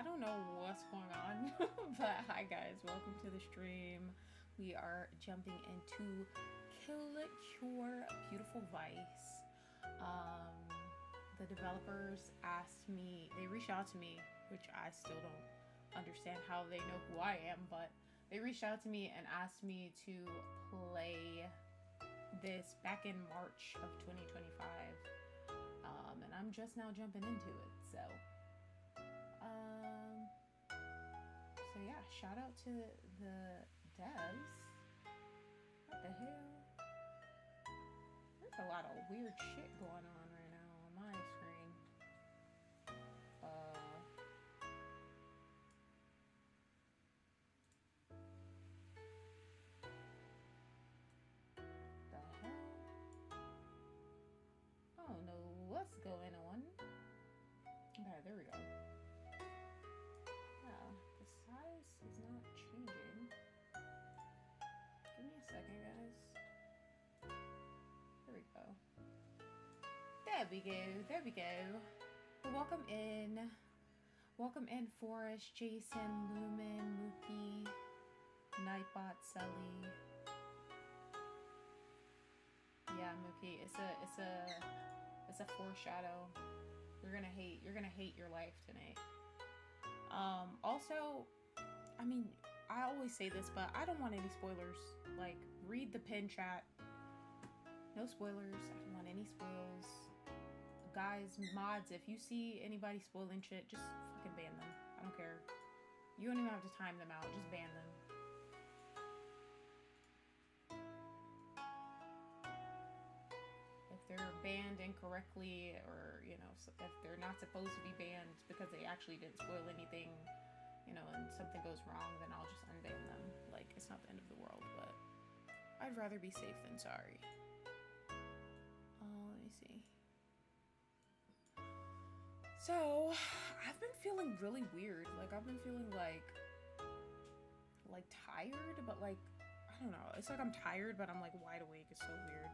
I don't know what's going on, but hi guys, welcome to the stream. We are jumping into KillCure Beautiful Vice. The developers asked me, they reached out to me, which I still don't understand how they know who I am, but they reached out to me and asked me to play this back in March of 2025. And I'm just now jumping into it, so yeah, shout out to the devs. What the hell? There's a lot of weird shit going on right now on my screen. The hell? I don't know what's going on. Okay, there we go. Yeah, the size is not changing. Give me a second, guys. There we go. There we go. There we go. Well, welcome in. Welcome in, Forrest, Jason, Lumen, Mookie, Nightbot, Sully. Yeah, Mookie, it's a foreshadow. You're gonna hate your life tonight. Also, I mean, I always say this, but I don't want any spoilers. Like, read the pin chat. No spoilers. I don't want any spoils. Guys, mods, if you see anybody spoiling shit, just fucking ban them. I don't care. You don't even have to time them out. Just ban them. If they're banned incorrectly, or, you know, if they're not supposed to be banned because they actually didn't spoil anything, you know, and something goes wrong, then I'll just unban them. Like, it's not the end of the world, but I'd rather be safe than sorry. Let me see. So, I've been feeling really weird. Like, I've been feeling like tired, but like, I don't know. It's like I'm tired, but I'm like wide awake. It's so weird.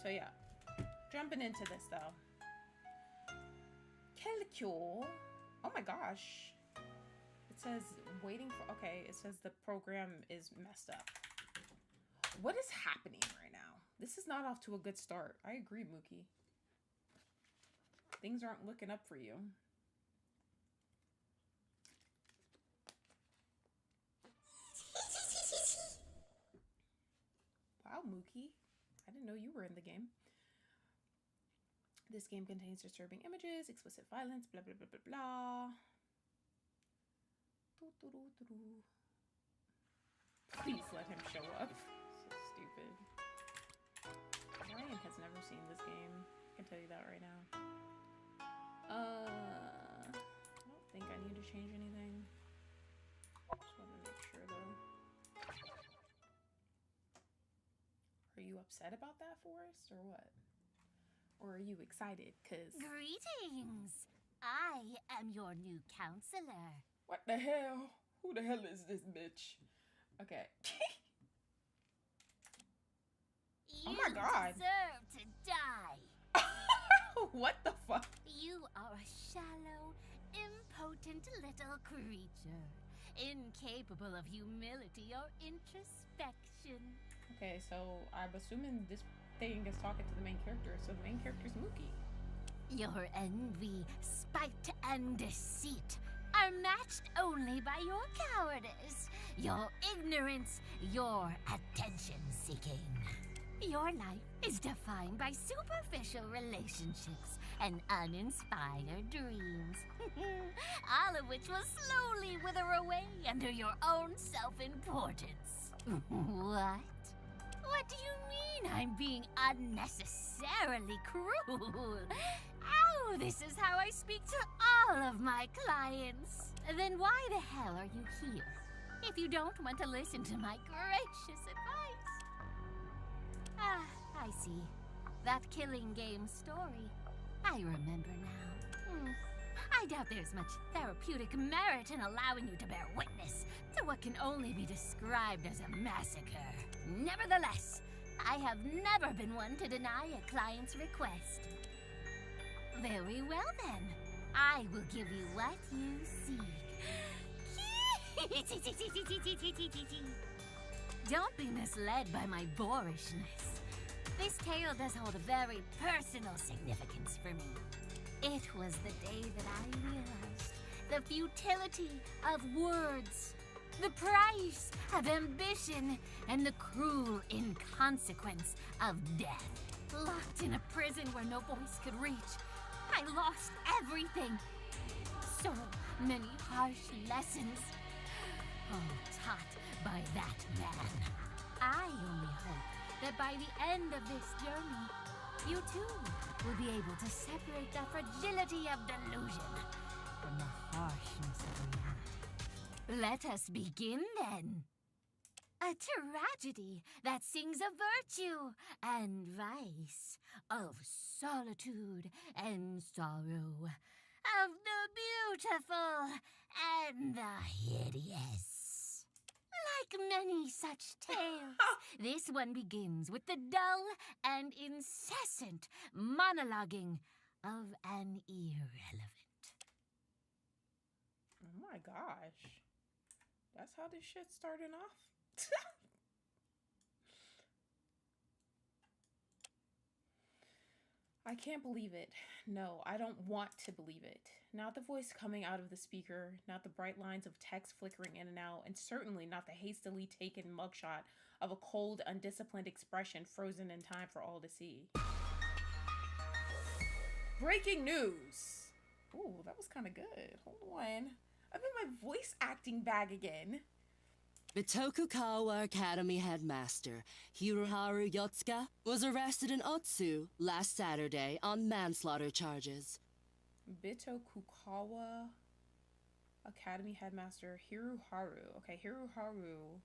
So yeah, jumping into this though. KillCure. Oh my gosh. It says waiting for, okay, it says the program is messed up. What is happening right now? This is not off to a good start. I agree, Mookie. Things aren't looking up for you. Wow, Mookie. I didn't know you were in the game. This game contains disturbing images, explicit violence, blah, blah, blah, blah, blah. Please let him show up. So stupid. Ryan has never seen this game. I can tell you that right now. I don't think I need to change anything. Just want to make sure though. Are you upset about that, Forrest, or what? Or are you excited? Cause Greetings! I am your new counselor. what the hell? Who the hell is this bitch? Okay. Oh my god. You deserve to die. What the fuck? You are a shallow, impotent little creature, incapable of humility or introspection. Okay, so I'm assuming this thing is talking to the main character, so the main character's Mookie. Your envy, spite, and deceit are matched only by your cowardice, your ignorance, your attention-seeking. Your life is defined by superficial relationships and uninspired dreams, all of which will slowly wither away under your own self-importance. What? What do you mean I'm being unnecessarily cruel? Oh, this is how I speak to all of my clients. Then why the hell are you here if you don't want to listen to my gracious advice? Ah, I see. That killing game story. I remember now. I doubt there's much therapeutic merit in allowing you to bear witness to what can only be described as a massacre. Nevertheless, I have never been one to deny a client's request. Very well then. I will give you what you seek. Don't be misled by my boorishness. This tale does hold a very personal significance for me. It was the day that I realized the futility of words, the price of ambition, and the cruel inconsequence of death. Locked in a prison where no voice could reach, I lost everything. So many harsh lessons. Oh, taught by that man. I only hope that by the end of this journey, you too will be able to separate the fragility of delusion from the harshness of reality. Let us begin then. A tragedy that sings of virtue and vice, of solitude and sorrow, of the beautiful and the hideous. Like many such tales, this one begins with the dull and incessant monologuing of an irrelevant. Oh my gosh. That's how this shit started off? I can't believe it. No, I don't want to believe it. Not the voice coming out of the speaker, not the bright lines of text flickering in and out, and certainly not the hastily taken mugshot of a cold, undisciplined expression frozen in time for all to see. Breaking news! Ooh, that was kind of good. Hold on. I'm in my voice acting bag again. The Tokugawa Academy headmaster, Hiroharu Yotsuka, was arrested in Otsu last Saturday on manslaughter charges. Bitokukawa Academy headmaster Hiroharu. Okay, Hiroharu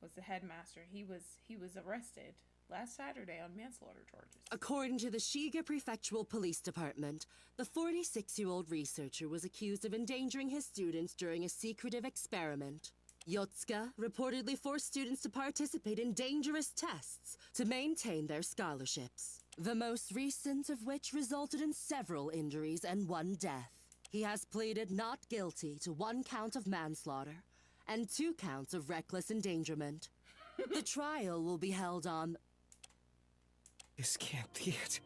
was the headmaster. He was arrested last Saturday on manslaughter charges. According to the Shiga Prefectural Police Department, the 46-year-old researcher was accused of endangering his students during a secretive experiment. Yotsuka reportedly forced students to participate in dangerous tests to maintain their scholarships, the most recent of which resulted in several injuries and one death. He has pleaded not guilty to 1 count of manslaughter and 2 counts of reckless endangerment. The trial will be held on... This can't be it.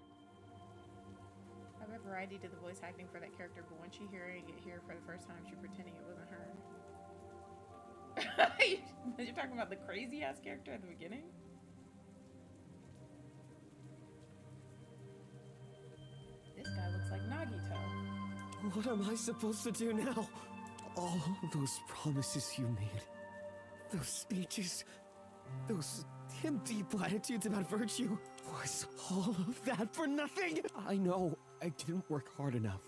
I bet Variety did the voice acting for that character, but when she hearing it here for the first time, she pretending it wasn't her. You're talking about the crazy ass character at the beginning? This guy looks like Nagito. What am I supposed to do now? All those promises you made, those speeches, those empty platitudes about virtue, was all of that for nothing? I know I didn't work hard enough.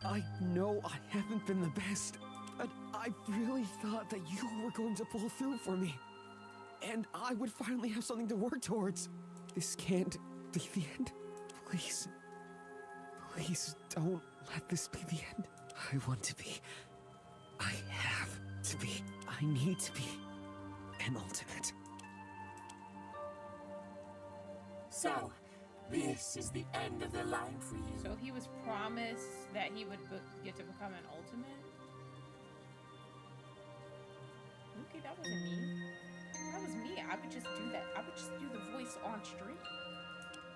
I know I haven't been the best, but I really thought that you were going to pull through for me. And I would finally have something to work towards. This can't be the end. Please. Please don't let this be the end. I want to be. I have to be. I need to be an ultimate. So, this is the end of the line for you. So he was promised that he would get to become an ultimate? Okay, that wasn't me. That was me. I would just do that. I would just do the voice on stream.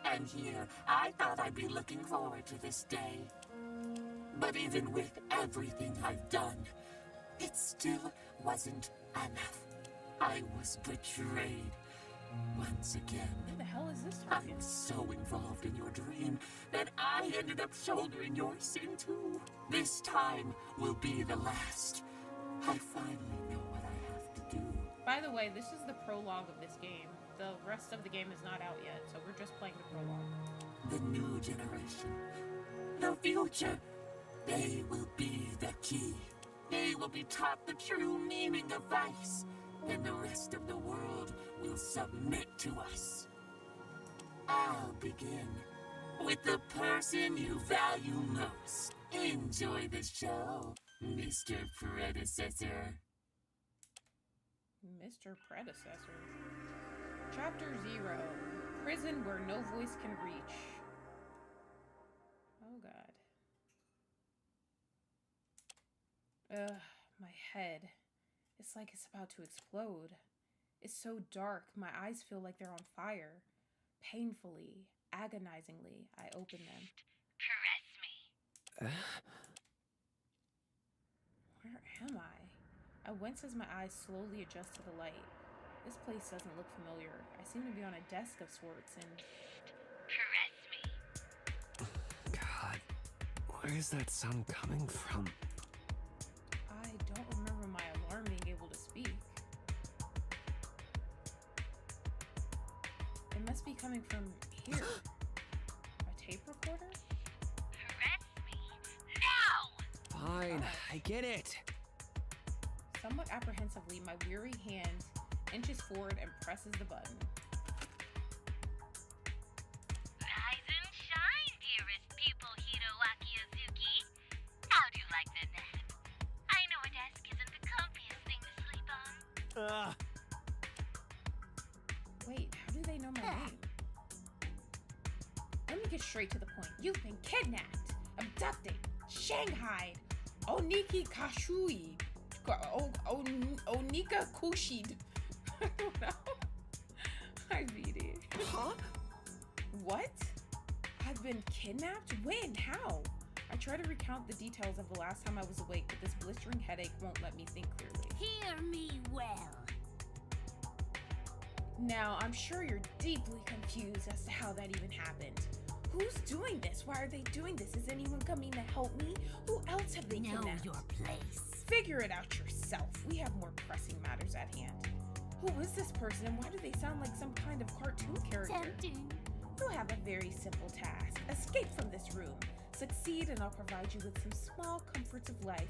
And here, I thought I'd be looking forward to this day. But even with everything I've done, it still wasn't enough. I was betrayed. Once again. Who the hell is this talking? I'm so involved in your dream that I ended up shouldering your sin too. This time will be the last. I finally know what I have to do. By the way, this is the prologue of this game. The rest of the game is not out yet, so we're just playing the prologue. The new generation, the future, they will be the key. They will be taught the true meaning of vice, and the rest of the world will submit to us. I'll begin with the person you value most. Enjoy the show, Mr. Predecessor. Mr. Predecessor. Chapter 0. Prison where no voice can reach. God. Ugh, my head. It's like it's about to explode. It's so dark, my eyes feel like they're on fire. Painfully, agonizingly, I open them. Caress me. Where am I? I wince as my eyes slowly adjust to the light. This place doesn't look familiar. I seem to be on a desk of sorts and... Caress me. God, where is that sound coming from? I don't remember my alarm being able to speak. It must be coming from here. A tape recorder? Caress me. Now! Fine, I get it. Somewhat apprehensively, my weary hand inches forward and presses the button. Rise and shine, dearest pupil Hiroaki Azuki. How'd you like the nap? I know a desk isn't the comfiest thing to sleep on. Wait, how do they know my name? Let me get straight to the point. You've been kidnapped, abducted, shanghaied, Oniki Kashui, Onika Kushid. I don't know. I beat it. Huh? What? I've been kidnapped? When? How? I try to recount the details of the last time I was awake, but this blistering headache won't let me think clearly. Hear me well. Now, I'm sure you're deeply confused as to how that even happened. Who's doing this? Why are they doing this? Is anyone coming to help me? Who else have they Know kidnapped? your place. Figure it out yourself. We have more pressing matters at hand. Who is this person and why do they sound like some kind of cartoon character? Tempting. You have a very simple task. Escape from this room. Succeed and I'll provide you with some small comforts of life.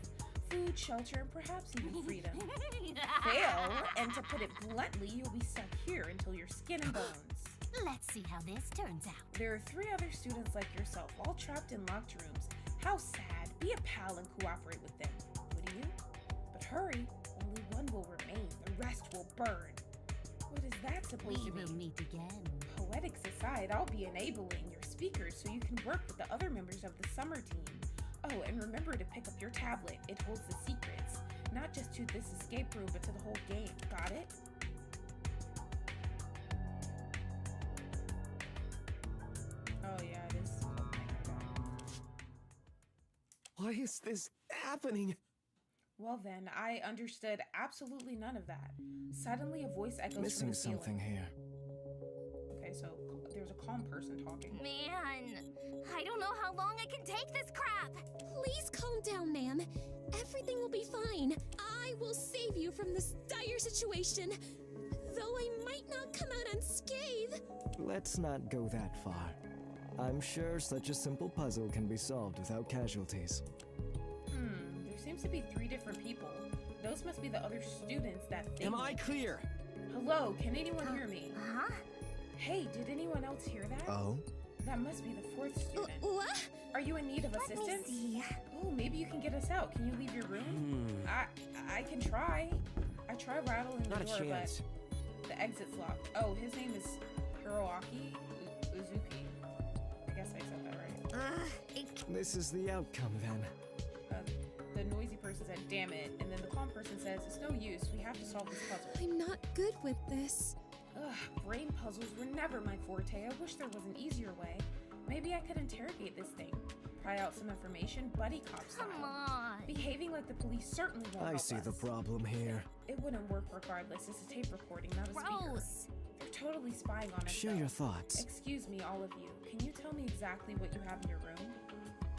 Food, shelter, and perhaps even freedom. Fail, and to put it bluntly, you'll be stuck here until your skin and bones. Let's see how this turns out. There are 3 other students like yourself, all trapped in locked rooms. How sad. Be a pal and cooperate with them. Would you? But hurry. Only one will remain. The rest will burn. What is that supposed to We will mean? meet again. Poetics aside, I'll be enabling your speakers so you can work with the other members of the summer team. Oh, and remember to pick up your tablet. It holds the secrets. Not just to this escape room, but to the whole game. Got it? Oh yeah, it is. Oh my God. Why is this happening? Well then, I understood absolutely none of that. Suddenly, a voice echoes from Missing the ceiling. something here. Okay, so there's a calm person talking. Man, I don't know how long I can take this crap. Please calm down, ma'am. Everything will be fine. I will save you from this dire situation. Though I might not come out unscathed. Let's not go that far. I'm sure such a simple puzzle can be solved without casualties. There seems to be 3 different people. Those must be the other students that think. Am I clear? Hello, can anyone hear me? Huh? Hey, did anyone else hear that? Oh? That must be the 4th student. What? Are you in need of Let me assistance? see. Oh, maybe you can get us out. Can you leave your room? I can try. I try rattling the Not a door, chance. but the exit's locked. Oh, his name is Hiroaki Uzuki. I guess I said that right. This is the outcome then. The noisy person said, damn it. And then the calm person says, it's no use. We have to solve this puzzle. I'm not good with this. Ugh, brain puzzles were never my forte. I wish there was an easier way. Maybe I could interrogate this thing. Pry out some information, buddy cop style. Come on. Behaving like the police certainly won't I help see us. the problem here. It wouldn't work regardless. It's a tape recording, not a speaker. Gross. They're totally spying on us. Share though. your thoughts. Excuse me, all of you. Can you tell me exactly what you have in your room?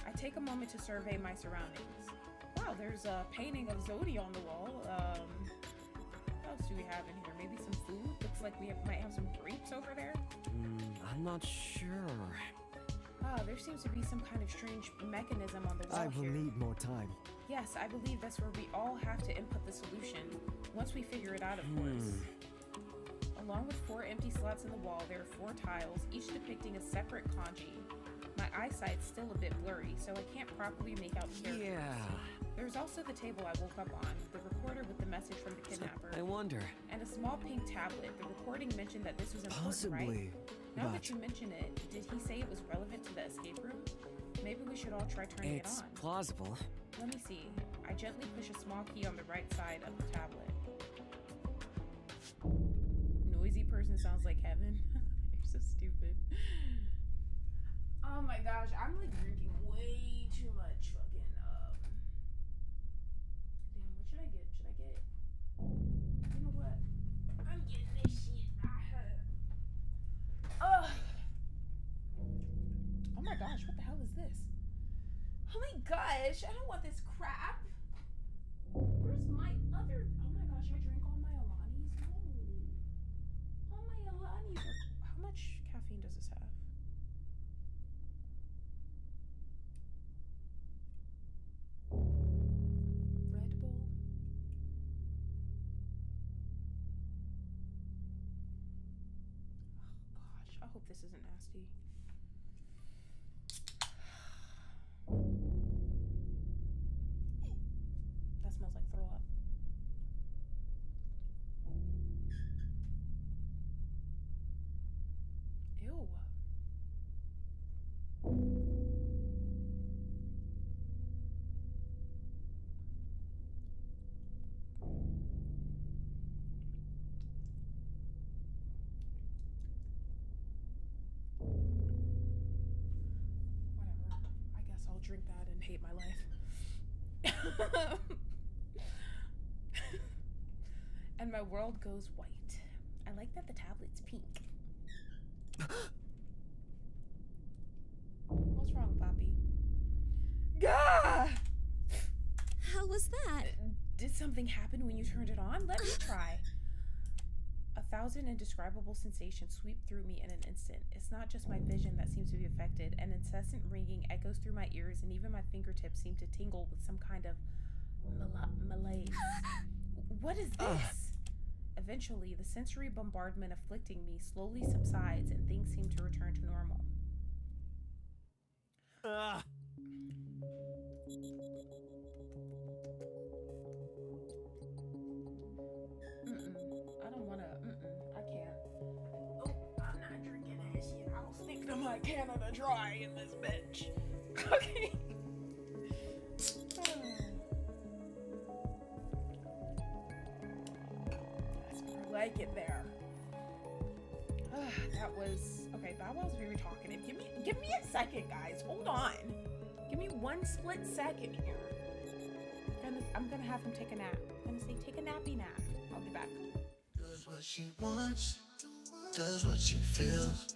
I take a moment to survey my surroundings. Wow, there's a painting of Zodi on the wall. What else do we have in here? Maybe some food? Looks like we might have some grapes over there. I'm not sure. There seems to be some kind of strange mechanism on the wall I will here. need more time. Yes, I believe that's where we all have to input the solution. Once we figure it out, of course. Along with 4 empty slots in the wall, there are 4 tiles, each depicting a separate kanji. My eyesight's still a bit blurry, so I can't properly make out the characters. Yeah. There's also the table I woke up on, the recorder with the message from the kidnapper, I wonder. and a small pink tablet. The recording mentioned that this was important, Possibly. right? Now that But you mention it, did he say it was relevant to the escape room? Maybe we we should all try turning it It's on. plausible. Let me see. I gently push a small key on the right side of the tablet. Noisy person sounds like heaven. You're so stupid. Oh my gosh, I'm like drinking way too much fucking damn, what should I get? Should I get, you know what? I'm getting this shit. Ugh. Oh my gosh, what the hell is this? Oh my gosh, I don't want this crap. Where's my other? Oh my gosh, I drank all my Alanis. No. All my Alanis are. How much caffeine does this have? Red Bull. Oh gosh, I hope this isn't nasty. That smells like throw up. Ew. Whatever. I guess I'll drink that and hate my life. And my world goes white. I like that the tablet's pink. What's wrong, Poppy? Gah! How was that? Did something happen when you turned it on? Let me try. 1,000 indescribable sensations sweep through me in an instant. It's not just my vision that seems to be affected. An incessant ringing echoes through my ears, and even my fingertips seem to tingle with some kind of malaise. What is this? Eventually, the sensory bombardment afflicting me slowly subsides, and things seem to return to normal. I don't wanna. I can't. Oh, I'm not drinking that shit. I was thinking of my Canada Dry in this bitch. Okay. That's more like it there. That was okay. That was very talkative. Give me a second, guys. Hold on. Give me one split second here. I'm gonna have him take a nap. I'm gonna say take a nappy nap. I'll be back. Does what she wants, does what she feels.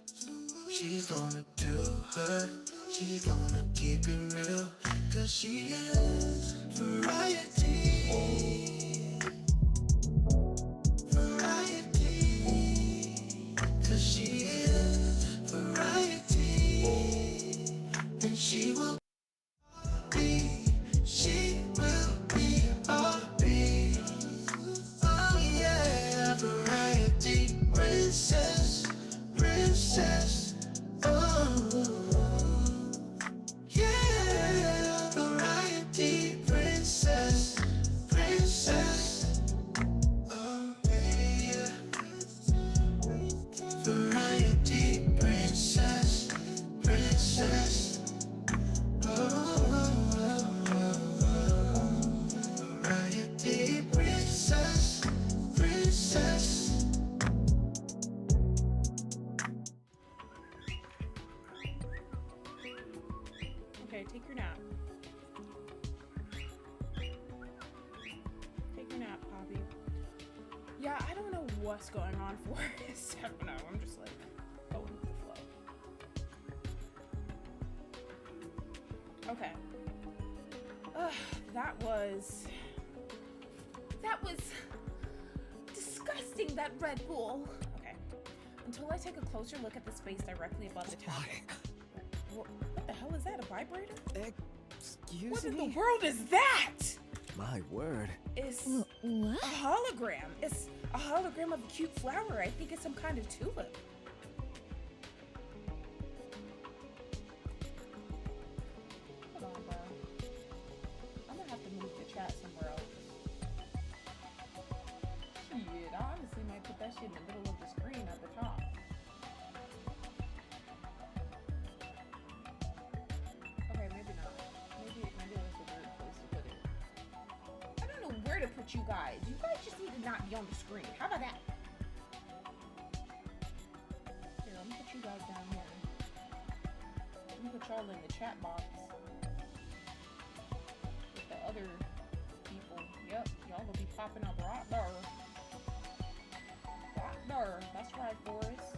She's gonna do her, she's gonna keep it real. Cause she is variety. Variety. Cause she is variety. And she will be, she will be all be. Oh yeah, variety princess, princess. Oh yeah, variety princess, princess. Oh yeah, variety princess, princess. Variety princess, princess. Okay, take your nap. Take your nap, Poppy. Yeah, I don't know what's going on for this. I don't know. I'm just like going with the flow. Okay. That was disgusting, that Red Bull. Okay. Until I take a closer look at the space directly above the tablet. What the hell is that? A vibrator? Excuse What in me? the world is that? My word. It's What? a hologram. It's a hologram of a cute flower. I think it's some kind of tulip. Hold on, bro. I'm gonna have to move the chat somewhere else. Shit, I honestly might put that shit in the middle of the screen at the top. Okay, maybe at you guys. You guys just need to not be on the screen. How about that? Here, let me put you guys down here. Let me put y'all in the chat box with the other people. Yep, y'all will be popping up right there. Right there. That's right, Forrest.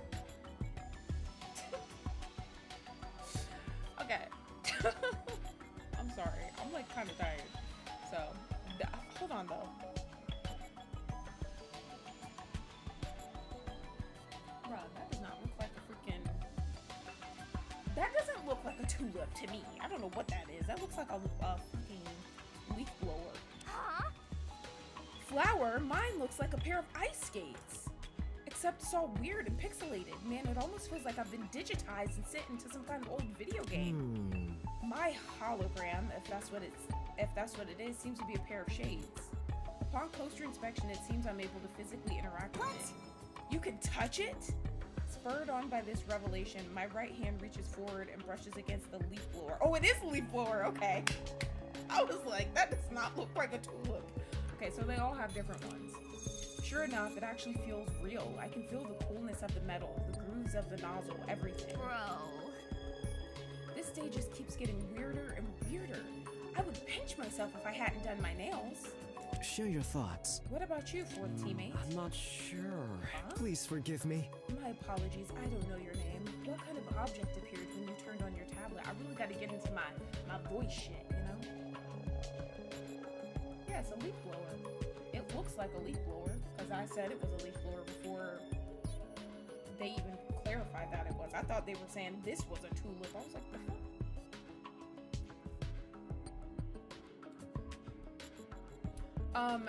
Okay. I'm sorry. I'm like kind of tired. So, hold on though. Bruh, that does not look like a freaking... That doesn't look like a tulip to me. I don't know what that is. That looks like a freaking leaf blower. Huh? Flower? Mine looks like a pair of ice skates. Except it's all weird and pixelated. Man, it almost feels like I've been digitized and sent into some kind of old video game. My hologram, if that's what it is, seems to be a pair of shades. Upon closer inspection, it seems I'm able to physically interact with it. You can touch it? Spurred on by this revelation, my right hand reaches forward and brushes against the leaf blower. Oh, it is a leaf blower, okay. I was like, that does not look like a tulip. Okay, so they all have different ones. Sure enough, it actually feels real. I can feel the coolness of the metal, the grooves of the nozzle, everything. Bro. This stage just keeps getting weirder and weirder. I would pinch myself if I hadn't done my nails. Share your thoughts. What about you, fourth teammate? I'm not sure. Huh? Please forgive me. My apologies, I don't know your name. What kind of object appeared when you turned on your tablet? I really gotta get into my voice shit, you know? Yeah, it's a leaf blower. It looks like a leaf blower, because I said it was a leaf blower before they even clarified that it was. I thought they were saying this was a tulip. I was like, the fuck?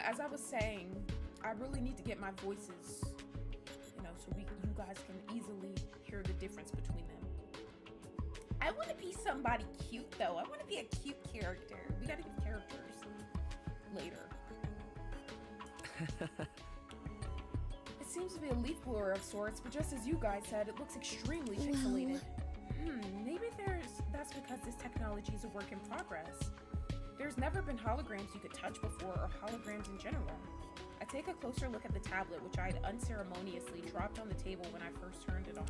As I was saying, I really need to get my voices, you know, so you guys can easily hear the difference between them. I want to be somebody cute, though. I want to be a cute character. We gotta give characters later. It seems to be a leaf blower of sorts, but just as you guys said, it looks extremely pixelated. Maybe that's because this technology is a work in progress. There's never been holograms you could touch before, or holograms in general. I take a closer look at the tablet, which I'd unceremoniously dropped on the table when I first turned it on.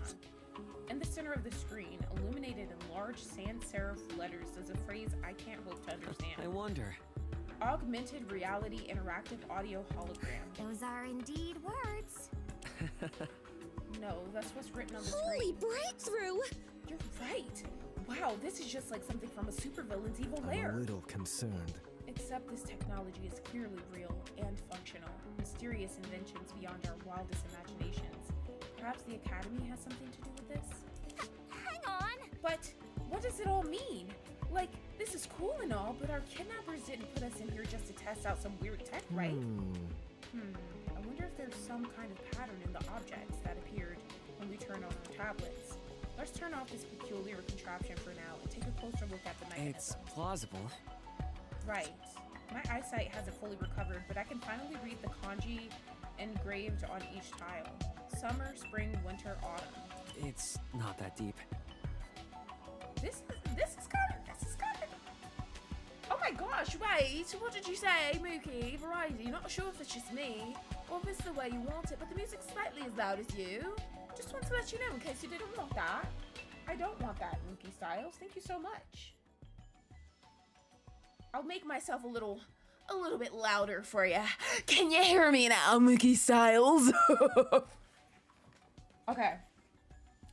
In the center of the screen, illuminated in large sans serif letters, is a phrase I can't hope to understand. I wonder. Augmented reality interactive audio hologram. Those are indeed words. No, that's what's written on the Holy screen. breakthrough! You're right. Wow, this is just like something from a supervillain's evil lair. I'm a little concerned. Except this technology is clearly real and functional. Mysterious inventions beyond our wildest imaginations. Perhaps the Academy has something to do with this? Hang on. But what does it all mean? Like, this is cool and all, but our kidnappers didn't put us in here just to test out some weird tech, right? I wonder if there's some kind of pattern in the objects that appeared when we turned on our tablets. Let's turn off this peculiar contraption for now and take a closer look at the mechanism. It's plausible. Right. My eyesight hasn't fully recovered, but I can finally read the kanji engraved on each tile. Summer, spring, winter, autumn. It's not that deep. This is kind of... Oh my gosh, wait, what did you say, Mookie? Variety, not sure if it's just me, or if it's the way you want it, but the music's slightly as loud as you. Just want to let you know in case you didn't want that. I don't want that, Mookie Styles. Thank you so much. I'll make myself a little bit louder for you. Can you hear me now, Mookie Styles? Okay.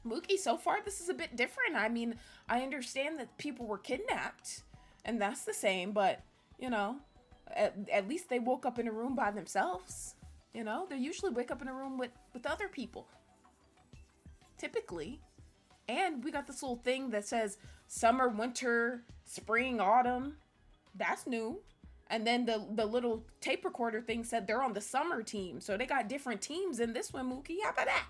Mookie, so far this is a bit different. I mean, I understand that people were kidnapped, and that's the same, but, you know, at least they woke up in a room by themselves. You know, they usually wake up in a room with other people. Typically. And we got this little thing that says summer, winter, spring, autumn. That's new. And then the little tape recorder thing said they're on the summer team. So they got different teams in this one, Mookie. How about that?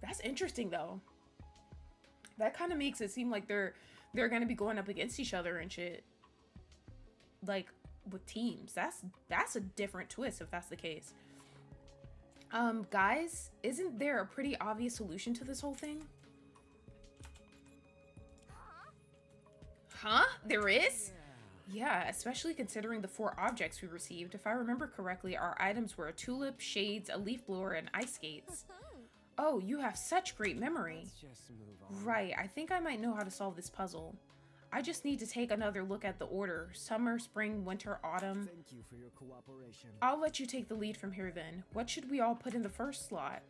That's interesting, though. That kind of makes it seem like they're going to be going up against each other and shit. Like, with teams. That's a different twist if that's the case. Guys, isn't there a pretty obvious solution to this whole thing? Huh? There is? Yeah, especially considering the 4 objects we received. If I remember correctly, our items were a tulip, shades, a leaf blower, and ice skates. Oh, you have such great memory. Just move on. Right, I think I might know how to solve this puzzle. I just need to take another look at the order. Summer, spring, winter, autumn. Thank you for your cooperation. I'll let you take the lead from here then. What should we all put in the first slot?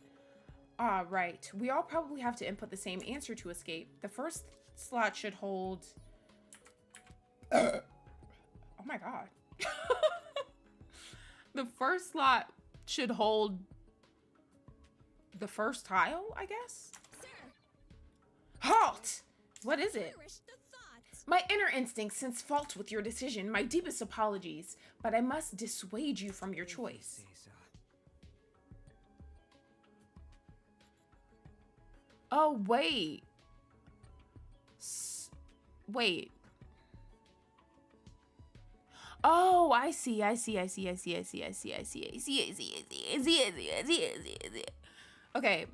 Ah, right. We all probably have to input the same answer to escape. The first slot should hold... Oh my god. The first slot should hold the first tile, I guess? Sir, Halt! What is it? perish the thought. My inner instincts sense fault with your decision. My deepest apologies, but I must dissuade you from your choice. Oh, wait. Wait. Oh, I see. Okay.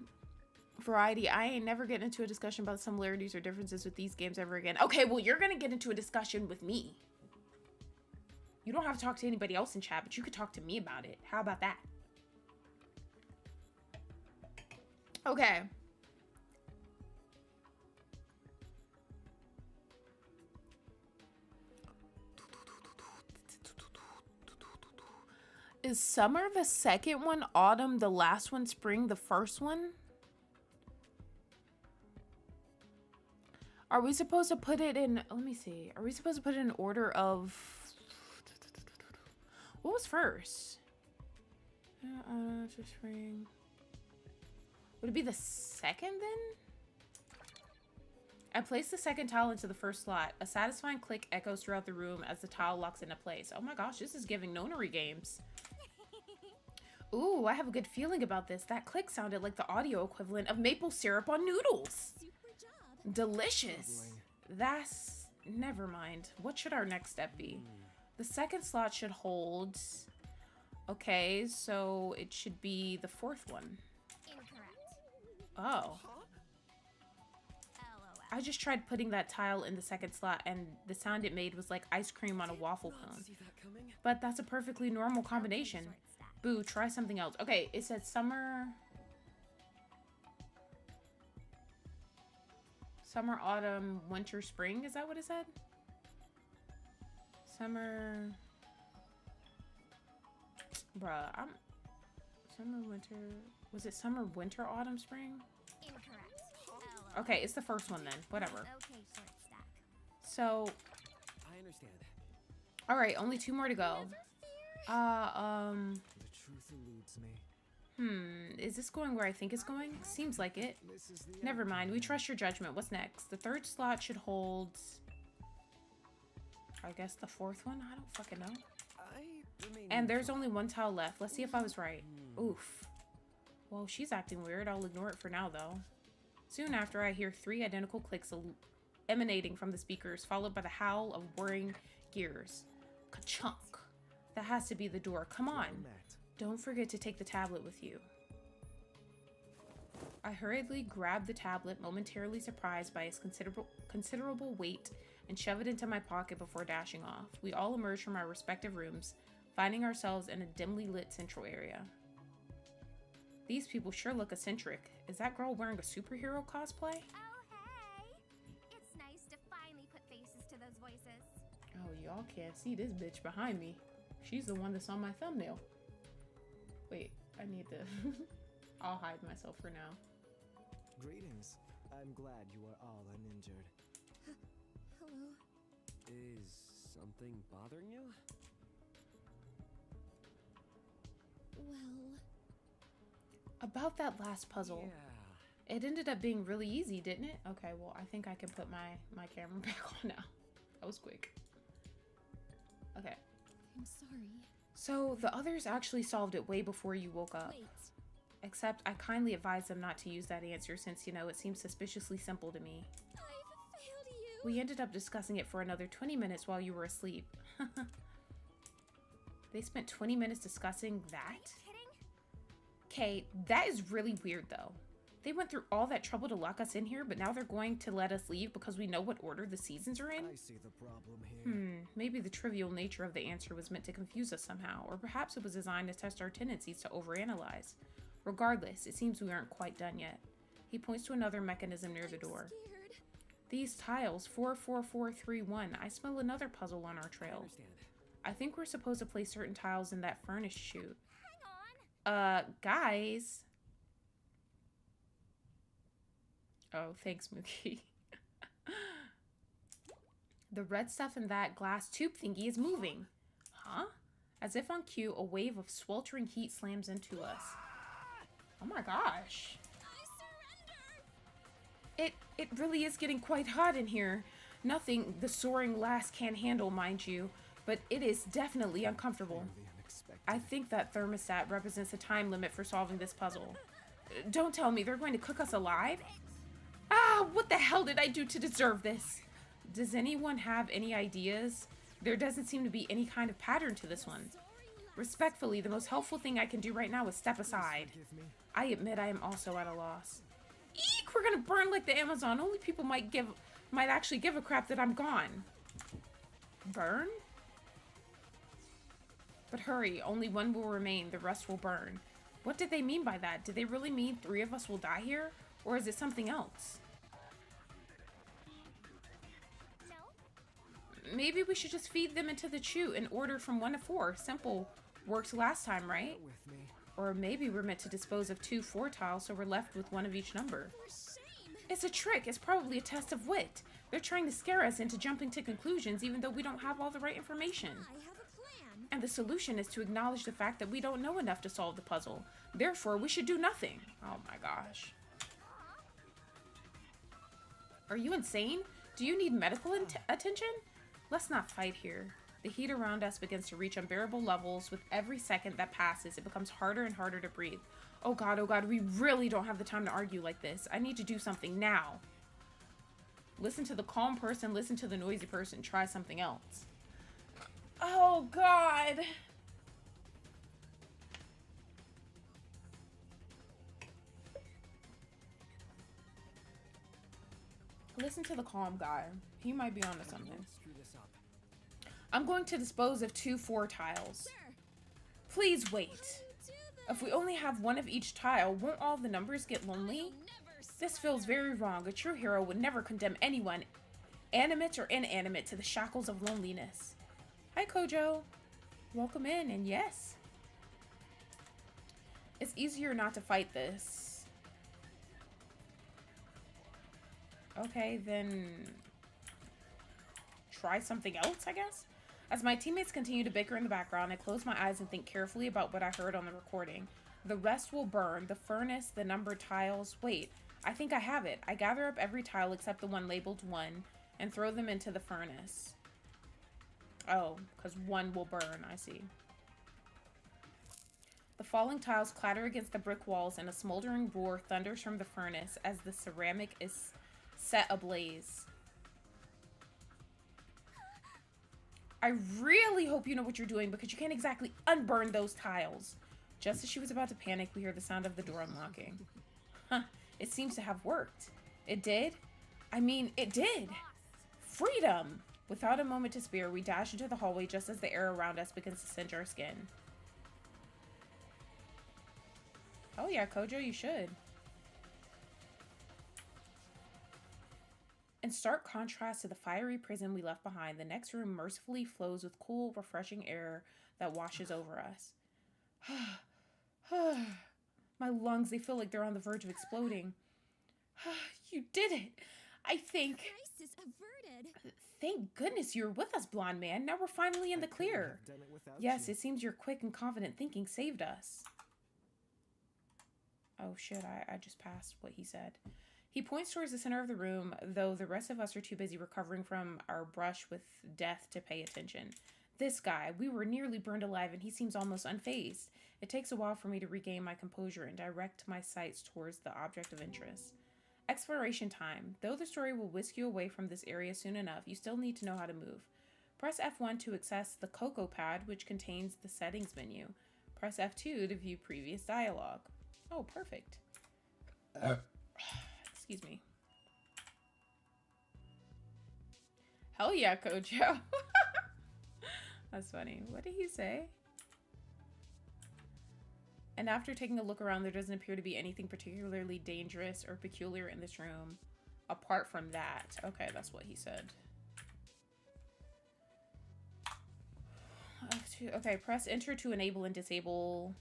Variety, I ain't never getting into a discussion about similarities or differences with these games ever again. Okay, well, you're gonna get into a discussion with me. You don't have to talk to anybody else in chat, but you could talk to me about it. How about that? Okay. Is summer the second one, autumn the last one, spring the first one? Are we supposed to put it in, let me see. Are we supposed to put it in order of, what was first? Spring. Would it be the second then? I placed the second tile into the first slot. A satisfying click echoes throughout the room as the tile locks into place. Oh my gosh, this is giving nonary games. Ooh, I have a good feeling about this. That click sounded like the audio equivalent of maple syrup on noodles. Super job. Delicious. That's... never mind. What should our next step be? The second slot should hold... Okay, so it should be the fourth one. Incorrect. Oh. LOL. I just tried putting that tile in the second slot and the sound it made was like ice cream on a waffle cone. But that's a perfectly normal combination. Boo, try something else. Okay, it said summer... Summer, autumn, winter, spring. Is that what it said? Summer... Bruh, I'm... Summer, winter... Was it summer, winter, autumn, spring? Incorrect. Okay, it's the first one then. Whatever. Okay, short stack. So... I understand. Alright, only 2 more to go. The truth eludes me. Is this going where I think it's going? Seems like it. This is the Never mind, we trust your judgment. What's next? The third slot should hold... I guess the fourth one? I don't fucking know. And there's only 1 tile left. Let's see if I was right. Oof. Well, she's acting weird. I'll ignore it for now, though. Soon after, I hear 3 identical clicks emanating from the speakers, followed by the howl of whirring gears. Ka-chunk. That has to be the door. Come on. Don't forget to take the tablet with you. I hurriedly grab the tablet, momentarily surprised by its considerable weight, and shove it into my pocket before dashing off. We all emerge from our respective rooms, finding ourselves in a dimly lit central area. These people sure look eccentric. Is that girl wearing a superhero cosplay? Oh, hey! It's nice to finally put faces to those voices. Oh, y'all can't see this bitch behind me. She's the one that's on my thumbnail. Wait, I need to... I'll hide myself for now. Greetings. I'm glad you are all uninjured. Hello. Is something bothering you? Well... About that last puzzle. Yeah. It ended up being really easy, didn't it? Okay, well, I think I can put my camera back on now. That was quick. Okay. I'm sorry. So, the others actually solved it way before you woke up. Wait. Except, I kindly advised them not to use that answer since, you know, it seems suspiciously simple to me. I've failed you. We ended up discussing it for another 20 minutes while you were asleep. They spent 20 minutes discussing that? Kidding? Okay, that is really weird though. They went through all that trouble to lock us in here, but now they're going to let us leave because we know what order the seasons are in? I see the problem here. Maybe the trivial nature of the answer was meant to confuse us somehow, or perhaps it was designed to test our tendencies to overanalyze. Regardless, it seems we aren't quite done yet. He points to another mechanism near the door. Scared. These tiles, 44431. I smell another puzzle on our trail. I think we're supposed to place certain tiles in that furnace chute. Hang on. Guys. Oh, thanks, Mookie. The red stuff in that glass tube thingy is moving. Huh? As if on cue, a wave of sweltering heat slams into us. Oh my gosh. It really is getting quite hot in here. Nothing the soaring lass can handle, mind you, but it is definitely uncomfortable. I think that thermostat represents a time limit for solving this puzzle. Don't tell me they're going to cook us alive? Ah, what the hell did I do to deserve this? Does anyone have any ideas? There doesn't seem to be any kind of pattern to this one. Respectfully, the most helpful thing I can do right now is step aside. I admit I am also at a loss. Eek, we're gonna burn like the Amazon. Only people might actually give a crap that I'm gone. Burn? But hurry, only one will remain, the rest will burn. What did they mean by that? Did they really mean 3 of us will die here? Or is it something else? No. Maybe we should just feed them into the chute in order from 1 to 4. Simple. Worked last time, right? With me. Or maybe we're meant to dispose of 2 4 tiles so we're left with 1 of each number. For shame. It's a trick. It's probably a test of wit. They're trying to scare us into jumping to conclusions even though we don't have all the right information. I have a plan. And the solution is to acknowledge the fact that we don't know enough to solve the puzzle. Therefore, we should do nothing. Oh my gosh. Are you insane? Do you need medical attention? Let's not fight here. The heat around us begins to reach unbearable levels. With every second that passes, it becomes harder and harder to breathe. Oh god, we really don't have the time to argue like this. I need to do something now. Listen to the calm person, listen to the noisy person. Try something else. Oh god. Listen to the calm guy. He might be onto something. Screw this up. I'm going to dispose of 2 4 tiles. Sir, Please wait. do this. If we only have 1 of each tile, won't all the numbers get lonely? I'll never This feels very wrong. A true hero would never condemn anyone, animate or inanimate, to the shackles of loneliness. Hi, Kojo. Welcome in, and yes. It's easier not to fight this. Okay, then try something else, I guess? As my teammates continue to bicker in the background, I close my eyes and think carefully about what I heard on the recording. The rest will burn. The furnace, the numbered tiles. Wait, I think I have it. I gather up every tile except the one labeled 1 and throw them into the furnace. Oh, because 1 will burn, I see. The falling tiles clatter against the brick walls and a smoldering roar thunders from the furnace as the ceramic is set ablaze. I really hope you know what you're doing because you can't exactly unburn those tiles. Just as she was about to panic, we hear the sound of the door unlocking. Huh, it seems to have worked. It did? I mean, it did! Freedom! Without a moment to spare, we dash into the hallway just as the air around us begins to singe our skin. Oh yeah, Kojo, you should. In stark contrast to the fiery prison we left behind, the next room mercifully flows with cool, refreshing air that washes over us. My lungs, they feel like they're on the verge of exploding. You did it! I think... Crisis averted. Thank goodness you were with us, blonde man. Now we're finally in the clear. Done it without Yes, you. it seems your quick and confident thinking saved us. Oh shit, I just passed what he said. He points towards the center of the room, though the rest of us are too busy recovering from our brush with death to pay attention. This guy, we were nearly burned alive and he seems almost unfazed. It takes a while for me to regain my composure and direct my sights towards the object of interest. Exploration time. Though the story will whisk you away from this area soon enough, you still need to know how to move. Press F1 to access the Cocoa Pad, which contains the settings menu. Press F2 to view previous dialogue. Oh, perfect. Excuse me. Hell yeah, Kojo. That's funny. What did he say? And after taking a look around, there doesn't appear to be anything particularly dangerous or peculiar in this room. Apart from that. Okay, that's what he said. Okay, press enter to enable and disable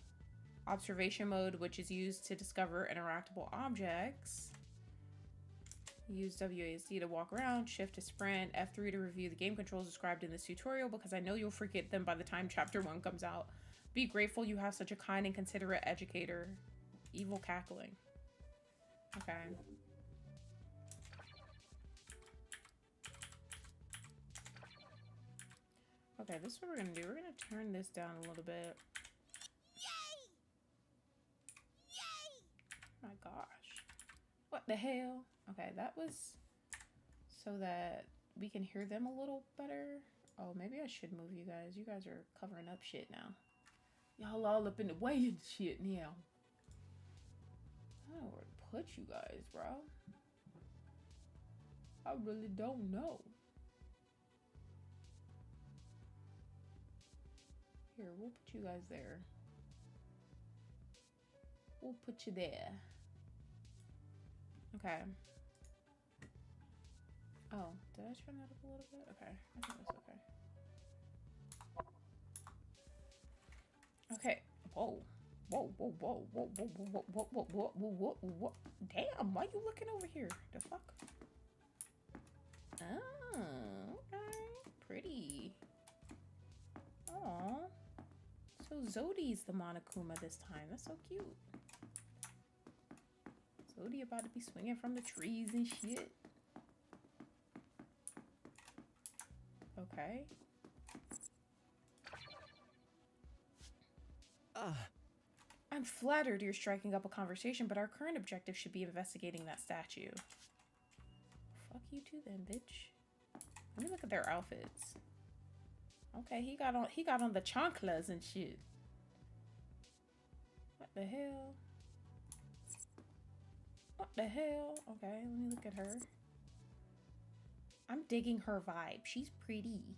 observation mode, which is used to discover interactable objects. Use WASD to walk around, shift to sprint, F3 to review the game controls described in this tutorial because I know you'll forget them by the time chapter 1 comes out. Be grateful you have such a kind and considerate educator. Evil cackling. Okay. Okay, this is what we're gonna do. We're gonna turn this down a little bit. Yay! Yay! My gosh. What the hell? Okay, that was so that we can hear them a little better. Oh, maybe I should move you guys. You guys are covering up shit now. Y'all all up in the way and shit now. I don't know where to put you guys, bro. I really don't know. Here, we'll put you guys there. We'll put you there. Okay. Oh, did I turn that up a little bit? Okay, I think that's okay. Okay. Whoa. Whoa, whoa, whoa, whoa, whoa, whoa, whoa, whoa, whoa, whoa, whoa, whoa. Damn, why you looking over here? The fuck? Oh, okay. Pretty. Aw. So Zodi's the Monokuma this time. That's so cute. Zodi about to be swinging from the trees and shit. Okay. I'm flattered you're striking up a conversation, but our current objective should be investigating that statue. Fuck you too then, bitch. Let me look at their outfits. Okay, he got on the chanclas and shit. What the hell? What the hell? Okay, let me look at her. I'm digging her vibe. She's pretty.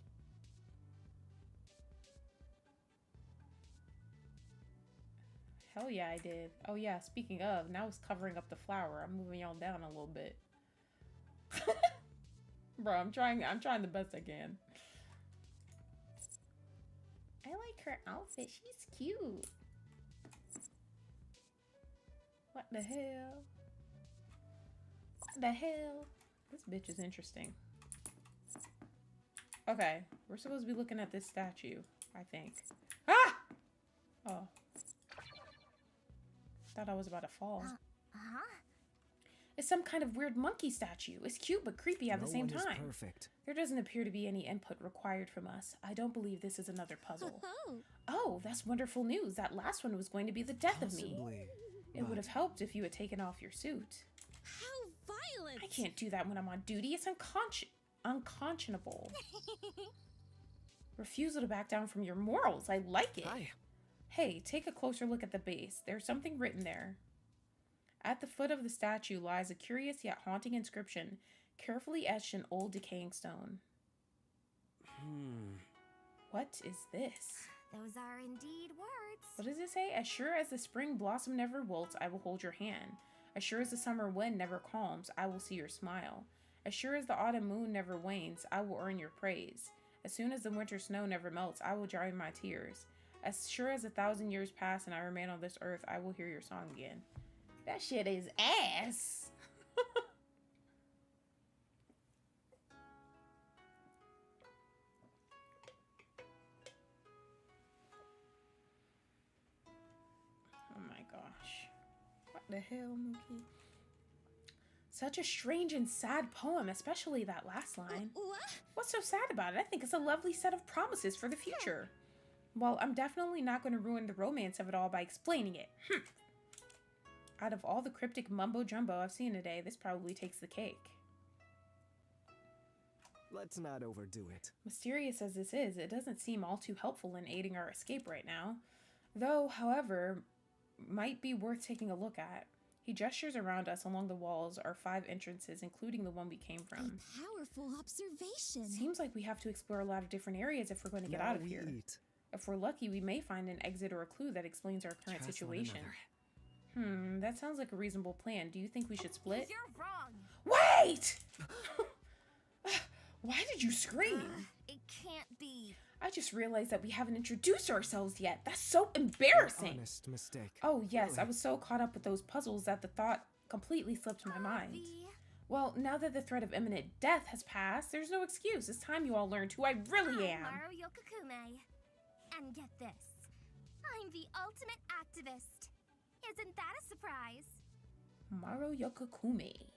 Hell yeah, I did. Oh yeah, speaking of, now it's covering up the flower. I'm moving y'all down a little bit. Bro, I'm trying the best I can. I like her outfit. She's cute. What the hell? What the hell? This bitch is interesting. Okay, we're supposed to be looking at this statue, I think. Ah! Oh. Thought I was about to fall. It's some kind of weird monkey statue. It's cute but creepy at the same time. No one is perfect. There doesn't appear to be any input required from us. I don't believe this is another puzzle. Oh, that's wonderful news. That last one was going to be the death of me. It would have helped if you had taken off your suit. How violent! I can't do that when I'm on duty. It's unconscionable. Refusal to back down from your morals. I like it. Hi. Hey, take a closer look at the base. There's something written there. At the foot of the statue lies a curious yet haunting inscription, carefully etched in old decaying stone. What is this? Those are indeed words. What does it say? As sure as the spring blossom never wilts, I will hold your hand. As sure as the summer wind never calms, I will see your smile. As sure as the autumn moon never wanes, I will earn your praise. As soon as the winter snow never melts, I will dry my tears. As sure as 1,000 years pass and I remain on this earth, I will hear your song again. That shit is ass. Oh my gosh. What the hell, Mookie? Such a strange and sad poem, especially that last line. What? What's so sad about it? I think it's a lovely set of promises for the future. Well, I'm definitely not going to ruin the romance of it all by explaining it. Out of all the cryptic mumbo-jumbo I've seen today, this probably takes the cake. Let's not overdo it. Mysterious as this is, it doesn't seem all too helpful in aiding our escape right now. Though, however, might be worth taking a look at. He gestures around us. Along the walls are 5 entrances, including the one we came from. A powerful observation. Seems like we have to explore a lot of different areas if we're going to get out of here. Eat. If we're lucky, we may find an exit or a clue that explains our current situation. That sounds like a reasonable plan. Do you think we should split? You're wrong. Wait! Why did you scream? It can't be. I just realized that we haven't introduced ourselves yet. That's so embarrassing. Honest mistake. Oh, yes. Really? I was so caught up with those puzzles that the thought completely slipped my mind. Well, now that the threat of imminent death has passed, there's no excuse. It's time you all learned who I really am. I'm Maru Yokokume. And get this. I'm the ultimate activist. Isn't that a surprise? Maru Yokokume.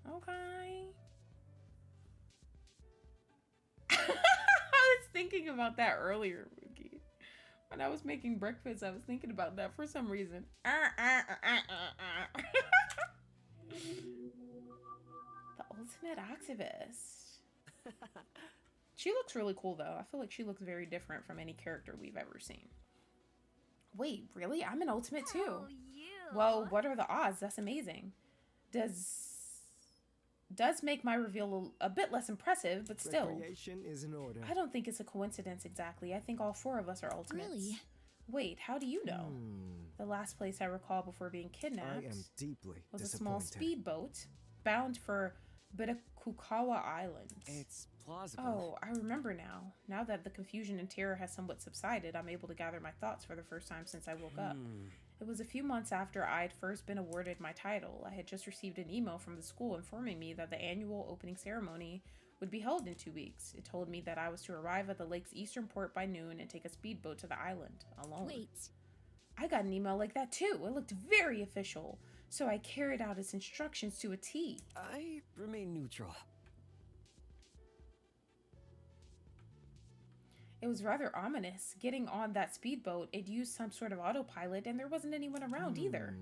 Okay. I was thinking about that earlier, Rookie. When I was making breakfast, I was thinking about that for some reason. The ultimate activist. She looks really cool, though. I feel like she looks very different from any character we've ever seen. Wait, really? I'm an ultimate, too. Oh, you. Well, what are the odds? That's amazing. Does make my reveal a bit less impressive, but still. Recreation is in order. I don't think it's a coincidence exactly. I think all 4 of us are ultimates. Really? Wait, how do you know? The last place I recall before being kidnapped I am deeply was a small disappointed. speedboat bound for Bitakukawa Island. It's plausible. Oh, I remember now. Now that the confusion and terror has somewhat subsided, I'm able to gather my thoughts for the first time since I woke up. It was a few months after I'd first been awarded my title. I had just received an email from the school informing me that the annual opening ceremony would be held in 2 weeks. It told me that I was to arrive at the lake's eastern port by noon and take a speedboat to the island, alone. Wait. I got an email like that too. It looked very official, so I carried out its instructions to a T. I remain neutral. It was rather ominous. Getting on that speedboat, it used some sort of autopilot, and there wasn't anyone around either.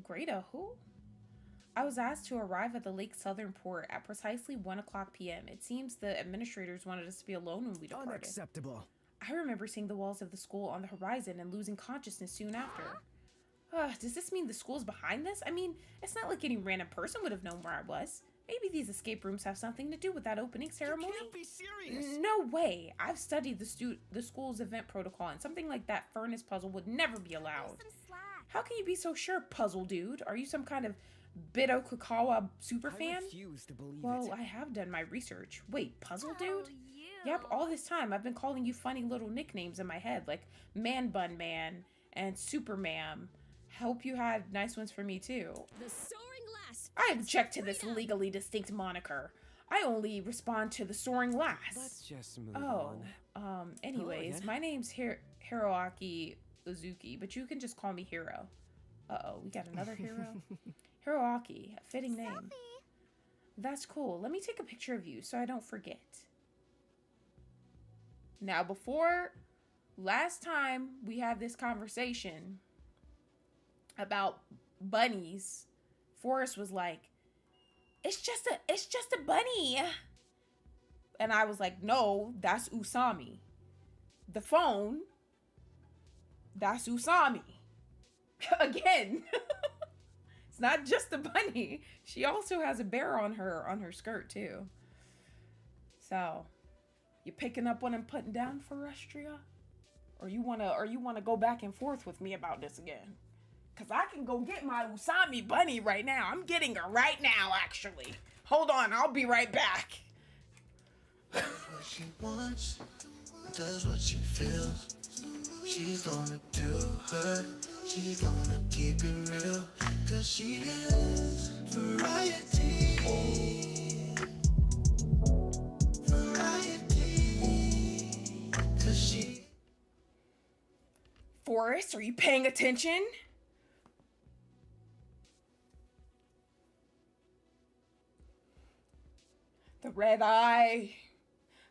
Greta, who? I was asked to arrive at the lake's southern port at precisely 1:00 p.m. It seems the administrators wanted us to be alone when we departed. Unacceptable. I remember seeing the walls of the school on the horizon and losing consciousness soon after. Does this mean the school's behind this? I mean, it's not like any random person would have known where I was. Maybe these escape rooms have something to do with that opening ceremony? You can't be serious! No way! I've studied the school's event protocol, and something like that furnace puzzle would never be allowed. Some slack. How can you be so sure, puzzle dude? Are you some kind of Bitokukawa superfan? I refuse to believe Well, it. I have done my research. Wait, puzzle Oh, dude? you. Yep, all this time I've been calling you funny little nicknames in my head, like Man Bun Man and Super Ma'am. Hope you had nice ones for me too. The soaring lass. I object to this legally distinct moniker. I only respond to the soaring lass. Let's just move Oh, on. anyways, again. my name's Hiroaki Uzuki, but you can just call me Hiro. Uh-oh, we got another Hiro? Hiroaki, a fitting name. Selfie. That's cool. Let me take a picture of you so I don't forget. Now, before last time we had this conversation about bunnies, Forrest was like, it's just a bunny. And I was like, no, that's Usami. The phone, that's Usami. Again. It's not just a bunny. She also has a bear on her skirt too. So, you picking up what I'm putting down for Rustria? Or you wanna go back and forth with me about this again? Cause I can go get my Usami bunny right now. I'm getting her right now, actually. Hold on, I'll be right back. What she wants, does what she feels. She's gonna do her, she's gonna keep it real. Cause she is variety. Variety. Cause she. Forrest, are you paying attention? The red eye,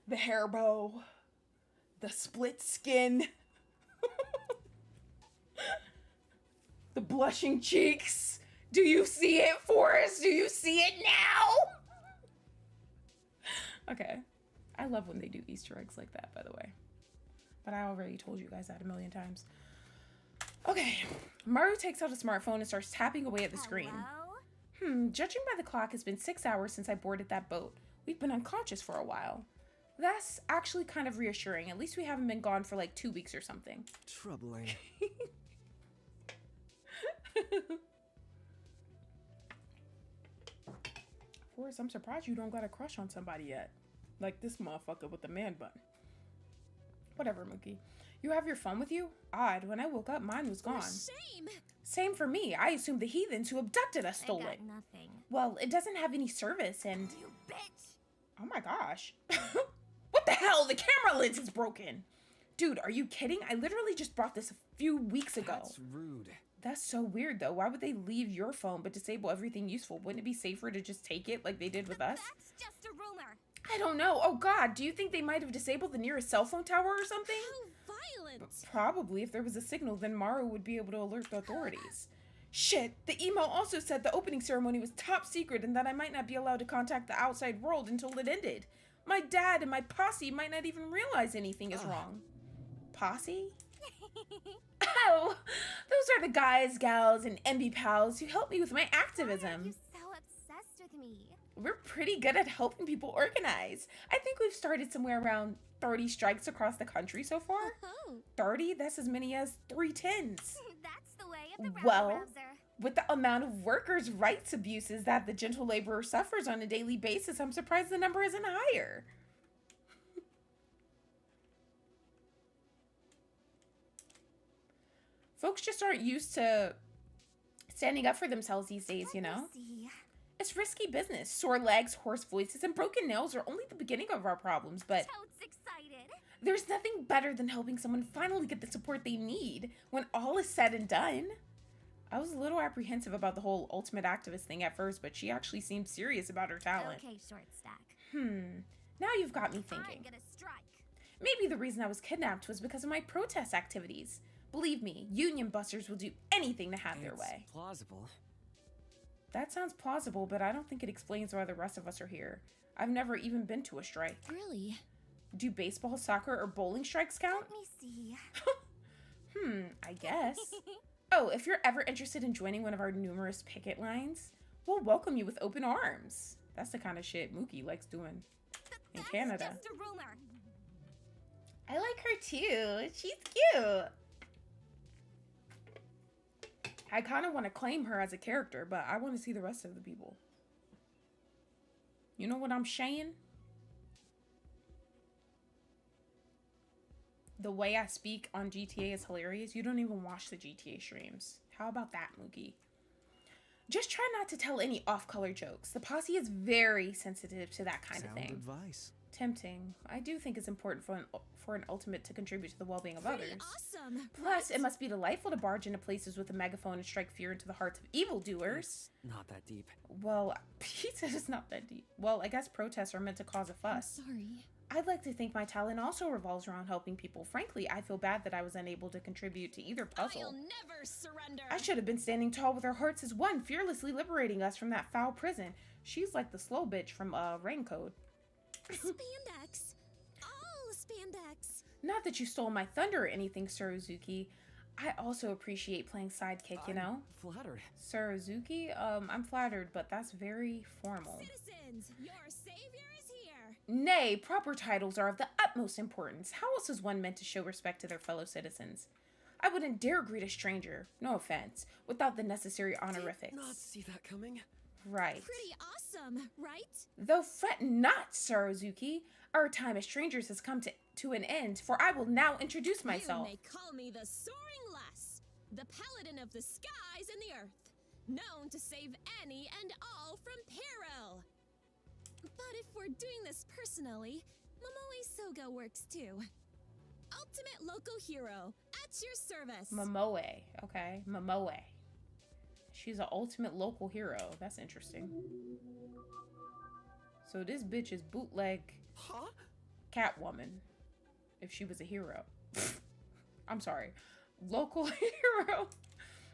the hair bow, the split skin, the blushing cheeks. Do you see it, Forrest? Do you see it now? Okay. I love when they do Easter eggs like that, by the way. But I already told you guys that a million times. Okay. Maru takes out a smartphone and starts tapping away at the screen. Hello? Judging by the clock, it's been 6 hours since I boarded that boat. We've been unconscious for a while. That's actually kind of reassuring. At least we haven't been gone for like 2 weeks or something. Troubling. Forrest, I'm surprised you don't got a crush on somebody yet. Like this motherfucker with the man bun. Whatever, Mookie. You have your phone with you? Odd. When I woke up, mine was gone. Shame! Same for me. I assumed the heathens who abducted us stole I got it. nothing. Well, it doesn't have any service and... You bitch! Oh my gosh. What the hell? The camera lens is broken. Dude, are you kidding? I literally just brought this a few weeks ago. That's rude. That's so weird though. Why would they leave your phone but disable everything useful? Wouldn't it be safer to just take it like they did with us? That's just a rumor. I don't know. Oh god, do you think they might have disabled the nearest cell phone tower or something? How violent! Probably. If there was a signal, then Maru would be able to alert the authorities. Shit, the email also said the opening ceremony was top secret and that I might not be allowed to contact the outside world until it ended. My dad and my posse might not even realize anything is wrong. Posse? Oh, those are the guys, gals, and MB pals who help me with my Why are activism. you so obsessed with me? We're pretty good at helping people organize. I think we've started somewhere around 30 strikes across the country so far. Oh, 30? That's as many as 3 tens. That's the way of the Well, rouser. With the amount of workers' rights abuses that the gentle laborer suffers on a daily basis, I'm surprised the number isn't higher. Folks just aren't used to standing up for themselves these days, you know? Let me see. It's risky business. Sore legs, hoarse voices, and broken nails are only the beginning of our problems, but Toad's excited. there's nothing better than helping someone finally get the support they need when all is said and done. I was a little apprehensive about the whole ultimate activist thing at first, but she actually seemed serious about her talent. Okay, short stack. Now you've got me thinking. I'm gonna strike. Maybe the reason I was kidnapped was because of my protest activities. Believe me, union busters will do anything to have their It's way. plausible. That sounds plausible, but I don't think it explains why the rest of us are here. I've never even been to a strike. really? Do baseball, soccer, or bowling strikes count? Let me see. I guess. Oh, if you're ever interested in joining one of our numerous picket lines, we'll welcome you with open arms. That's the kind of shit Mookie likes doing in Canada. That's just a rumor. I like her too. She's cute. I kind of want to claim her as a character, but I want to see the rest of the people. You know what I'm saying? The way I speak on GTA is hilarious. You don't even watch the GTA streams. How about that, Mookie? Just try not to tell any off-color jokes. The posse is very sensitive to that kind of Sound thing. advice. Tempting. I do think it's important for an ultimate to contribute to the well-being of Pretty others. awesome. Plus, it must be delightful to barge into places with a megaphone and strike fear into the hearts of evildoers. It's not that deep. Well, he said it's not that deep. Well, I guess protests are meant to cause a fuss. Sorry. I'd like to think my talent also revolves around helping people. Frankly, I feel bad that I was unable to contribute to either puzzle. I'll never surrender. I should have been standing tall with our hearts as one, fearlessly liberating us from that foul prison. She's like the slow bitch from Rancode. Spandex. All spandex. Not that you stole my thunder or anything, Sorozuki. I also appreciate playing sidekick, you know? I'm flattered. Sorozuki? I'm flattered, but that's very formal. Citizens, your savior is here. Nay, proper titles are of the utmost importance. How else is one meant to show respect to their fellow citizens? I wouldn't dare greet a stranger, no offense, without the necessary honorifics. Did not see that coming. Right. Pretty awesome, right? Though fret not, Sorozuki. Our time as strangers has come to an end, for I will now introduce myself. You may call me the Soaring Lass, the paladin of the skies and the earth, known to save any and all from peril. But if we're doing this personally, Momoe Soga works too. Ultimate local hero, at your service. Momoe. Okay, Momoe. She's an ultimate local hero. That's interesting. So this bitch is bootleg Catwoman. If she was a hero. I'm sorry. Local hero.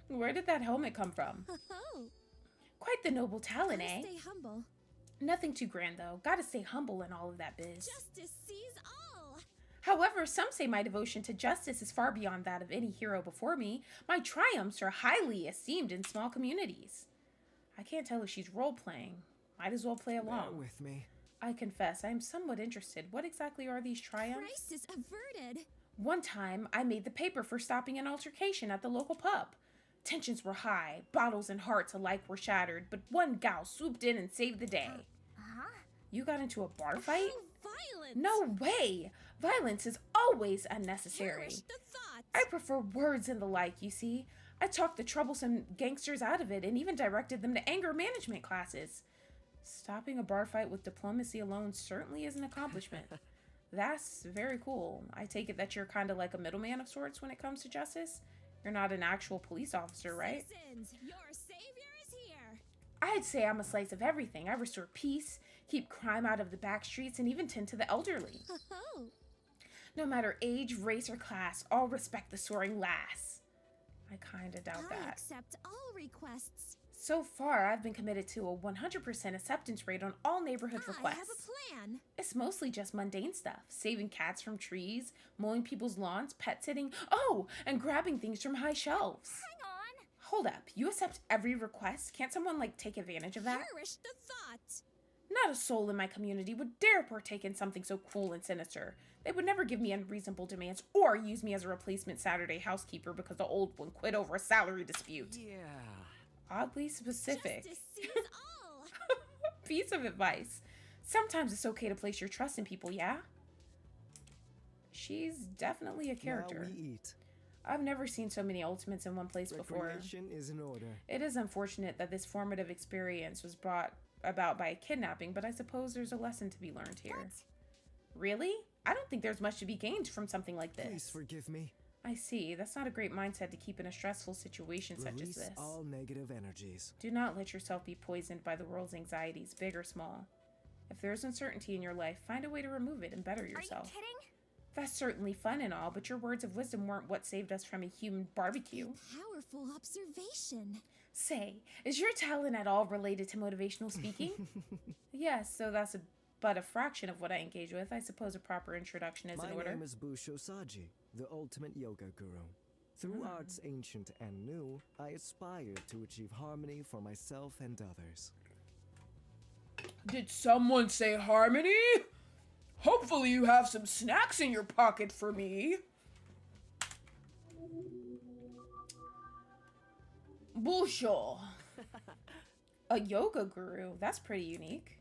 Where did that helmet come from? Oh, Quite the noble talent, eh? stay humble. Nothing too grand, though. Gotta stay humble in all of that biz. Justice sees all. However, some say my devotion to justice is far beyond that of any hero before me. My triumphs are highly esteemed in small communities. I can't tell if she's role-playing. Might as well play Bear along. with me. I confess, I am somewhat interested. What exactly are these triumphs? Crisis averted. One time, I made the paper for stopping an altercation at the local pub. Tensions were high, bottles and hearts alike were shattered, but one gal swooped in and saved the day. Huh? You got into a bar fight? How violent. No way! Violence is always unnecessary. Perish the thought. I prefer words and the like, you see. I talked the troublesome gangsters out of it and even directed them to anger management classes. Stopping a bar fight with diplomacy alone certainly is an accomplishment. That's very cool. I take it that you're kind of like a middleman of sorts when it comes to justice. You're not an actual police officer, right? Citizens, your savior is here. I'd say I'm a slice of everything. I restore peace, keep crime out of the back streets, and even tend to the elderly. Oh, No matter age, race, or class, all respect the soaring lass. I kinda doubt I that. accept all requests. So far, I've been committed to a 100% acceptance rate on all neighborhood I requests. have a plan. It's mostly just mundane stuff. Saving cats from trees, mowing people's lawns, pet sitting, oh, and grabbing things from high shelves. Hang on. Hold up, you accept every request? Can't someone, take advantage of that? Perish the thought. Not a soul in my community would dare partake in something so cruel and sinister. They would never give me unreasonable demands or use me as a replacement Saturday housekeeper because the old one quit over a salary dispute. Yeah. Oddly specific. Justice sees all. Piece of advice. Sometimes it's okay to place your trust in people, yeah? She's definitely a character. Now we eat. I've never seen so many ultimates in one place before. Recreation is in order. It is unfortunate that this formative experience was brought about by a kidnapping, but I suppose there's a lesson to be learned here. What? Really? I don't think there's much to be gained from something like this. Please forgive me. I see. That's not a great mindset to keep in a stressful situation such as Release this. all negative energies. Do not let yourself be poisoned by the world's anxieties, big or small. If there's uncertainty in your life, find a way to remove it and better yourself. Are you kidding? That's certainly fun and all, but your words of wisdom weren't what saved us from a human barbecue. Powerful observation. Say, is your talent at all related to motivational speaking? Yes, so that's but a fraction of what I engage with. I suppose a proper introduction is My in order. name is Busho Saji, the ultimate yoga guru. Through arts ancient and new, I aspire to achieve harmony for myself and others. Did someone say harmony? Hopefully you have some snacks in your pocket for me. Busho. A yoga guru. That's pretty unique.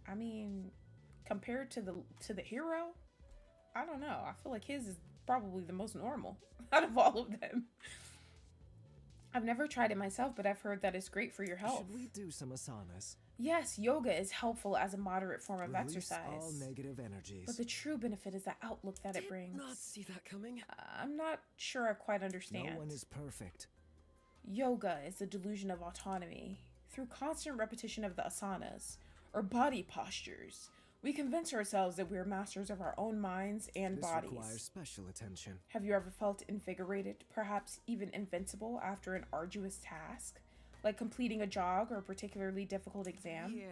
I mean, compared to the hero, I don't know. I feel like his is probably the most normal out of all of them. I've never tried it myself, but I've heard that it's great for your health. Should we do some asanas? Yes, yoga is helpful as a moderate form of Release exercise. all negative energies. But the true benefit is the outlook that it brings. Not see that coming. I'm not sure I quite understand. No one is perfect. Yoga is the delusion of autonomy. Through constant repetition of the asanas, or body postures, we convince ourselves that we are masters of our own minds and This bodies. requires special attention. Have you ever felt invigorated, perhaps even invincible, after an arduous task? Like completing a jog or a particularly difficult exam? Yeah.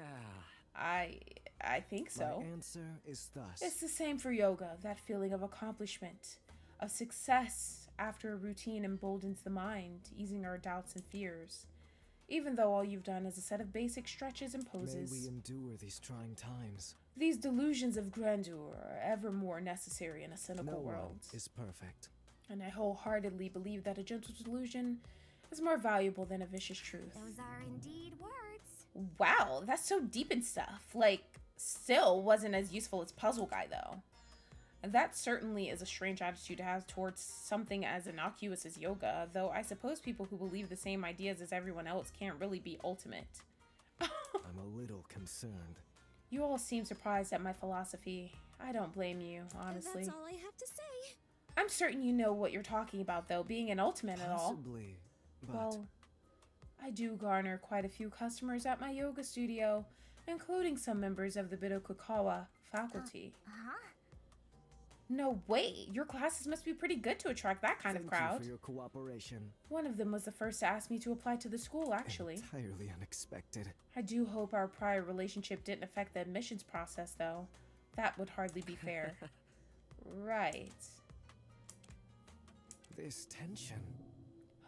I think so. My answer is thus. It's the same for yoga, that feeling of accomplishment, of success after a routine emboldens the mind, easing our doubts and fears. Even though all you've done is a set of basic stretches and poses. May we endure these trying times. These delusions of grandeur are ever more necessary in a cynical No world. one is perfect. And I wholeheartedly believe that a gentle delusion is more valuable than a vicious truth. Those are indeed words. Wow, that's so deep and stuff. Still wasn't as useful as Puzzle Guy, though. And that certainly is a strange attitude to have towards something as innocuous as yoga, though I suppose people who believe the same ideas as everyone else can't really be ultimate. I'm a little concerned. You all seem surprised at my philosophy. I don't blame you, honestly. That's all I have to say. I'm certain you know what you're talking about, though, being an ultimate and all. Possibly, but Well, I do garner quite a few customers at my yoga studio, including some members of the Bidokukawa faculty. Huh? No way! Your classes must be pretty good to attract that kind of thank crowd. you for your cooperation. One of them was the first to ask me to apply to the school, actually. Entirely unexpected. I do hope our prior relationship didn't affect the admissions process, though. That would hardly be fair. Right. This tension.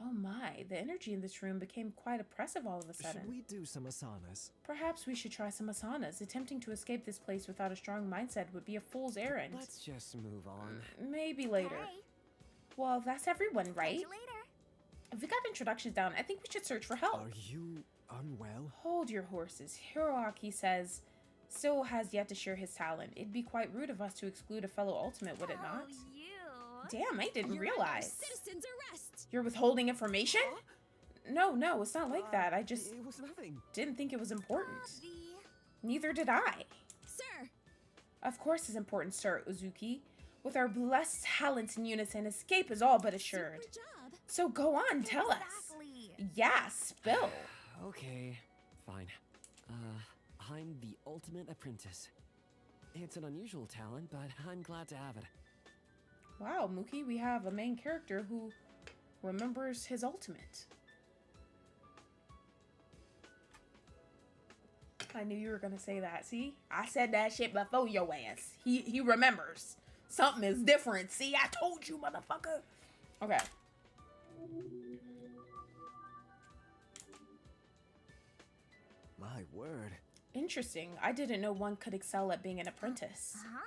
Oh my, the energy in this room became quite oppressive all of a sudden. Should we do some asanas? Perhaps we should try some asanas. Attempting to escape this place without a strong mindset would be a fool's errand. Let's just move on. Maybe later. Hey, Well, that's everyone, catch right? you later. If we got introductions down, I think we should search for help. Are you unwell? Hold your horses. Hiroaki says still has yet to share his talent. It'd be quite rude of us to exclude a fellow ultimate, would it not? Oh, you. Damn, I didn't You're under realize. citizen's arrest. You're withholding information? No, it's not like that. I just It was nothing. didn't think it was important. Bobby. Neither did I. Sir, Of course it's important, Sir Uzuki. With our blessed talents in unison, escape is all but assured. super job. So go on, tell us. Exactly. Yeah, spill. Okay, fine. I'm the ultimate apprentice. It's an unusual talent, but I'm glad to have it. Wow, Mookie, we have a main character who remembers his ultimate. I knew you were gonna say that. See? I said that shit before your ass. He remembers. Something is different. See? I told you, motherfucker. Okay. My word. Interesting. I didn't know one could excel at being an apprentice. Huh?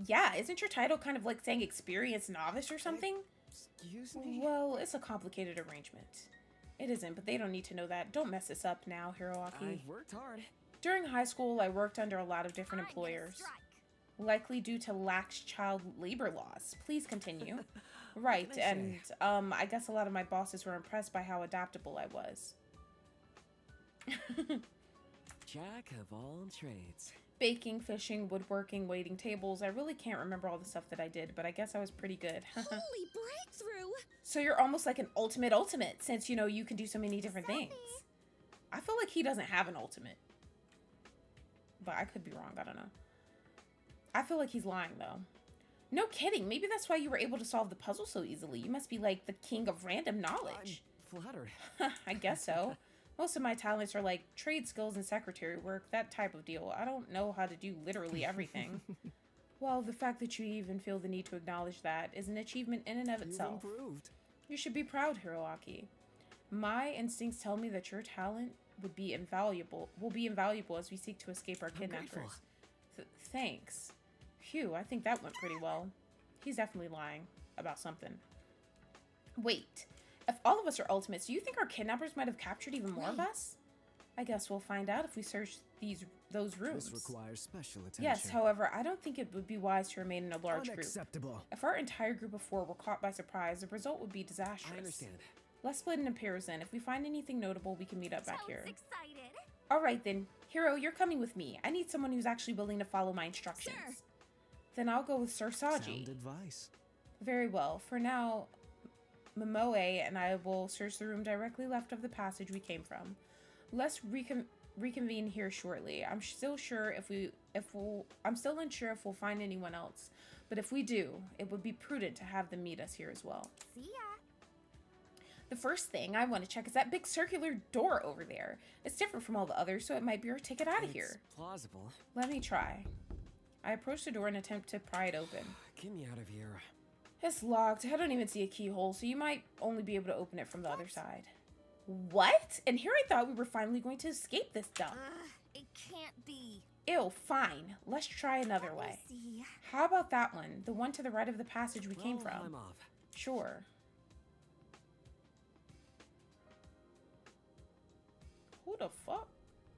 Yeah, isn't your title kind of like saying experienced novice or something? Excuse me? Well, it's a complicated arrangement. It isn't, but they don't need to know that. Don't mess this up now, Hiroaki. I've worked hard. During high school, I worked under a lot of different I'm gonna employers, strike. likely due to lax child labor laws. Please continue. Right, can I and I guess a lot of my bosses were impressed by how adaptable I was. Jack of all trades. Baking, fishing, woodworking, waiting tables. I really can't remember all the stuff that I did, but I guess I was pretty good. Holy breakthrough. So you're almost like an ultimate, since, you know, you can do so many different things. I feel like he doesn't have an ultimate. But I could be wrong, I don't know. I feel like he's lying, though. No kidding, maybe that's why you were able to solve the puzzle so easily. You must be like the king of random knowledge. I'm flattered. I guess so. Most of my talents are like trade skills and secretary work, that type of deal. I don't know how to do literally everything. Well, the fact that you even feel the need to acknowledge that is an achievement in and of You've itself. improved. You should be proud, Hiroaki. My instincts tell me that your talent would be invaluable. Will be invaluable as we seek to escape our I'm grateful. kidnappers. Thanks. Phew, I think that went pretty well. He's definitely lying about something. Wait, if all of us are ultimates, do you think our kidnappers might have captured even more of us? I guess we'll find out if we search those rooms. This requires special attention. Yes, however, I don't think it would be wise to remain in a large group. Unacceptable. If our entire group of 4 were caught by surprise, the result would be disastrous. I understand. Let's split into pairs then. If we find anything notable, we can meet up back Sounds here. excited. Alright then. Hiro, you're coming with me. I need someone who's actually willing to follow my instructions. Sure. Then I'll go with Sir Sound Saji. advice. Very well. For now, Momoe and I will search the room directly left of the passage we came from. Let's reconvene here shortly. I'm still unsure if we'll find anyone else. But if we do, it would be prudent to have them meet us here as well. See ya. The first thing I want to check is that big circular door over there. It's different from all the others, so it might be our ticket out of It's here. plausible. Let me try. I approach the door and attempt to pry it open. Get me out of here. It's locked. I don't even see a keyhole, so you might only be able to open it from the other side. What? And here I thought we were finally going to escape this dump. It can't be. Ew, fine. Let's try another Let way. me see. How about that one? The one to the right of the passage we came Well, from. I'm off. Sure. Who the fuck?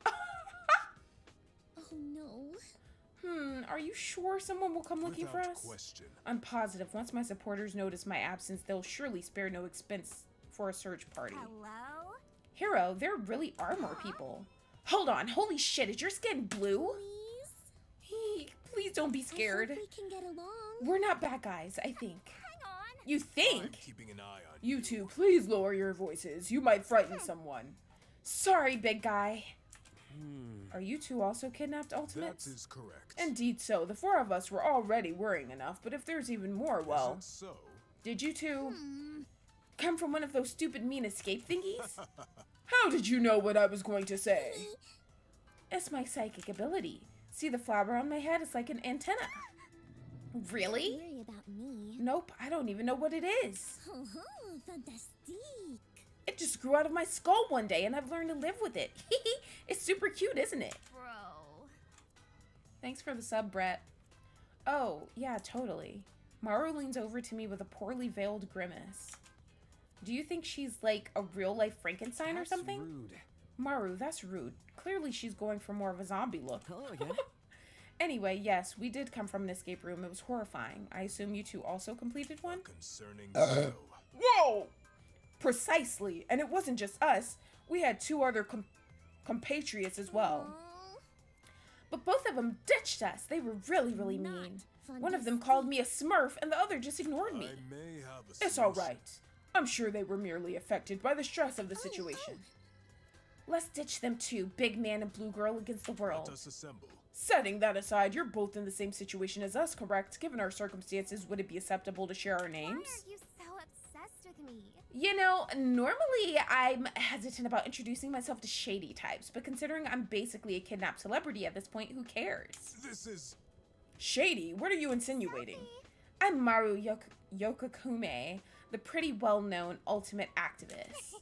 Oh no. Are you sure someone will come looking for us? Question. I'm positive once my supporters notice my absence, they'll surely spare no expense for a search party. Hello? Hero, there really are more people. Hold on, holy shit, is your skin blue? Please? Please don't be I scared. hope we can get along. We're not bad guys, I think. Hang on. You I'm think? keeping an eye on You two, please lower your voices. You might frighten someone. Sorry, big guy. Are you two also kidnapped That ultimates? is correct. Indeed so. The 4 of us were already worrying enough, but if there's even more, well... Is it so? Did you two come from one of those stupid mean escape thingies? How did you know what I was going to say? It's my psychic ability. See the flower on my head? It's like an antenna. Really? Worry about me. Nope, I don't even know what it is. Oh, fantastique. It just grew out of my skull one day and I've learned to live with it. It's super cute, isn't it? Bro. Thanks for the sub, Brett. Oh, yeah, totally. Maru leans over to me with a poorly veiled grimace. Do you think she's like a real-life Frankenstein or something? Rude. Maru, that's rude. Clearly she's going for more of a zombie look. Hello again. Anyway, yes, we did come from an escape room. It was horrifying. I assume you two also completed one? Concerning Whoa! Precisely. And it wasn't just us. We had two other compatriots as well. But both of them ditched us. They were really, really mean. One of them called me a smurf and the other just ignored me. I may have a It's alright. I'm sure they were merely affected by the stress of the situation. Let's ditch them too, big man and blue girl against the world. Let us assemble. Setting that aside, you're both in the same situation as us, correct? Given our circumstances, would it be acceptable to share our names? Why are you so obsessed with me? You know, normally I'm hesitant about introducing myself to shady types, but considering I'm basically a kidnapped celebrity at this point, who cares? This is... Shady? What are you insinuating? I'm Maru Yokokume, the pretty well-known ultimate activist.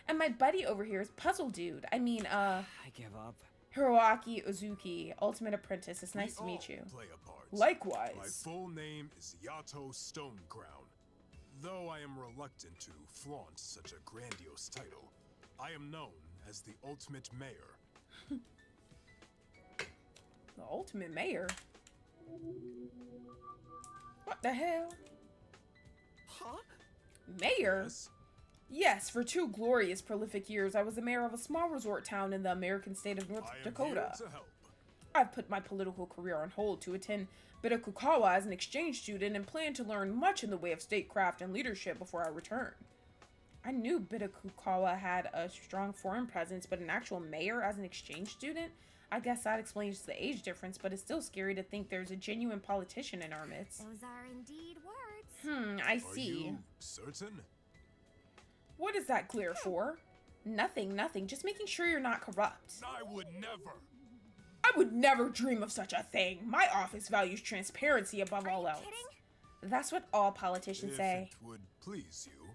And my buddy over here is Puzzle Dude. I mean, I give up. Hiroaki Uzuki, ultimate apprentice. It's nice to meet you. Play a part. Likewise. My full name is Yato Stonecrown. Though I am reluctant to flaunt such a grandiose title, I am known as the Ultimate Mayor. The ultimate mayor? What the hell? Huh? Mayor? Yes? Yes, for 2 glorious, prolific years, I was the mayor of a small resort town in the American state of North I am Dakota. here to help. I've put my political career on hold to attend Birakukawa as an exchange student and plan to learn much in the way of statecraft and leadership before I return. I knew Birakukawa had a strong foreign presence, but an actual mayor as an exchange student? I guess that explains the age difference, but it's still scary to think there's a genuine politician in our midst. Those are indeed words. I Are see. you certain? What is that glare for? Nothing, nothing. Just making sure you're not corrupt. I would never. I would never dream of such a thing. My office values transparency above all else. That's what all politicians If say. it would please you.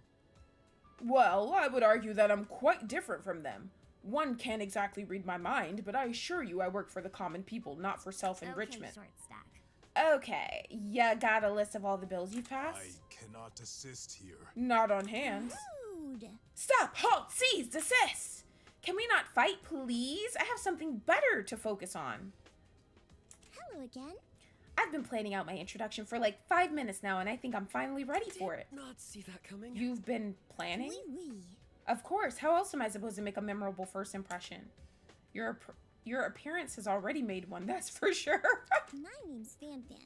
Well, I would argue that I'm quite different from them. One can't exactly read my mind, but I assure you I work for the common people, not for self-enrichment. Okay, short stack. Okay, you got a list of all the bills you've passed? I cannot assist here. Not on hand. Rude. Stop! Halt! Seize! Desist! Can we not fight, please? I have something better to focus on. Hello again. I've been planning out my introduction for like 5 minutes now, and I think I'm finally ready for it. Not see that coming. You've been planning? Oui. Of course. How else am I supposed to make a memorable first impression? Your appearance has already made one, that's for sure. My name's Fan Fan.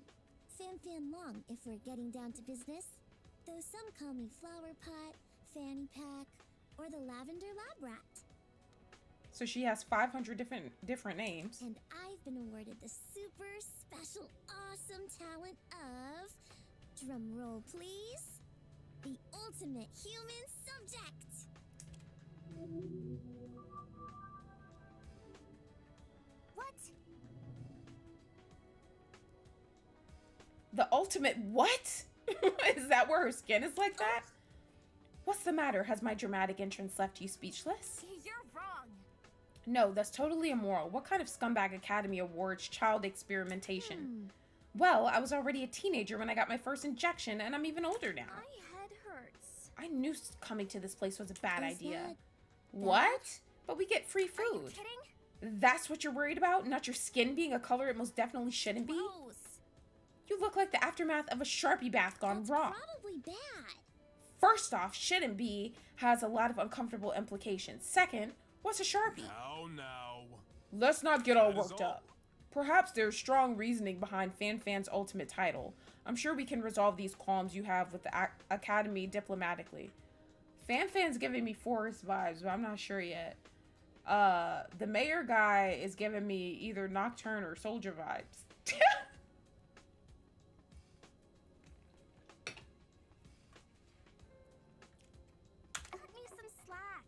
Fan Fan Long, if we're getting down to business. Though some call me Flower Pot, Fanny Pack, or the Lavender Lab Rat. So she has 500 different names. And I've been awarded the super special awesome talent of, drum roll please, the ultimate human subject. What? The ultimate what? Is that where her skin is like that? What's the matter? Has my dramatic entrance left you speechless? You're wrong. No, that's totally immoral. What kind of scumbag academy awards child experimentation? Well, I was already a teenager when I got my first injection, and I'm even older now. My head hurts. I knew coming to this place was a bad Is idea. that What? But we get free Are you food. kidding? That's what you're worried about? Not your skin being a color it most definitely shouldn't be? Gross. You look like the aftermath of a Sharpie bath gone That's wrong. probably bad. First off, shouldn't be has a lot of uncomfortable implications. Second, what's a Sharpie? Now. Let's not get all That is worked all. up. Perhaps there's strong reasoning behind Fan Fan's ultimate title. I'm sure we can resolve these qualms you have with the Academy diplomatically. Fan Fan's giving me Forest vibes, but I'm not sure yet. The mayor guy is giving me either Nocturne or Soldier vibes. Cut me some slack.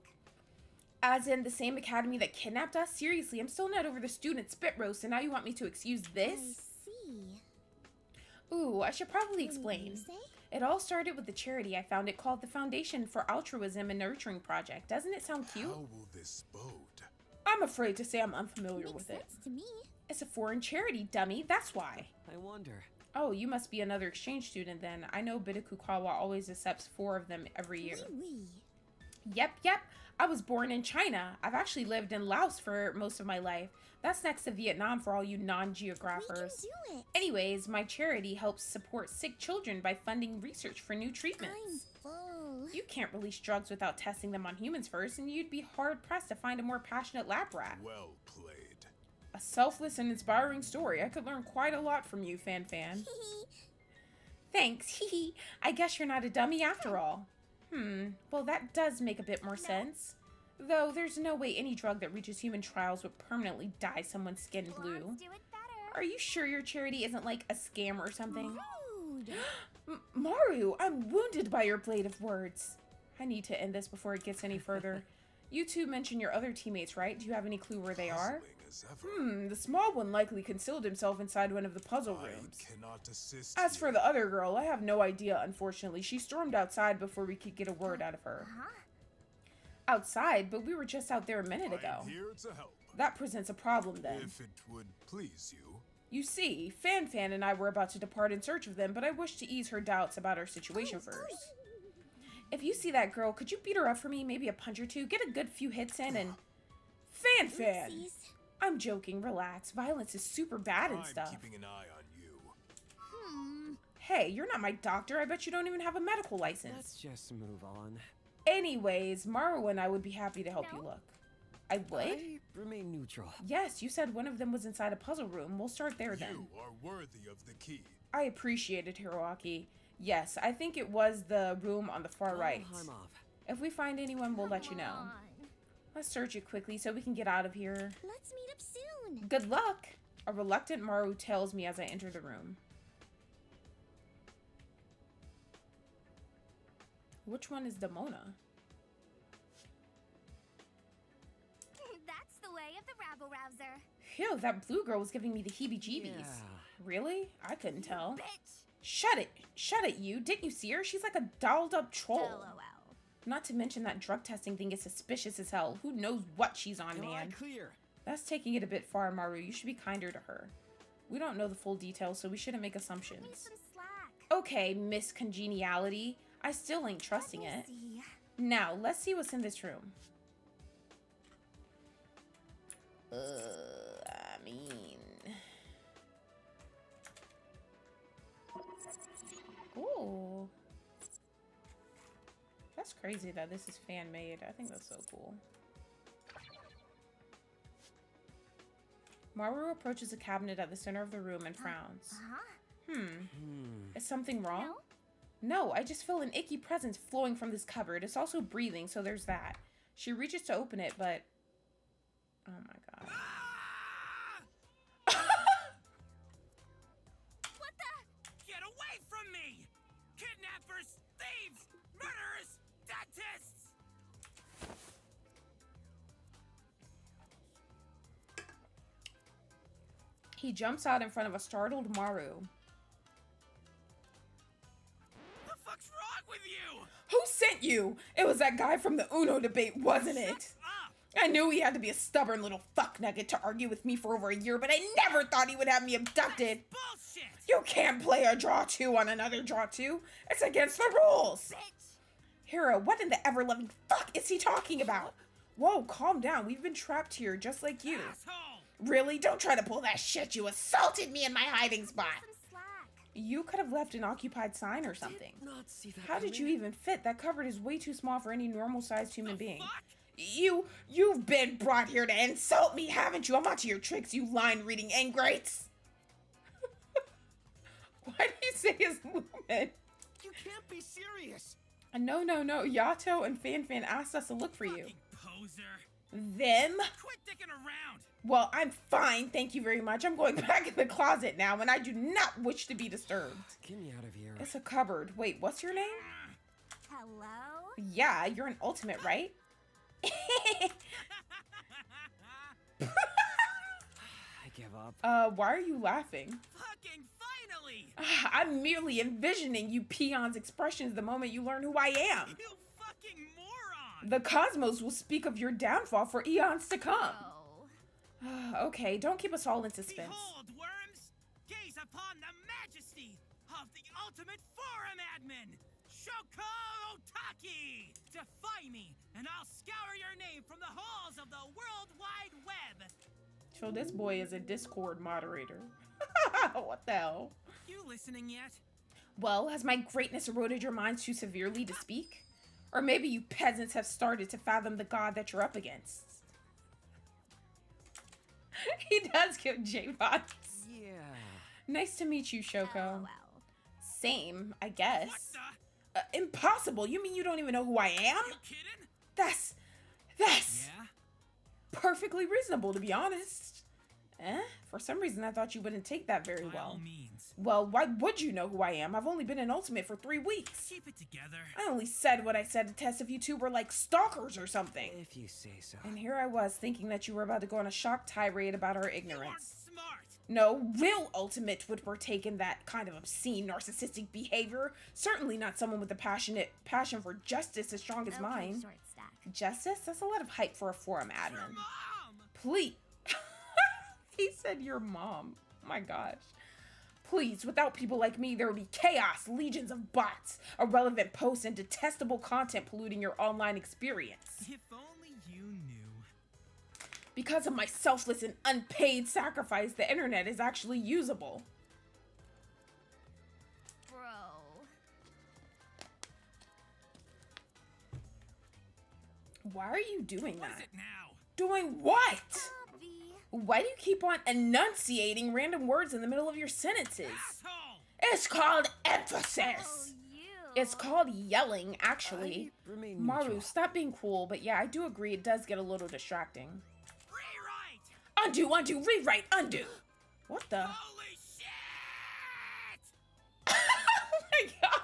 As in the same academy that kidnapped us? Seriously, I'm still not over the student spit roast, and now you want me to excuse this? I see. Ooh, I should probably explain. You say? It all started with the charity I founded called the Foundation for Altruism and Nurturing Project. Doesn't it sound cute? How will this bode? I'm afraid to say I'm unfamiliar with it. Makes sense to me. It's a foreign charity, dummy. That's why. I wonder. Oh, you must be another exchange student then. I know Bitakukawa always accepts 4 of them every year. Wee. Yep. I was born in China. I've actually lived in Laos for most of my life. That's next to Vietnam for all you non-geographers. We can do it. Anyways, my charity helps support sick children by funding research for new treatments. I'm full. You can't release drugs without testing them on humans first, and you'd be hard-pressed to find a more passionate lab rat. Well played. A selfless and inspiring story. I could learn quite a lot from you, Fan. Thanks. I guess you're not a dummy after all. Well, that does make a bit more sense. Though there's no way any drug that reaches human trials would permanently dye someone's skin blue. Blondes do it better. Are you sure your charity isn't like a scam or something? Rude. Maru, I'm wounded by your blade of words. I need to end this before it gets any further. You two mentioned your other teammates, right? Do you have any clue where they are? Puzzling as ever. The small one likely concealed himself inside one of the puzzle rooms. I cannot assist As you. for the other girl, I have no idea, unfortunately. She stormed outside before we could get a word out of her. Outside? But we were just out there a minute ago. I'm here to help. That presents a problem then. If it would please you. You see, Fan and I were about to depart in search of them, but I wish to ease her doubts about our situation first. If you see that girl, could you beat her up for me? Maybe a punch or two? Get a good few hits in and... Fan! Oopsies. I'm joking, relax. Violence is super bad and I'm stuff. keeping an eye on you. Hey, you're not my doctor. I bet you don't even have a medical license. Let's just move on. Anyways, Maru and I would be happy to help you look. I would? I remain neutral. Yes, you said one of them was inside a puzzle room. We'll start there then. You are worthy of the key. I appreciate it, Hiroaki. Yes, I think it was the room on the far right. I'm off. If we find anyone, we'll let you know. Let's search it quickly so we can get out of here. Let's meet up soon. Good luck! A reluctant Maru tells me as I enter the room. Which one is Demona? That's the way of the rabble-rouser. Phew, that blue girl was giving me the heebie-jeebies. Yeah. Really? I couldn't tell. Bitch! Shut it, you. Didn't you see her? She's like a dolled-up troll. LOL. Not to mention that drug testing thing is suspicious as hell. Who knows what she's on, man? Clear. That's taking it a bit far, Maru. You should be kinder to her. We don't know the full details, so we shouldn't make Give me assumptions. some slack. Okay, Miss Congeniality. I still ain't trusting it. See. Now, let's see what's in this room. I mean... Ooh. That's crazy that this is fan-made. I think that's so cool. Maru approaches a cabinet at the center of the room and frowns. Is something wrong? No, I just feel an icky presence flowing from this cupboard. It's also breathing, so there's that. She reaches to open it, but... Oh my god. What the? Get away from me! Kidnappers, thieves, murderers, dentists! He jumps out in front of a startled Maru. The fuck's wrong with you? Who sent you? It was that guy from the Uno debate, wasn't it? Up! I knew he had to be a stubborn little fuck nugget to argue with me for over a year, but I never thought he would have me abducted. Bullshit! You can't play a draw two on another draw two. It's against the rules. Bitch! Hero, what in the ever-loving fuck is he talking about? Whoa, calm down. We've been trapped here just like you. Asshole! Really? Don't try to pull that shit. You assaulted me in my hiding spot. Some slack. You could have left an occupied sign or something. Not see that. How did you even fit? That cupboard is way too small for any normal-sized human being. Fuck! You've been brought here to insult me, haven't you? I'm onto your tricks, you line-reading ingrates. Why did he say his movement? You can't be serious. No. Yato and Fan asked us to look for you. Fucking poser! Them? Quit dicking around! Well, I'm fine, thank you very much. I'm going back in the closet now, and I do not wish to be disturbed. Get me out of here. It's a cupboard. Wait, what's your name? Hello? Yeah, you're an ultimate, right? I give up. Why are you laughing? Fucking finally! I'm merely envisioning you peons' expressions the moment you learn who I am. You fucking moron! The cosmos will speak of your downfall for eons to come. Oh. Okay, don't keep us all in suspense. Behold, worms! Gaze upon the majesty of the ultimate forum admin, Shoko Otaki! Defy me, and I'll scour your name from the halls of the World Wide Web! So this boy is a Discord moderator. What the hell? You listening yet? Well, has my greatness eroded your minds too severely to speak? Or maybe you peasants have started to fathom the god that you're up against. He does give J-Bots. Yeah. Nice to meet you, Shoko. LOL. Same, I guess. What the? Impossible. You mean you don't even know who I am? You kidding? That's Yeah? perfectly reasonable, to be honest. For some reason, I thought you wouldn't take that very By all well. means. Well, why would you know who I am? I've only been an ultimate for 3 weeks. Keep it together. I only said what I said to test if you two were like stalkers or something. If you say so. And here I was thinking that you were about to go on a shock tirade about our You aren't ignorance. smart. No real ultimate would partake in that kind of obscene narcissistic behavior. Certainly not someone with a passion for justice as strong as Okay, mine. short stack. Justice? That's a lot of hype for a forum Your admin. mom! Please. He said your mom. My gosh. Please, without people like me, there would be chaos, legions of bots, irrelevant posts, and detestable content polluting your online experience. If only you knew. Because of my selfless and unpaid sacrifice, the internet is actually usable. Bro. Why are you doing What is that? it now? Doing what? Bobby. Why do you keep on enunciating random words in the middle of your sentences? Asshole! It's called Oh, emphasis. you. It's called yelling, actually. I remain Maru, neutral. stop being cruel, but yeah, I do agree it does get a little distracting. Rewrite! Undo, undo, rewrite, undo. What the? Holy shit! Oh my god.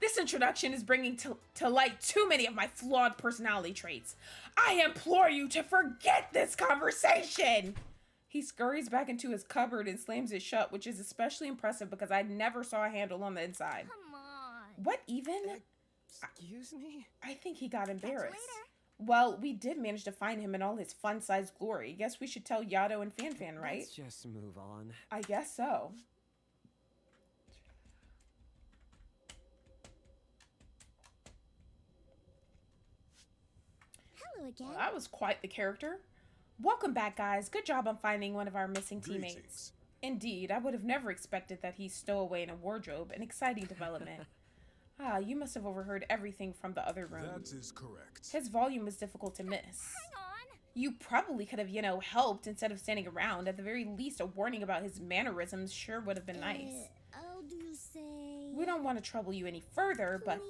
This introduction is bringing to light too many of my flawed personality traits. I implore you to forget this conversation. He scurries back into his cupboard and slams it shut, which is especially impressive because I never saw a handle on the inside. Come on. What even? Excuse me? I think he got embarrassed. later. Well, we did manage to find him in all his fun-sized glory. Guess we should tell Yato and Fanfan, right? Let's just move on. I guess so. Hello again. Well, that was quite the character. Welcome back, guys. Good job on finding one of our missing teammates. Greetings. Indeed, I would have never expected that he stowed away in a wardrobe. An exciting development. You must have overheard everything from the other room. That is correct. His volume is difficult to miss. Hang on. You probably could have, helped instead of standing around. At the very least, a warning about his mannerisms sure would have been nice. How do you say? We don't want to trouble you any further, but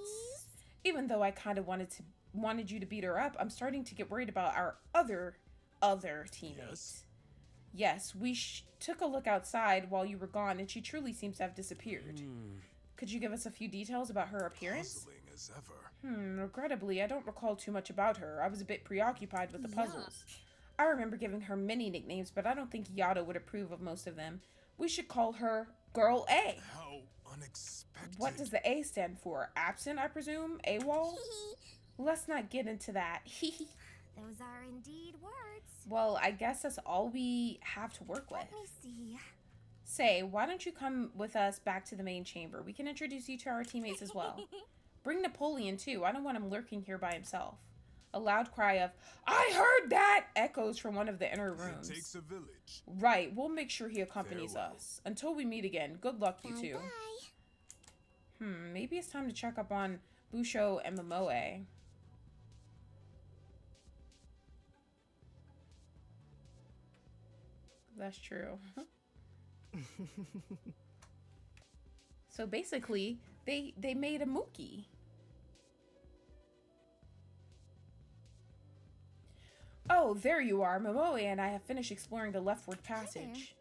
even though I kind of wanted you to beat her up, I'm starting to get worried about our other teammates. Yes, we took a look outside while you were gone, and she truly seems to have disappeared. Could you give us a few details about her appearance? Puzzling as ever. Regrettably, I don't recall too much about her. I was a bit preoccupied with the puzzles. I remember giving her many nicknames, but I don't think Yato would approve of most of them. We should call her Girl A. How unexpected. What does the A stand for? Absent, I presume? AWOL? Let's not get into that. Those are indeed words. Well, I guess that's all we have to work with. Let me see. Say, why don't you come with us back to the main chamber? We can introduce you to our teammates as well. Bring Napoleon, too. I don't want him lurking here by himself. A loud cry of, "I heard that!" echoes from one of the inner rooms. It takes a village. Right, we'll make sure he accompanies Farewell. us. Until we meet again, good luck, you two. Bye. Maybe it's time to check up on Busho and Momoe. That's true. So basically, they made a Mookie. Oh, there you are. Momoe and I have finished exploring the leftward passage.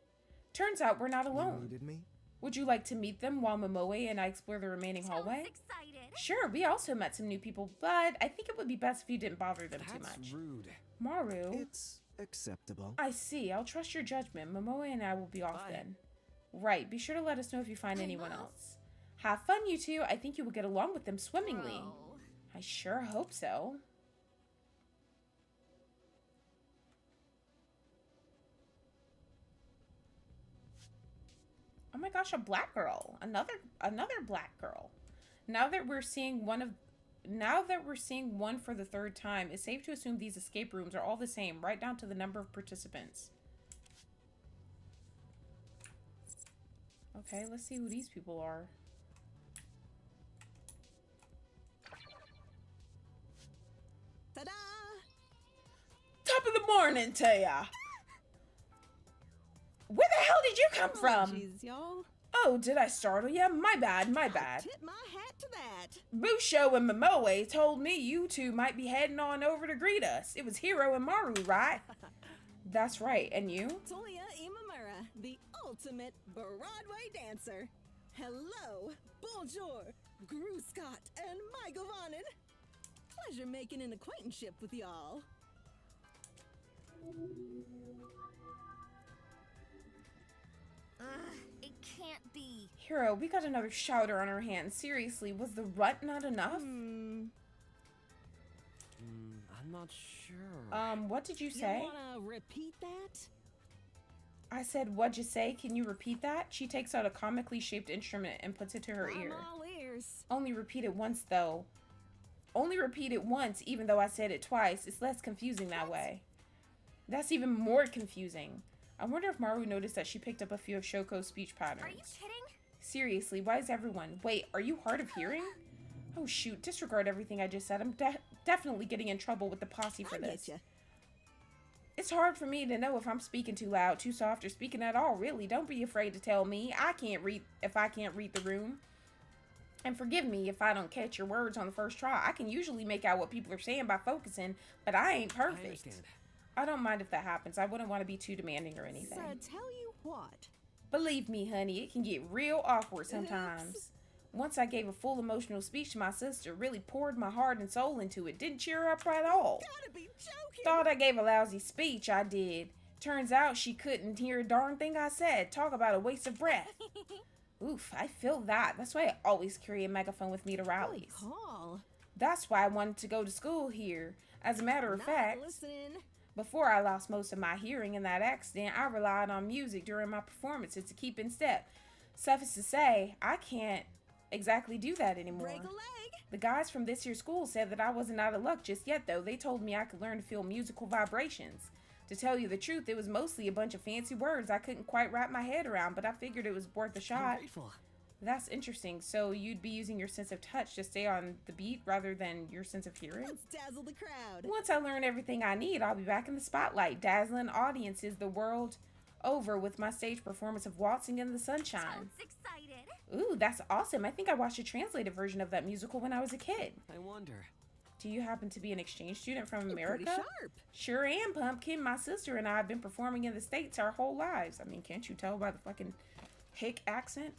Turns out we're not You alone. needed me? Would you like to meet them while Momoe and I explore the remaining hallway? Sounds excited. Sure, we also met some new people, but I think it would be best if you didn't bother them too much. That's rude. Maru. It's acceptable. I see. I'll trust your judgment. Momoe and I will be off Bye. then. Right. Be sure to let us know if you find anyone else. Have fun, you two. I think you will get along with them swimmingly. Oh. I sure hope so. Oh my gosh, a black girl. Another black girl. Now that we're seeing one for the third time, it's safe to assume these escape rooms are all the same, right down to the number of participants. Okay, let's see who these people are. Ta-da! Top of the morning to ya! Where the hell did you come from? Apologies, y'all. Oh, did I startle you? My bad, my bad. Tip my hat to that. Busho and Momoe told me you two might be heading on over to greet us. It was Hiro and Maru, right? That's right, and you? Toya Imamura, the ultimate Broadway dancer. Hello, bonjour, Gru Scott and Michael Vonnen. Pleasure making an acquaintanceship with y'all. It can't be. Hiro, we got another shouter on our hands. Seriously, was the rut not enough? I'm not sure. What did you You say? wanna repeat that? I said, what'd you say? Can you repeat that? She takes out a comically shaped instrument and puts it to her ear. I'm all ears. Only repeat it once, though. Only repeat it once, even though I said it twice. It's less confusing that way. That's even more confusing. I wonder if Maru noticed that she picked up a few of Shoko's speech patterns. Are you kidding? Seriously, why is everyone... Wait, are you hard of hearing? Oh shoot, disregard everything I just said. I'm definitely getting in trouble with the posse for I this. get ya. It's hard for me to know if I'm speaking too loud, too soft, or speaking at all, really. Don't be afraid to tell me. I can't read the room. And forgive me if I don't catch your words on the first try. I can usually make out what people are saying by focusing, but I ain't perfect. I understand. I don't mind if that happens. I wouldn't want to be too demanding or anything. So tell you what. Believe me, honey, it can get real awkward sometimes. Once I gave a full emotional speech to my sister, really poured my heart and soul into it. Didn't cheer her up at all. Gotta be joking. Thought I gave a lousy speech, I did. Turns out she couldn't hear a darn thing I said. Talk about a waste of breath. Oof, I feel that. That's why I always carry a megaphone with me to rallies. Good call. That's why I wanted to go to school here. As a matter of Not fact, listening. before I lost most of my hearing in that accident, I relied on music during my performances to keep in step. Suffice to say, I can't exactly do that anymore. Break a leg. The guys from this year's school said that I wasn't out of luck just yet, though. They told me I could learn to feel musical vibrations. To tell you the truth, it was mostly a bunch of fancy words I couldn't quite wrap my head around, but I figured it was worth a I'm shot. grateful. That's interesting. So you'd be using your sense of touch to stay on the beat rather than your sense of hearing? Let's dazzle the crowd. Once I learn everything I need, I'll be back in the spotlight, dazzling audiences the world over with my stage performance of Waltzing in the Sunshine. Sounds excited. Ooh, that's awesome. I think I watched a translated version of that musical when I was a kid. I wonder. Do you happen to be an exchange student from You're America? pretty sharp. Sure am, Pumpkin. My sister and I have been performing in the States our whole lives. I mean, can't you tell by the fucking hick accent?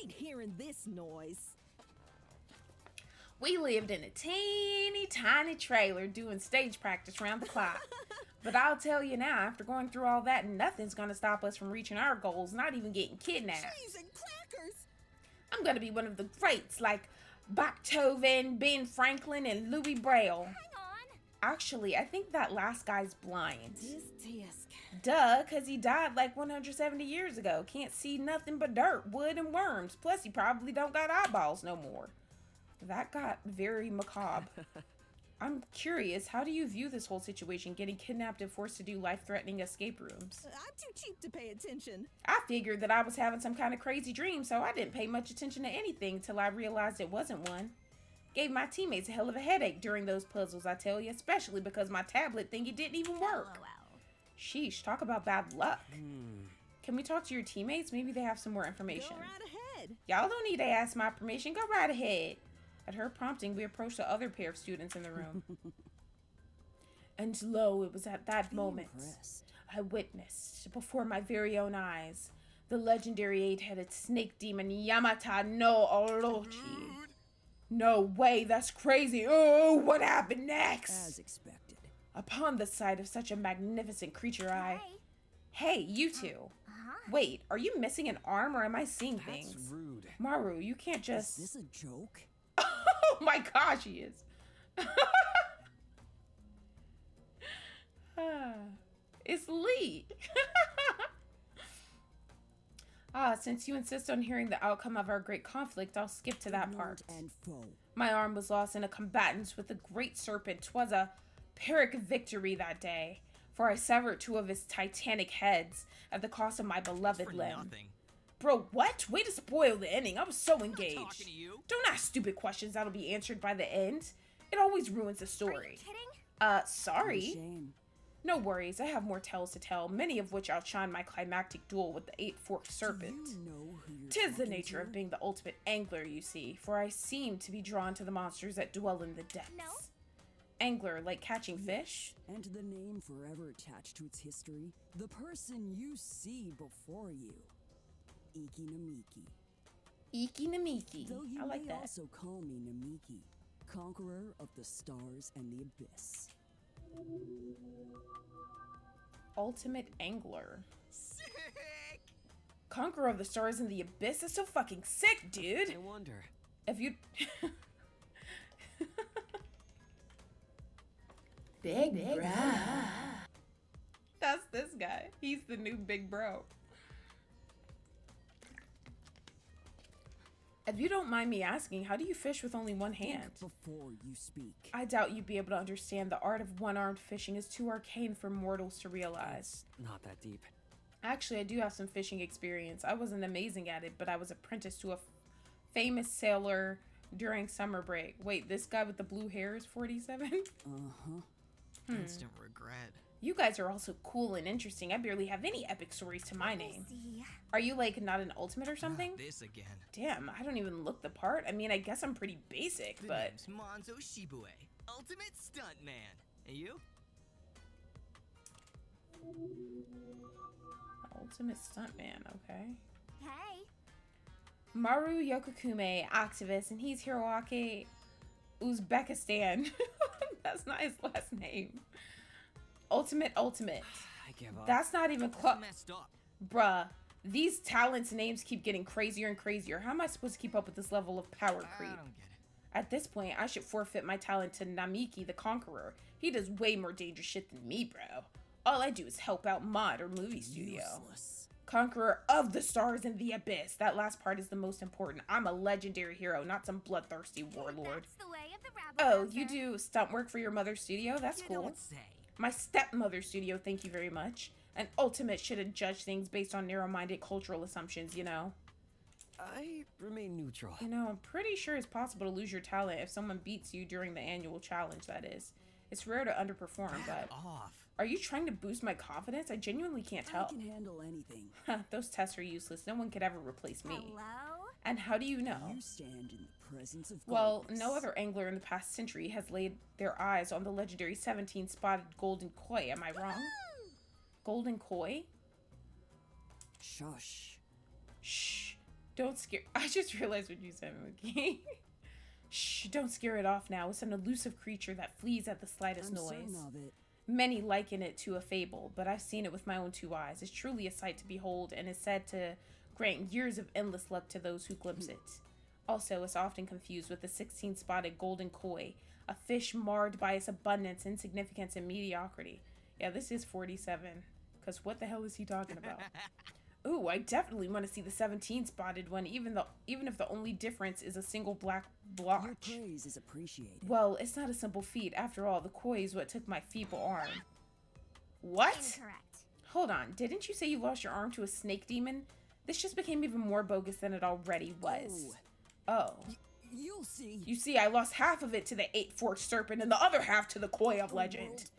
Ain't hearing this noise. We lived in a teeny tiny trailer doing stage practice round the clock. But I'll tell you now, after going through all that, nothing's gonna stop us from reaching our goals, not even getting kidnapped. Cheese and crackers. I'm gonna be one of the greats like Beethoven, Ben Franklin, and Louis Braille. Hang on. Actually, I think that last guy's blind. Tisk. Duh, 'cause he died like 170 years ago. Can't see nothing but dirt, wood, and worms. Plus, he probably don't got eyeballs no more. That got very macabre. I'm curious, how do you view this whole situation, getting kidnapped and forced to do life-threatening escape rooms? I'm too cheap to pay attention. I figured that I was having some kind of crazy dream, so I didn't pay much attention to anything till I realized it wasn't one. Gave my teammates a hell of a headache during those puzzles, I tell you, especially because my tablet thingy didn't even work. LOL. Sheesh, talk about bad luck. Can we talk to your teammates? Maybe they have some more information. Go right ahead. Y'all don't need to ask my permission. Go right ahead. At her prompting, we approached the other pair of students in the room. And lo, it was at that moment I witnessed, before my very own eyes, The legendary 8-headed snake demon Yamata no Orochi. No way, that's crazy. Oh, what happened next? As expected. Upon the sight of such a magnificent creature, Hey, you two. Wait, are you missing an arm or am I seeing things? That's rude. Maru, you can't just... Is this a joke? Oh my gosh, he is. It's Lee. Since you insist on hearing the outcome of our great conflict, I'll skip to that part. And foe. My arm was lost in a combatance with the great serpent. 'Twas a Pyrrhic victory that day, for I severed 2 of his titanic heads at the cost of my beloved limb. Nothing. Bro, what? Way to spoil the ending. I was so engaged. Talking to you. Don't ask stupid questions that'll be answered by the end. It always ruins the story. Are you kidding? Sorry. Shame. No worries, I have more tales to tell, many of which outshine my climactic duel with the 8-forked serpent. Do you know who you're 'Tis the talking nature to? of being the ultimate angler, you see, for I seem to be drawn to the monsters that dwell in the depths. No. Angler, like catching fish? And the name forever attached to its history, the person you see before you. Iki Namiki. Iki Namiki. Though you I like may that. also call me Namiki, conqueror of the stars and the abyss. Ultimate angler. Sick! Conqueror of the stars and the abyss is so fucking sick, dude. I wonder. If you... Big bro. That's this guy. He's the new big bro. If you don't mind me asking, how do you fish with only one hand? Think before you speak. I doubt you'd be able to understand the art of one-armed fishing is too arcane for mortals to realize. Not that deep. Actually, I do have some fishing experience. I wasn't amazing at it, but I was apprenticed to a famous sailor during summer break. Wait, this guy with the blue hair is 47? Instant regret. You guys are also cool and interesting. I barely have any epic stories to my name. See. Are you like not an ultimate or something? Not this again. Damn, I don't even look the part. I mean, I guess I'm pretty basic, The but... name's Monzo Shibue, ultimate stuntman. And you? Ultimate stuntman, okay. Hey. Maru Yokokume, activist, and he's Hiroaki Uzbekistan. That's not his last name. Ultimate. I give up. That's not even close. Messed up. Bruh, these talents' names keep getting crazier and crazier. How am I supposed to keep up with this level of power I creep? don't get it. At this point, I should forfeit my talent to Namiki the Conqueror. He does way more dangerous shit than me, bro. All I do is help out mod or movie studio. Useless. Conqueror of the stars and the abyss. That last part is the most important. I'm a legendary hero, not some bloodthirsty warlord. That's the way of the rabble. Oh, rouser. you do stunt work for your mother's studio? That's You cool. don't say. My stepmother's studio, thank you very much. An ultimate shouldn't judge things based on narrow-minded cultural assumptions, you know? I remain neutral. You know, I'm pretty sure it's possible to lose your talent if someone beats you during the annual challenge, that is. It's rare to underperform, Back but... off. Are you trying to boost my confidence? I genuinely can't tell. I can handle anything. Those tests are useless. No one could ever replace me. Hello? And how do you know? You stand in the presence of Well, greatness. no other angler in the past century has laid their eyes on the legendary 17-spotted golden koi. Am I wrong? Golden koi? Shush. Shh. Don't scare... I just realized what you said, Mookie. Shh. Don't scare it off now. It's an elusive creature that flees at the slightest I'm noise. certain of it. Many liken it to a fable, but I've seen it with my own 2 eyes. It's truly a sight to behold and is said to grant years of endless luck to those who glimpse it. Also, it's often confused with the 16-spotted golden koi, a fish marred by its abundance, insignificance, and mediocrity. Yeah, this is 47, because what the hell is he talking about? Ooh, I definitely want to see the 17-spotted one, even if the only difference is a single black blotch. Your praise is appreciated. Well, it's not a simple feat. After all, the koi is what took my feeble arm. What? Incorrect. Hold on. Didn't you say you lost your arm to a snake demon? This just became even more bogus than it already was. Oh. You'll see. You see, I lost half of it to the 8-forked serpent and the other half to the koi of legend.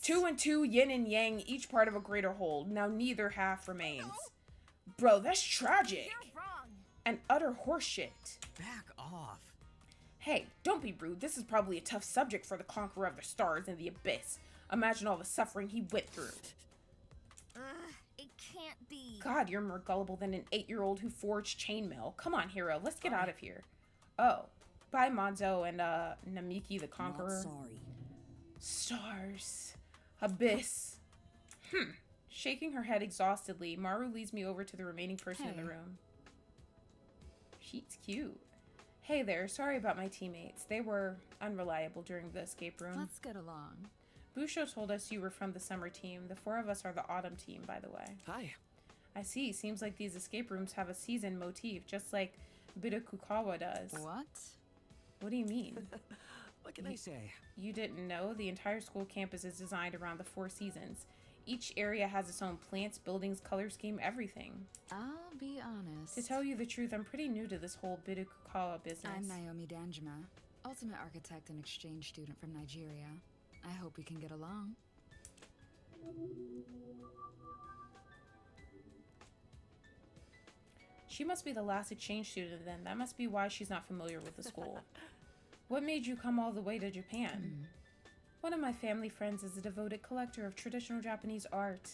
2 and 2, yin and yang, each part of a greater whole. Now neither half remains. Bro, that's tragic. You're wrong. And utter horseshit. Back off. Hey, don't be rude. This is probably a tough subject for the conqueror of the stars and the abyss. Imagine all the suffering he went through. It can't be. God, you're more gullible than an 8-year-old who forged chainmail. Come on, Hero, let's get out of here. Oh, bye, Monzo and Namiki the Conqueror. Not sorry. Stars. Abyss. Shaking her head exhaustedly, Maru leads me over to the remaining person in the room. She's cute. Hey there, sorry about my teammates. They were unreliable during the escape room. Let's get along. Busho told us you were from the summer team. The 4 of us are the autumn team, by the way. Hi. I see. Seems like these escape rooms have a season motif, just like Birakukawa does. What? What do you mean? What can I say? You didn't know? The entire school campus is designed around the 4 seasons. Each area has its own plants, buildings, color scheme, everything. I'll be honest. To tell you the truth, I'm pretty new to this whole Birakukawa business. I'm Naomi Danjuma, ultimate architect and exchange student from Nigeria. I hope we can get along. She must be the last exchange student then. That must be why she's not familiar with the school. What made you come all the way to Japan? One of my family friends is a devoted collector of traditional Japanese art,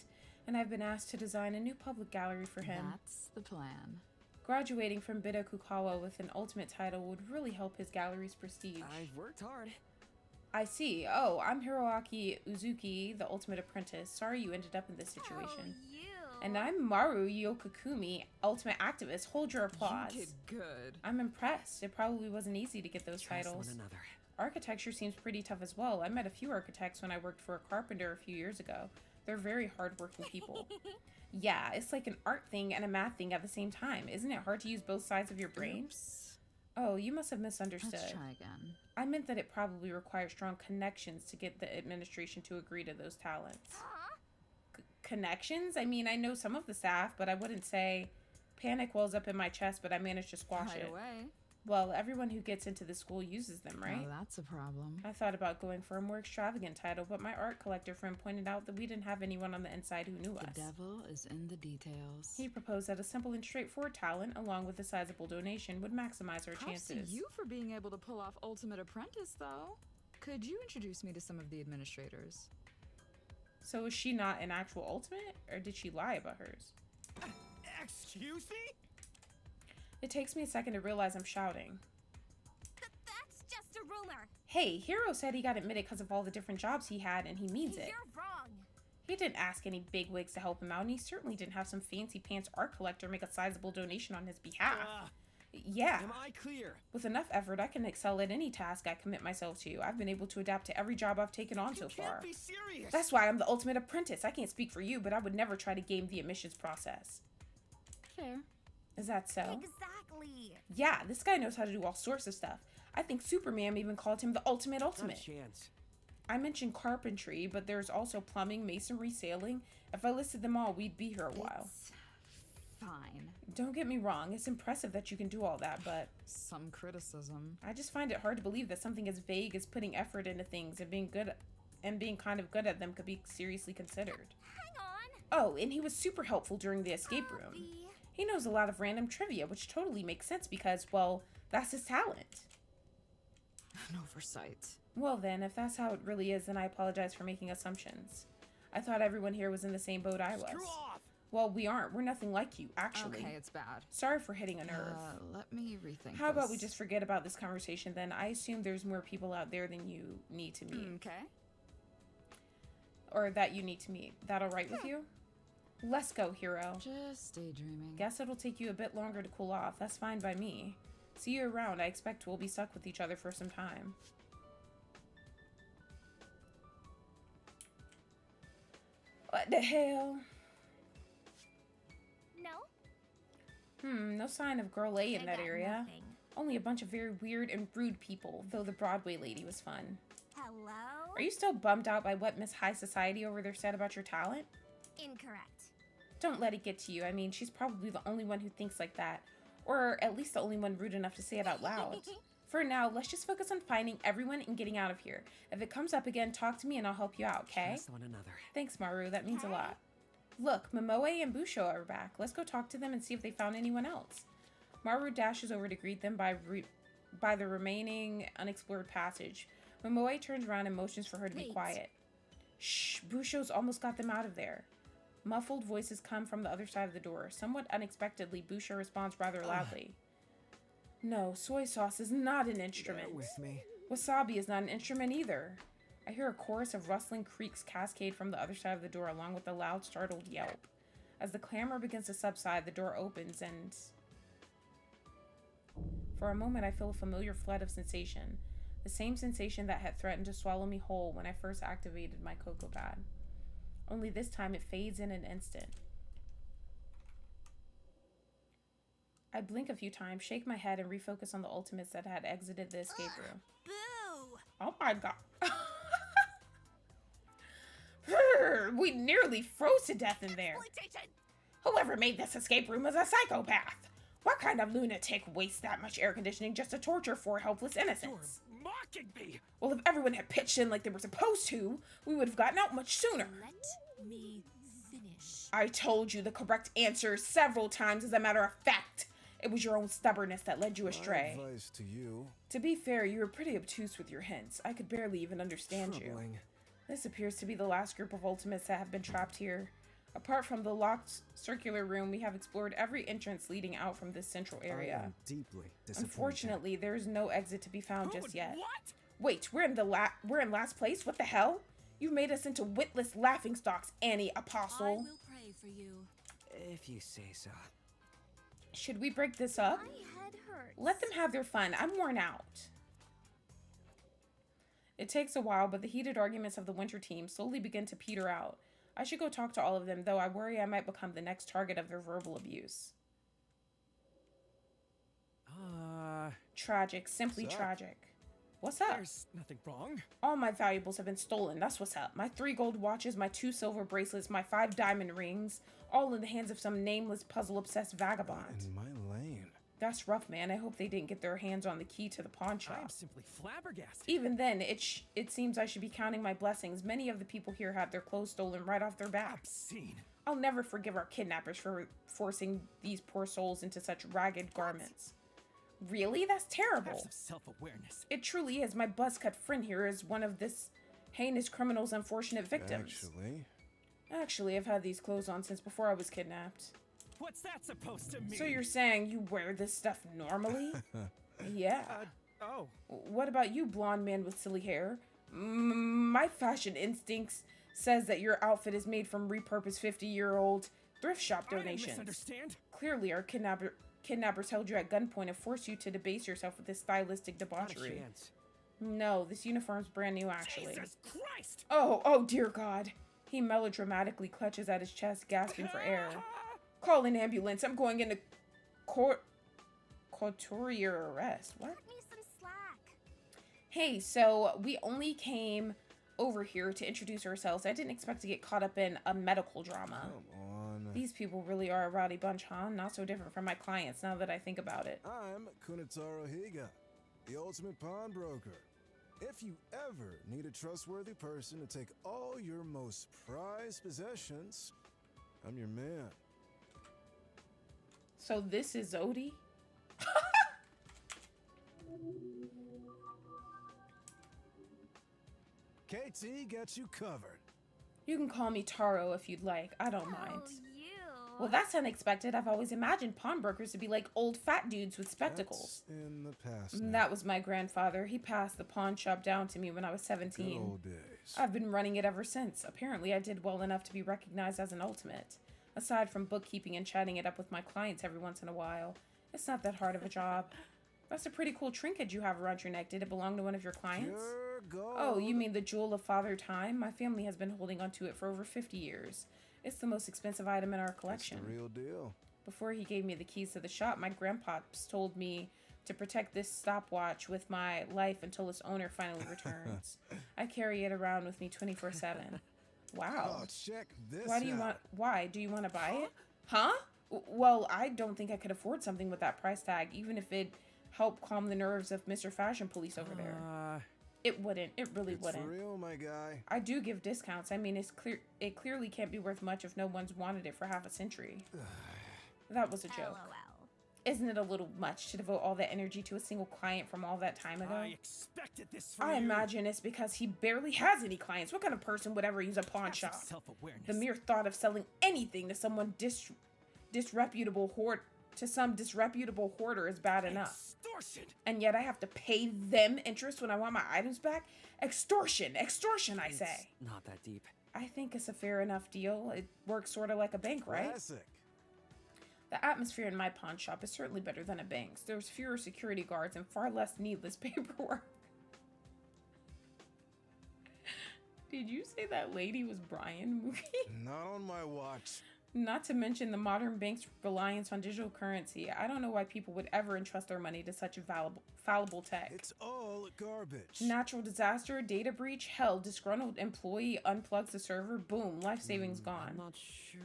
and I've been asked to design a new public gallery for him. That's the plan. Graduating from Birakukawa with an ultimate title would really help his gallery's prestige. I've worked hard. I see. Oh, I'm Hiroaki Uzuki, the ultimate apprentice. Sorry you ended up in this situation. And I'm Maru Yokokumi, ultimate activist. Hold your applause. You did good. I'm impressed. It probably wasn't easy to get those titles. One another. Architecture seems pretty tough as well. I met a few architects when I worked for a carpenter a few years ago. They're very hardworking people. Yeah, it's like an art thing and a math thing at the same time. Isn't it hard to use both sides of your brain? Oops. Oh, you must have misunderstood. Let's try again. I meant that it probably requires strong connections to get the administration to agree to those talents. Connections? I mean, I know some of the staff, but I wouldn't say panic wells up in my chest, but I managed to squash it. Away. Well, everyone who gets into the school uses them, right? Oh, that's a problem. I thought about going for a more extravagant title, but my art collector friend pointed out that we didn't have anyone on the inside who knew us. The devil is in the details. He proposed that a simple and straightforward talent, along with a sizable donation, would maximize our Props chances. to you for being able to pull off Ultimate Apprentice, though. Could you introduce me to some of the administrators? So is she not an actual ultimate, or did she lie about hers? Excuse me? It takes me a second to realize I'm shouting. That's just a rumor. Hey, Hero said he got admitted because of all the different jobs he had, and he means it. You're wrong. He didn't ask any bigwigs to help him out, and he certainly didn't have some fancy pants art collector make a sizable donation on his behalf. Yeah. Am I clear? With enough effort, I can excel at any task I commit myself to. I've been able to adapt to every job I've taken on so far. Be serious. That's why I'm the ultimate apprentice. I can't speak for you, but I would never try to game the admissions process. Fair. Is that so? Exactly. Yeah, this guy knows how to do all sorts of stuff. I think Superman even called him the ultimate Not a ultimate. chance. I mentioned carpentry, but there's also plumbing, masonry, sailing. If I listed them all, we'd be here a while. It's fine. Don't get me wrong, it's impressive that you can do all that, but Some criticism. I just find it hard to believe that something as vague as putting effort into things and being kind of good at them could be seriously considered. Hang on. Oh, and he was super helpful during the escape room. He knows a lot of random trivia, which totally makes sense because, well, that's his talent. An oversight. Well then, if that's how it really is, then I apologize for making assumptions. I thought everyone here was in the same boat I was. Screw off! Well, we aren't. We're nothing like you, actually. Okay, it's bad. Sorry for hitting a nerve. Let me rethink How about we this. just forget about this conversation then? I assume there's more people out there than you need to meet. Okay. Or that you need to meet. That all right with you? Let's go, Hero. Just daydreaming. Guess it'll take you a bit longer to cool off. That's fine by me. See you around. I expect we'll be stuck with each other for some time. What the hell? No? No sign of Girl A in I that got area. nothing. Only a bunch of very weird and rude people, though the Broadway lady was fun. Hello? Are you still bummed out by what Miss High Society over there said about your talent? Incorrect. Don't let it get to you. I mean, she's probably the only one who thinks like that. Or at least the only one rude enough to say it out loud. For now, let's just focus on finding everyone and getting out of here. If it comes up again, talk to me and I'll help you out, okay? Trust one another. Thanks, Maru. That means a lot. Look, Momoe and Busho are back. Let's go talk to them and see if they found anyone else. Maru dashes over to greet them by the remaining unexplored passage. Momoe turns around and motions for her to be Wait. quiet. Shh, Busho's almost got them out of there. Muffled voices come from the other side of the door. Somewhat unexpectedly, Boucher responds rather loudly. No, soy sauce is not an instrument. Bear with me. Wasabi is not an instrument either. I hear a chorus of rustling creaks cascade from the other side of the door, along with a loud, startled yelp. As the clamor begins to subside, the door opens and... For a moment, I feel a familiar flood of sensation. The same sensation that had threatened to swallow me whole when I first activated my cocoa pad. Only this time it fades in an instant. I blink a few times, shake my head, and refocus on the ultimates that had exited the escape room. Boo! Oh my god. We nearly froze to death in there. Whoever made this escape room is a psychopath. What kind of lunatic wastes that much air conditioning just to torture four helpless innocents? You're mocking me! Well, if everyone had pitched in like they were supposed to, we would have gotten out much sooner. Let me finish. I told you the correct answer several times. As a matter of fact, it was your own stubbornness that led you astray. My advice to you. To be fair, you were pretty obtuse with your hints. I could barely even understand Troubling. you. This appears to be the last group of ultimates that have been trapped here. Apart from the locked circular room, we have explored every entrance leading out from this central I area. am deeply disappointed. Unfortunately, there is no exit to be found just yet. What? Wait, we're in last place? What the hell? You've made us into witless laughingstocks, Annie Apostle. I will pray for you. If you say so. Should we break this up? My head hurts. Let them have their fun. I'm worn out. It takes a while, but the heated arguments of the winter team slowly begin to peter out. I should go talk to all of them, though I worry I might become the next target of their verbal abuse. Tragic. Simply What's up? tragic. What's up? There's nothing wrong. All my valuables have been stolen. That's what's up. My 3 gold watches, my 2 silver bracelets, my 5 diamond rings, all in the hands of some nameless, puzzle-obsessed vagabond. In my lane. That's rough, man. I hope they didn't get their hands on the key to the pawn shop. I'm simply flabbergasted. Even then, it seems I should be counting my blessings. Many of the people here had their clothes stolen right off their backs. Obscene. I'll never forgive our kidnappers for forcing these poor souls into such ragged garments. Really? That's terrible. Have some self-awareness. It truly is. My buzz-cut friend here is one of this heinous criminal's unfortunate victims. Actually, I've had these clothes on since before I was kidnapped. What's that supposed to mean? So you're saying you wear this stuff normally? Yeah. Oh. What about you, blonde man with silly hair? My fashion instincts says that your outfit is made from repurposed 50-year-old thrift shop donations. I misunderstand. Clearly, our kidnappers held you at gunpoint and forced you to debase yourself with this stylistic debauchery. Not a chance. No, this uniform's brand new, actually. Jesus Christ! Oh, dear God. He melodramatically clutches at his chest, gasping for air. Call an ambulance. I'm going into couturier arrest. What? Cut me some slack. Hey, so we only came over here to introduce ourselves. I didn't expect to get caught up in a medical drama. Come on. These people really are a rowdy bunch, huh? Not so different from my clients now that I think about it. I'm Kunitaro Higa, the ultimate pawnbroker. If you ever need a trustworthy person to take all your most prized possessions, I'm your man. So this is Odie? KT got you covered. You can call me Taro if you'd like. I don't mind. Oh, you. Well, that's unexpected. I've always imagined pawnbrokers to be like old fat dudes with spectacles. That's in the past now. That was my grandfather. He passed the pawn shop down to me when I was 17. Good old days. I've been running it ever since. Apparently, I did well enough to be recognized as an ultimate. Aside from bookkeeping and chatting it up with my clients every once in a while, it's not that hard of a job. That's a pretty cool trinket you have around your neck. Did it belong to one of your clients? Pure gold. Oh, you mean the Jewel of Father Time? My family has been holding onto it for over 50 years. It's the most expensive item in our collection. It's the real deal. Before he gave me the keys to the shop, my grandpops told me to protect this stopwatch with my life until its owner finally returns. I carry it around with me 24/7. Wow. Oh, check this Why? Do you want to buy it? Huh? Well, I don't think I could afford something with that price tag, even if it helped calm the nerves of Mr. Fashion Police over there. It wouldn't. It really wouldn't. For real, my guy. I do give discounts. I mean, it clearly can't be worth much if no one's wanted it for half a century. That was a joke. LOL. Isn't it a little much to devote all that energy to a single client from all that time ago? I expected this from I you. imagine it's because he barely has any clients. What kind of person would ever use a pawn shop? Self-awareness. The mere thought of selling anything to someone disreputable hoarder is bad enough. Extortion. And yet I have to pay them interest when I want my items back? Extortion, I say. It's not that deep. I think it's a fair enough deal. It works sort of like a bank, right? Classic. The atmosphere in my pawn shop is certainly better than a bank's. There's fewer security guards and far less needless paperwork. Did you say that lady was Brian Mookie? Not on my watch. Not to mention the modern bank's reliance on digital currency. I don't know why people would ever entrust their money to such a fallible tech. It's all garbage. Natural disaster, data breach, hell, disgruntled employee unplugs the server, boom, life savings gone. I'm not sure.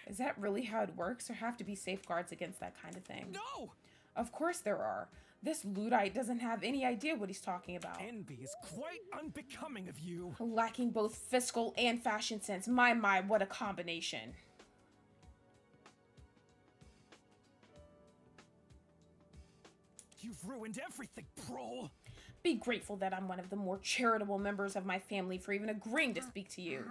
Is that really how it works? There have to be safeguards against that kind of thing. No! Of course there are. This Luddite doesn't have any idea what he's talking about. Envy is quite unbecoming of you. Lacking both fiscal and fashion sense. My, what a combination. You've ruined everything, Prol. Be grateful that I'm one of the more charitable members of my family for even agreeing to speak to you.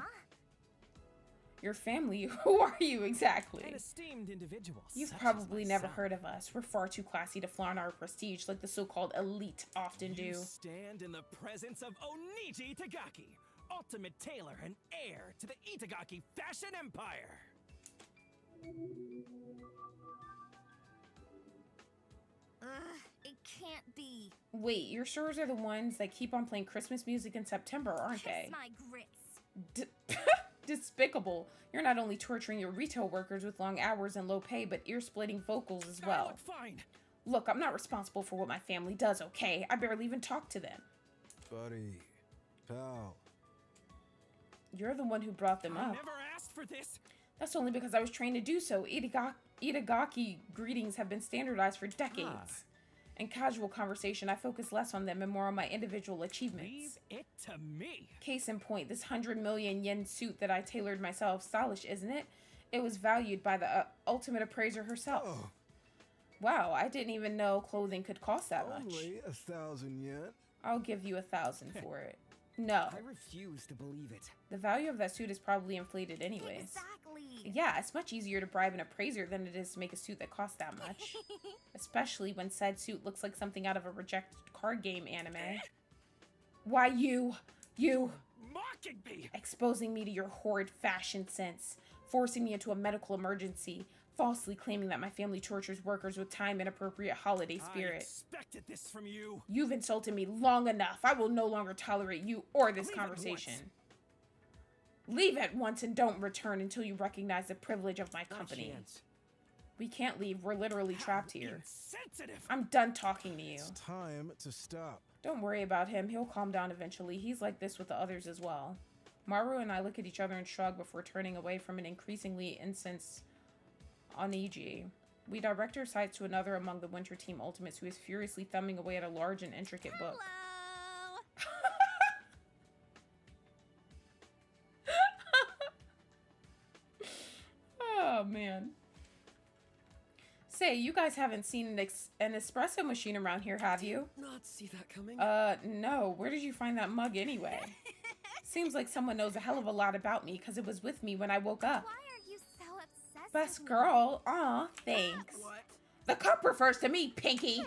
Your family? Who are you exactly? An esteemed individual. You've such probably as never myself. heard of us. We're far too classy to flaunt our prestige like the so-called elite often do. You stand in the presence of Oniji Itagaki, ultimate tailor and heir to the Itagaki fashion empire. It can't be. Wait, your stores are the ones that keep on playing Christmas music in September, aren't they? Kiss my grits. Despicable. You're not only torturing your retail workers with long hours and low pay, but ear-splitting vocals as well. Look fine. Look, I'm not responsible for what my family does, okay? I barely even talk to them. Buddy. Pal. You're the one who brought them I up. never asked for this. That's only because I was trained to do so. Itagaki greetings have been standardized for decades. In casual conversation, I focus less on them and more on my individual achievements. Leave it to me. Case in point, this 100 million yen suit that I tailored myself. Stylish, isn't it? It was valued by the ultimate appraiser herself. Oh. Wow, I didn't even know clothing could cost that much. Only 1,000 yen. I'll give you 1,000 for it. No. I refuse to believe it. The value of that suit is probably inflated anyways. Exactly. Yeah, it's much easier to bribe an appraiser than it is to make a suit that costs that much. Especially when said suit looks like something out of a rejected card game anime. Why you Mocking me. exposing me to your horrid fashion sense, forcing me into a medical emergency, falsely claiming that my family tortures workers with time-inappropriate holiday spirit. I expected this from you. You've insulted me long enough. I will no longer tolerate you or this Leave at conversation. once. Leave at once and don't return until you recognize the privilege of my Not a company. chance. We can't leave. We're literally trapped here. Insensitive. I'm done talking to you. It's time to stop. Don't worry about him. He'll calm down eventually. He's like this with the others as well. Maru and I look at each other and shrug before turning away from an increasingly incensed Oniji. We direct our sights to another among the Winter Team Ultimates who is furiously thumbing away at a large and intricate book. Oh, man. Say, you guys haven't seen an espresso machine around here, have you? Not see that coming. No. Where did you find that mug anyway? Seems like someone knows a hell of a lot about me because it was with me when I woke up. Why are you so obsessed Best with girl. Aw, thanks. What? The cup refers to me, Pinky.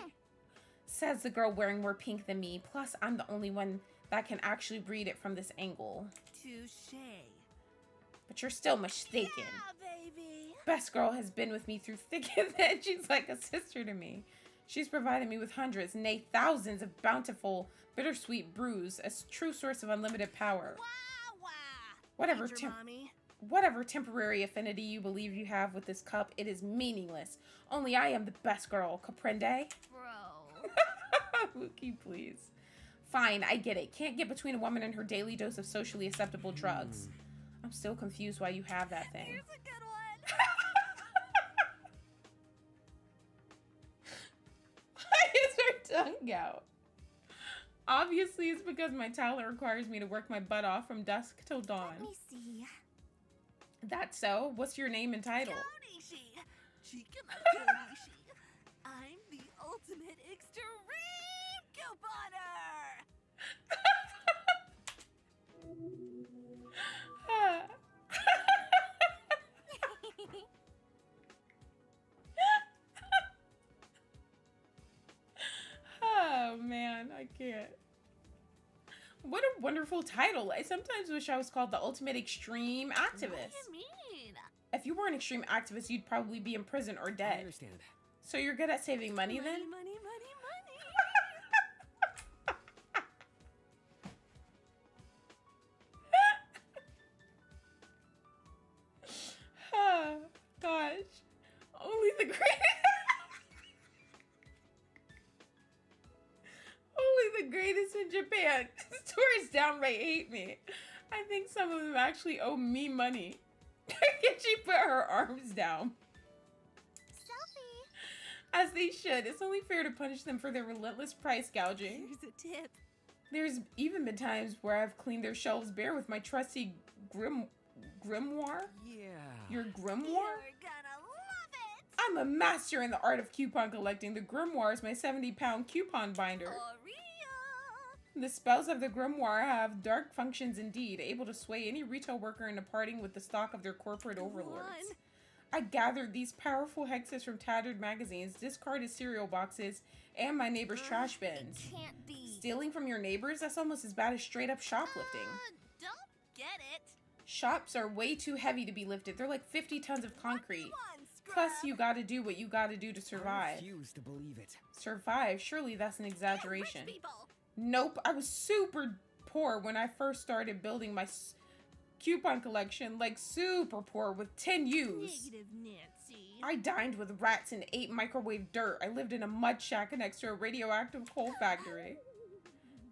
Says the girl wearing more pink than me. Plus, I'm the only one that can actually read it from this angle. Touche. But you're still mistaken. baby. Best girl has been with me through thick and thin. She's like a sister to me. She's provided me with hundreds, nay thousands of bountiful, bittersweet brews, a true source of unlimited power. Whatever, whatever temporary affinity you believe you have with this cup, it is meaningless. Only I am the best girl, comprende? Bro. Luki, please. Fine, I get it. Can't get between a woman and her daily dose of socially acceptable drugs. I'm still confused why you have that thing. Here's a good one. Why is her tongue out? Obviously, it's because my talent requires me to work my butt off from dusk till dawn. Let me see. That's so? What's your name and title? Konishi. ultimate extreme couponer! Oh man, I can't. What a wonderful title. I sometimes wish I was called the ultimate extreme activist. What do you mean? If you were an extreme activist, you'd probably be in prison or I dead. understand. So you're good at saving money then? Money, money, money, Oh, gosh. Only the great only the greatest in Japan. Tourists downright hate me. I think some of them actually owe me money. Can she put her arms down? Selfie. As they should. It's only fair to punish them for their relentless price gouging. Here's a tip. There's even been times where I've cleaned their shelves bare with my trusty grimoire. Yeah. Your grimoire? You're gonna love it. I'm a master in the art of coupon collecting. The grimoire is my 70-pound coupon binder. The spells of the grimoire have dark functions indeed, able to sway any retail worker into parting with the stock of their corporate overlords. I gathered these powerful hexes from tattered magazines, discarded cereal boxes, and my neighbor's trash bins. Can't be. Stealing from your neighbors? That's almost as bad as straight up shoplifting. Don't get it. Shops are way too heavy to be lifted. They're like 50 tons of concrete. Plus, you gotta do what you gotta do to I survive. refuse to believe it. Survive? Surely that's an exaggeration. Rich people. Nope, I was super poor when I first started building my coupon collection. Like super poor with 10 U's. Negative Nancy. I dined with rats and ate microwave dirt. I lived in a mud shack next to a radioactive coal factory.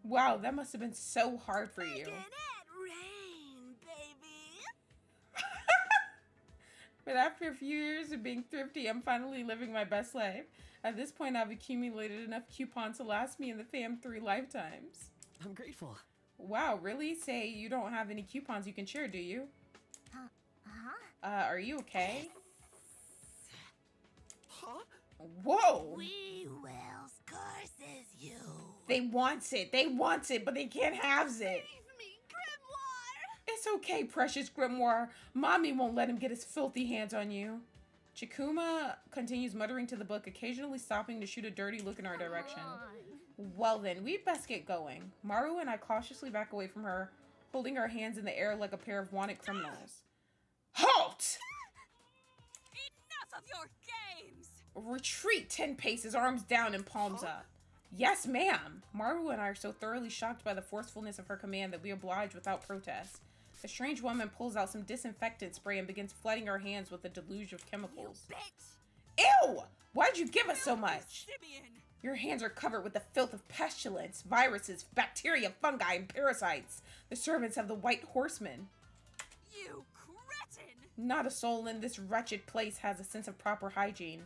Wow, that must have been so hard for you. Making it rain, baby. But after a few years of being thrifty, I'm finally living my best life. At this point, I've accumulated enough coupons to last me and the fam 3 lifetimes. I'm grateful. Wow, really? Say you don't have any coupons you can share, do you? Are you okay? Huh? Whoa! We Wells curses you. They wants it, but they can't have it. Save me, Grimoire. It's okay, precious Grimoire. Mommy won't let him get his filthy hands on you. Chikuma continues muttering to the book, occasionally stopping to shoot a dirty look in our direction. Well then, we'd best get going. Maru and I cautiously back away from her, holding our hands in the air like a pair of wanted criminals. Halt! Enough of your games. Retreat 10 paces, arms down and palms up. Yes, ma'am. Maru and I are so thoroughly shocked by the forcefulness of her command that we oblige without protest. The strange woman pulls out some disinfectant spray and begins flooding our hands with a deluge of chemicals. You bitch. Ew! Why'd you give us so much? Simeon. Your hands are covered with the filth of pestilence, viruses, bacteria, fungi, and parasites. The servants of the White Horseman. You cretin. Not a soul in this wretched place has a sense of proper hygiene,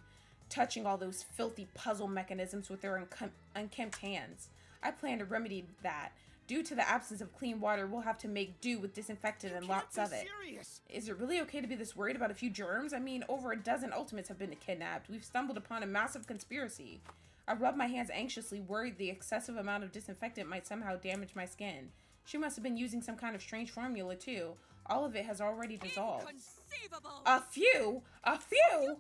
touching all those filthy puzzle mechanisms with their unkempt hands. I plan to remedy that. Due to the absence of clean water, we'll have to make do with disinfectant and lots of it. Serious. Is it really okay to be this worried about a few germs? I mean, over a dozen ultimates have been kidnapped. We've stumbled upon a massive conspiracy. I rub my hands anxiously, worried the excessive amount of disinfectant might somehow damage my skin. She must have been using some kind of strange formula too. All of it has already dissolved. Inconceivable. A few? Are you blind?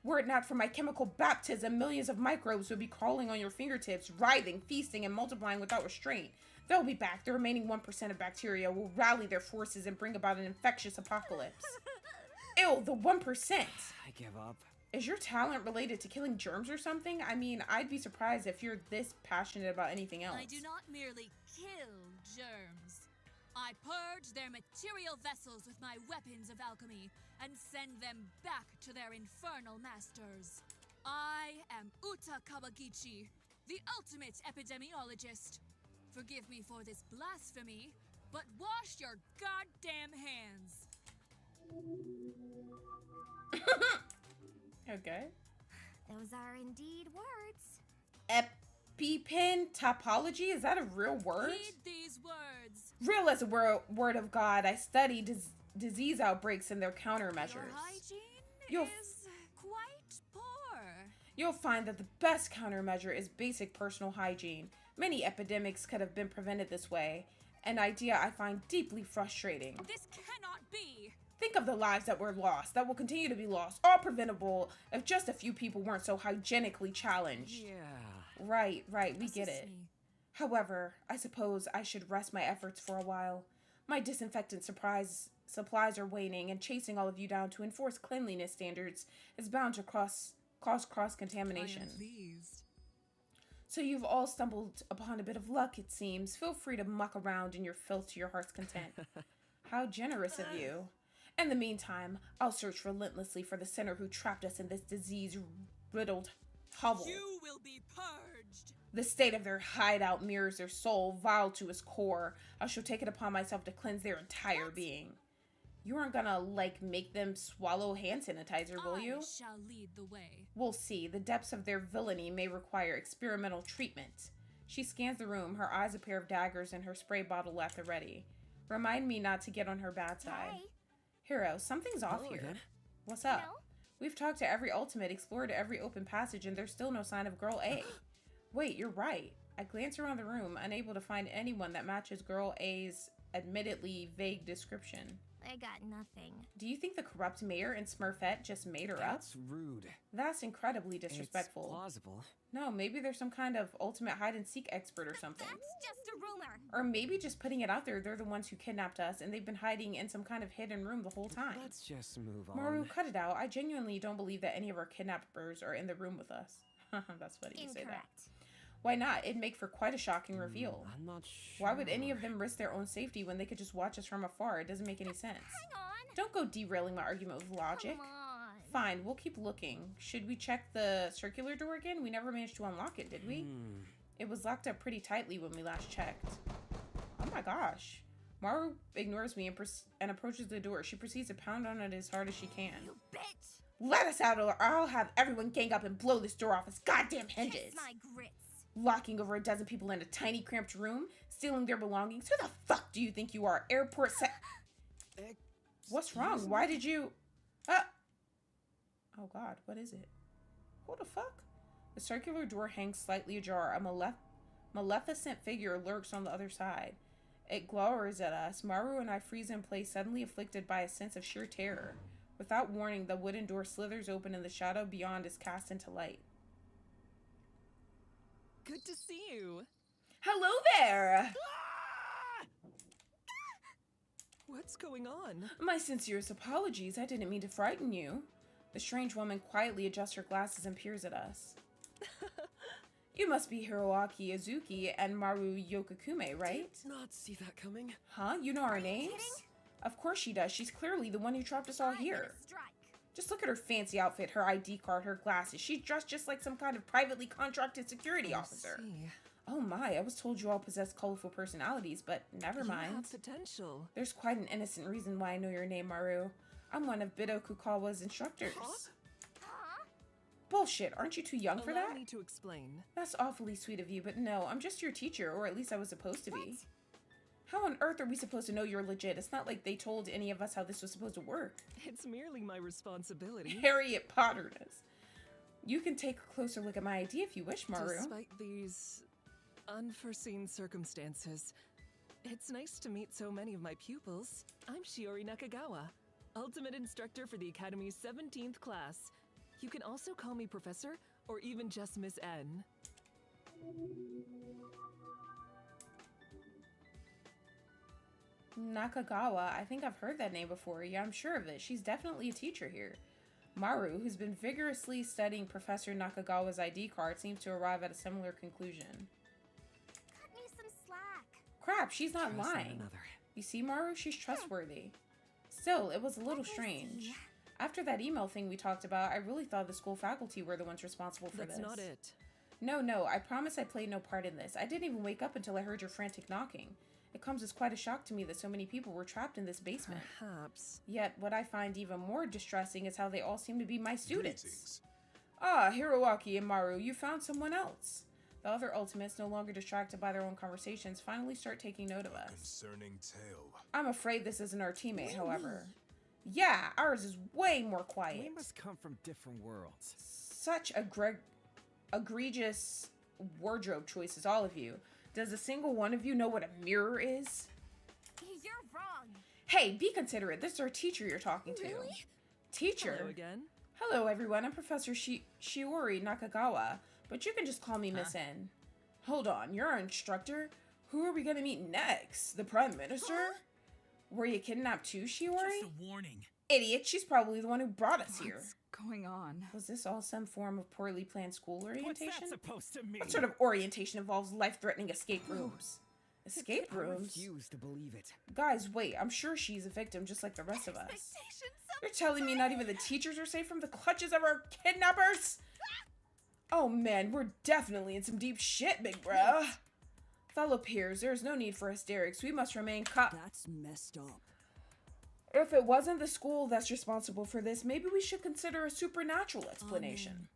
Were it not for my chemical baptism, millions of microbes would be crawling on your fingertips, writhing, feasting, and multiplying without restraint. They'll be back. The remaining 1% of bacteria will rally their forces and bring about an infectious apocalypse. Ew, the 1%! I give up. Is your talent related to killing germs or something? I mean, I'd be surprised if you're this passionate about anything else. I do not merely kill germs. I purge their material vessels with my weapons of alchemy and send them back to their infernal masters. I am Uta Kawagichi, the ultimate epidemiologist. Forgive me for this blasphemy, but wash your goddamn hands. Okay. Those are indeed words. EpiPen topology? Is that a real word? Heed these words. Real as a word of God. I study disease outbreaks and their countermeasures. Your hygiene You'll is quite poor. You'll find that the best countermeasure is basic personal hygiene. Many epidemics could have been prevented this way, an idea I find deeply frustrating. This cannot be! Think of the lives that were lost, that will continue to be lost, all preventable if just a few people weren't so hygienically challenged. Yeah. Right, we get it. However, I suppose I should rest my efforts for a while. My disinfectant supplies are waning, and chasing all of you down to enforce cleanliness standards is bound to cause cross-contamination. I am pleased. So you've all stumbled upon a bit of luck, it seems. Feel free to muck around in your filth to your heart's content. How generous of you. In the meantime, I'll search relentlessly for the sinner who trapped us in this disease-riddled hovel. You will be purged. The state of their hideout mirrors their soul, vile to its core. I shall take it upon myself to cleanse their entire being. You aren't gonna, make them swallow hand sanitizer, will you? I shall lead the way. We'll see. The depths of their villainy may require experimental treatment. She scans the room, her eyes a pair of daggers and her spray bottle at the ready. Remind me not to get on her bad side. Hi. Hero, something's off Hello here. again. What's up? No? We've talked to every ultimate, explored every open passage, and there's still no sign of Girl A. Wait, you're right. I glance around the room, unable to find anyone that matches Girl A's admittedly vague description. I got nothing. Do you think the corrupt mayor and Smurfette just made her up? That's rude. That's incredibly disrespectful. It's plausible. No, maybe there's some kind of ultimate hide-and-seek expert or something. That's just a rumor. Or maybe just putting it out there, they're the ones who kidnapped us, and they've been hiding in some kind of hidden room the whole time. Let's just move on. Maru, cut it out. I genuinely don't believe that any of our kidnappers are in the room with us. That's funny you say that. Incorrect. Why not? It'd make for quite a shocking reveal. I'm not sure. Why would any of them risk their own safety when they could just watch us from afar? It doesn't make any sense. Hang on. Don't go derailing my argument with logic. Come on. Fine, we'll keep looking. Should we check the circular door again? We never managed to unlock it, did we? It was locked up pretty tightly when we last checked. Oh my gosh. Maru ignores me and approaches the door. She proceeds to pound on it as hard as she can. You bitch. Let us out or I'll have everyone gang up and blow this door off its goddamn hinges. Kiss my grits. Locking over a dozen people in a tiny cramped room, stealing their belongings. Who the fuck do you think you are? Airport What's wrong? Why did you... Oh god, what is it? What the fuck? The circular door hangs slightly ajar. A maleficent figure lurks on the other side. It glowers at us. Maru and I freeze in place, suddenly afflicted by a sense of sheer terror. Without warning, the wooden door slithers open and the shadow beyond is cast into light. Good to see you. Hello there! What's going on? My sincerest apologies. I didn't mean to frighten you. The strange woman quietly adjusts her glasses and peers at us. You must be Hiroaki Azuki and Maru Yokokume, right? Did not see that coming. Huh? You know our names? kidding? Of course she does. She's clearly the one who trapped us all I'm here. gonna strike. Just look at her fancy outfit, her ID card, her glasses. She's dressed just like some kind of privately contracted security officer. See. Oh my, I was told you all possess colorful personalities, but never You mind. have potential. There's quite an innocent reason why I know your name, Maru. I'm one of Bido Kukawa's instructors. Huh? Bullshit, aren't you too young for Allow that? me to explain. That's awfully sweet of you, but no, I'm just your teacher, or at least I was supposed to be. How on earth are we supposed to know you're legit? It's not like they told any of us how this was supposed to work. It's merely my responsibility. Harriet Potterness. You can take a closer look at my ID if you wish, Maru. Despite these unforeseen circumstances, it's nice to meet so many of my pupils. I'm Shiori Nakagawa, Ultimate Instructor for the Academy's 17th class. You can also call me Professor, or even just Miss N. Nakagawa, I think I've heard that name before. Yeah, I'm sure of it. She's definitely a teacher here. Maru, who's been vigorously studying Professor Nakagawa's ID card, seems to arrive at a similar conclusion. Cut me some slack. Crap, she's not Try lying. another. You see, Maru, she's trustworthy. Still, it was a little strange. After that email thing we talked about, I really thought the school faculty were the ones responsible for That's this. not it. No, I promise I played no part in this. I didn't even wake up until I heard your frantic knocking. It comes as quite a shock to me that so many people were trapped in this basement. Perhaps. Yet, what I find even more distressing is how they all seem to be my students. Greetings. Ah, Hiroaki and Maru, you found someone else. The other ultimates, no longer distracted by their own conversations, finally start taking note of us. Concerning tale. I'm afraid this isn't our teammate, however. Yeah, ours is way more quiet. We must come from different worlds. Such a egregious wardrobe choices, all of you. Does a single one of you know what a mirror is? You're wrong. Hey, be considerate. This is our teacher you're talking to. Really? Teacher. Hello again. Hello, everyone. I'm Professor Shiori Nakagawa, but you can just call me Miss N. Hold on, you're our instructor? Who are we gonna meet next? The Prime Minister? Were you kidnapped too, Shiori? Just a warning. Idiot, she's probably the one who brought us here. What's going on? Was this all some form of poorly planned school orientation? What's that supposed to mean? What sort of orientation involves life-threatening escape rooms? Escape I rooms? refuse to believe it. Guys, wait, I'm sure she's a victim just like the rest of us. Expectations of You're telling me not even the teachers are safe from the clutches of our kidnappers? Oh man, we're definitely in some deep shit, big bro. Fellow peers, there's no need for hysterics. We must remain That's messed up. If it wasn't the school that's responsible for this, maybe we should consider a supernatural explanation.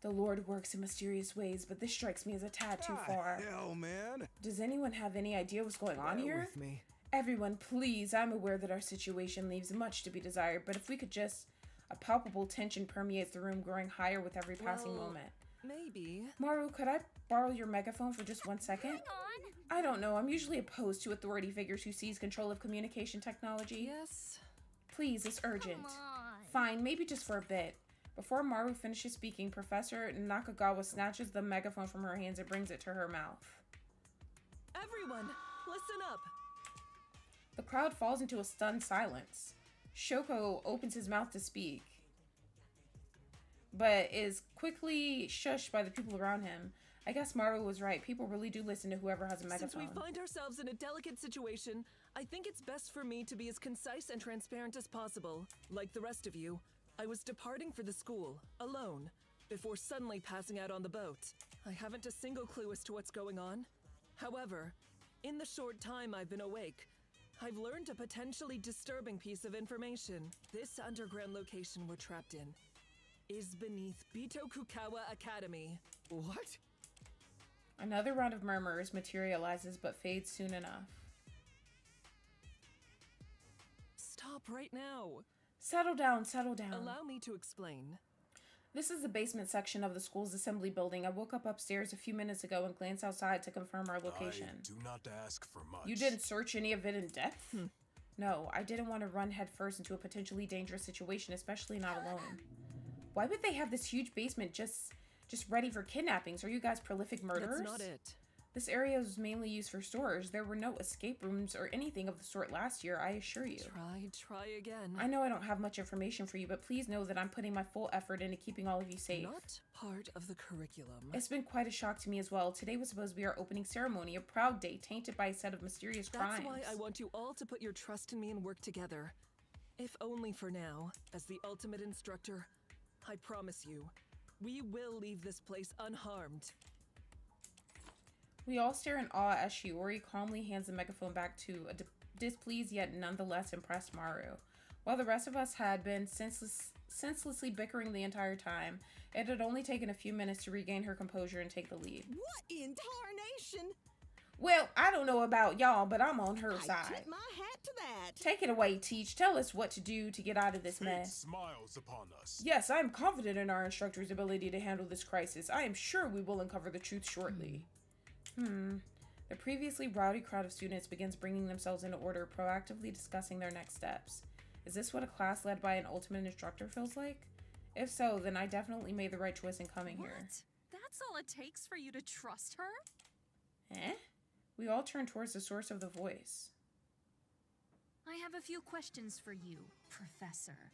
The Lord works in mysterious ways, but this strikes me as a tad too far. Hell, man. Does anyone have any idea what's going on Bear here? with me. Everyone, please, I'm aware that our situation leaves much to be desired, but if we could just... A palpable tension permeates the room, growing higher with every passing moment. Maybe. Maru, could I borrow your megaphone for just 1 second? Hang on. I don't know, I'm usually opposed to authority figures who seize control of communication technology. Yes. Please, it's urgent. Come on. Fine, maybe just for a bit. Before Maru finishes speaking, Professor Nakagawa snatches the megaphone from her hands and brings it to her mouth. Everyone, listen up. The crowd falls into a stunned silence. Shoko opens his mouth to speak, but is quickly shushed by the people around him. I guess Maru was right. People really do listen to whoever has a megaphone. Since we find ourselves in a delicate situation, I think it's best for me to be as concise and transparent as possible. Like the rest of you, I was departing for the school, alone, before suddenly passing out on the boat. I haven't a single clue as to what's going on. However, in the short time I've been awake, I've learned a potentially disturbing piece of information. This underground location we're trapped in is beneath Bitokukawa Academy. What? Another round of murmurs materializes but fades soon enough. Stop right now. Settle down, settle down. Allow me to explain. This is the basement section of the school's assembly building. I woke up upstairs a few minutes ago and glanced outside to confirm our location. I do not ask for much. You didn't search any of it in depth? No, I didn't want to run headfirst into a potentially dangerous situation, especially not alone. Why would they have this huge basement just ready for kidnappings? Are you guys prolific murderers? That's not it. This area was mainly used for storage. There were no escape rooms or anything of the sort last year, I assure you. Try again. I know I don't have much information for you, but please know that I'm putting my full effort into keeping all of you safe. Not part of the curriculum. It's been quite a shock to me as well. Today was supposed to be our opening ceremony, a proud day tainted by a set of mysterious crimes. That's why I want you all to put your trust in me and work together. If only for now, as the ultimate instructor, I promise you, we will leave this place unharmed. We all stare in awe as Shiori calmly hands the megaphone back to a displeased yet nonetheless impressed Maru. While the rest of us had been senselessly bickering the entire time, it had only taken a few minutes to regain her composure and take the lead. What in tarnation? Well, I don't know about y'all, but I'm on her I side. tip my hat to that. Take it away, Teach. Tell us what to do to get out of this Fate mess. smiles upon us. Yes, I am confident in our instructor's ability to handle this crisis. I am sure we will uncover the truth shortly. The previously rowdy crowd of students begins bringing themselves into order, proactively discussing their next steps. Is this what a class led by an ultimate instructor feels like? If so, then I definitely made the right choice in coming here. That's all it takes for you to trust her? Eh? We all turn towards the source of the voice. I have a few questions for you, Professor.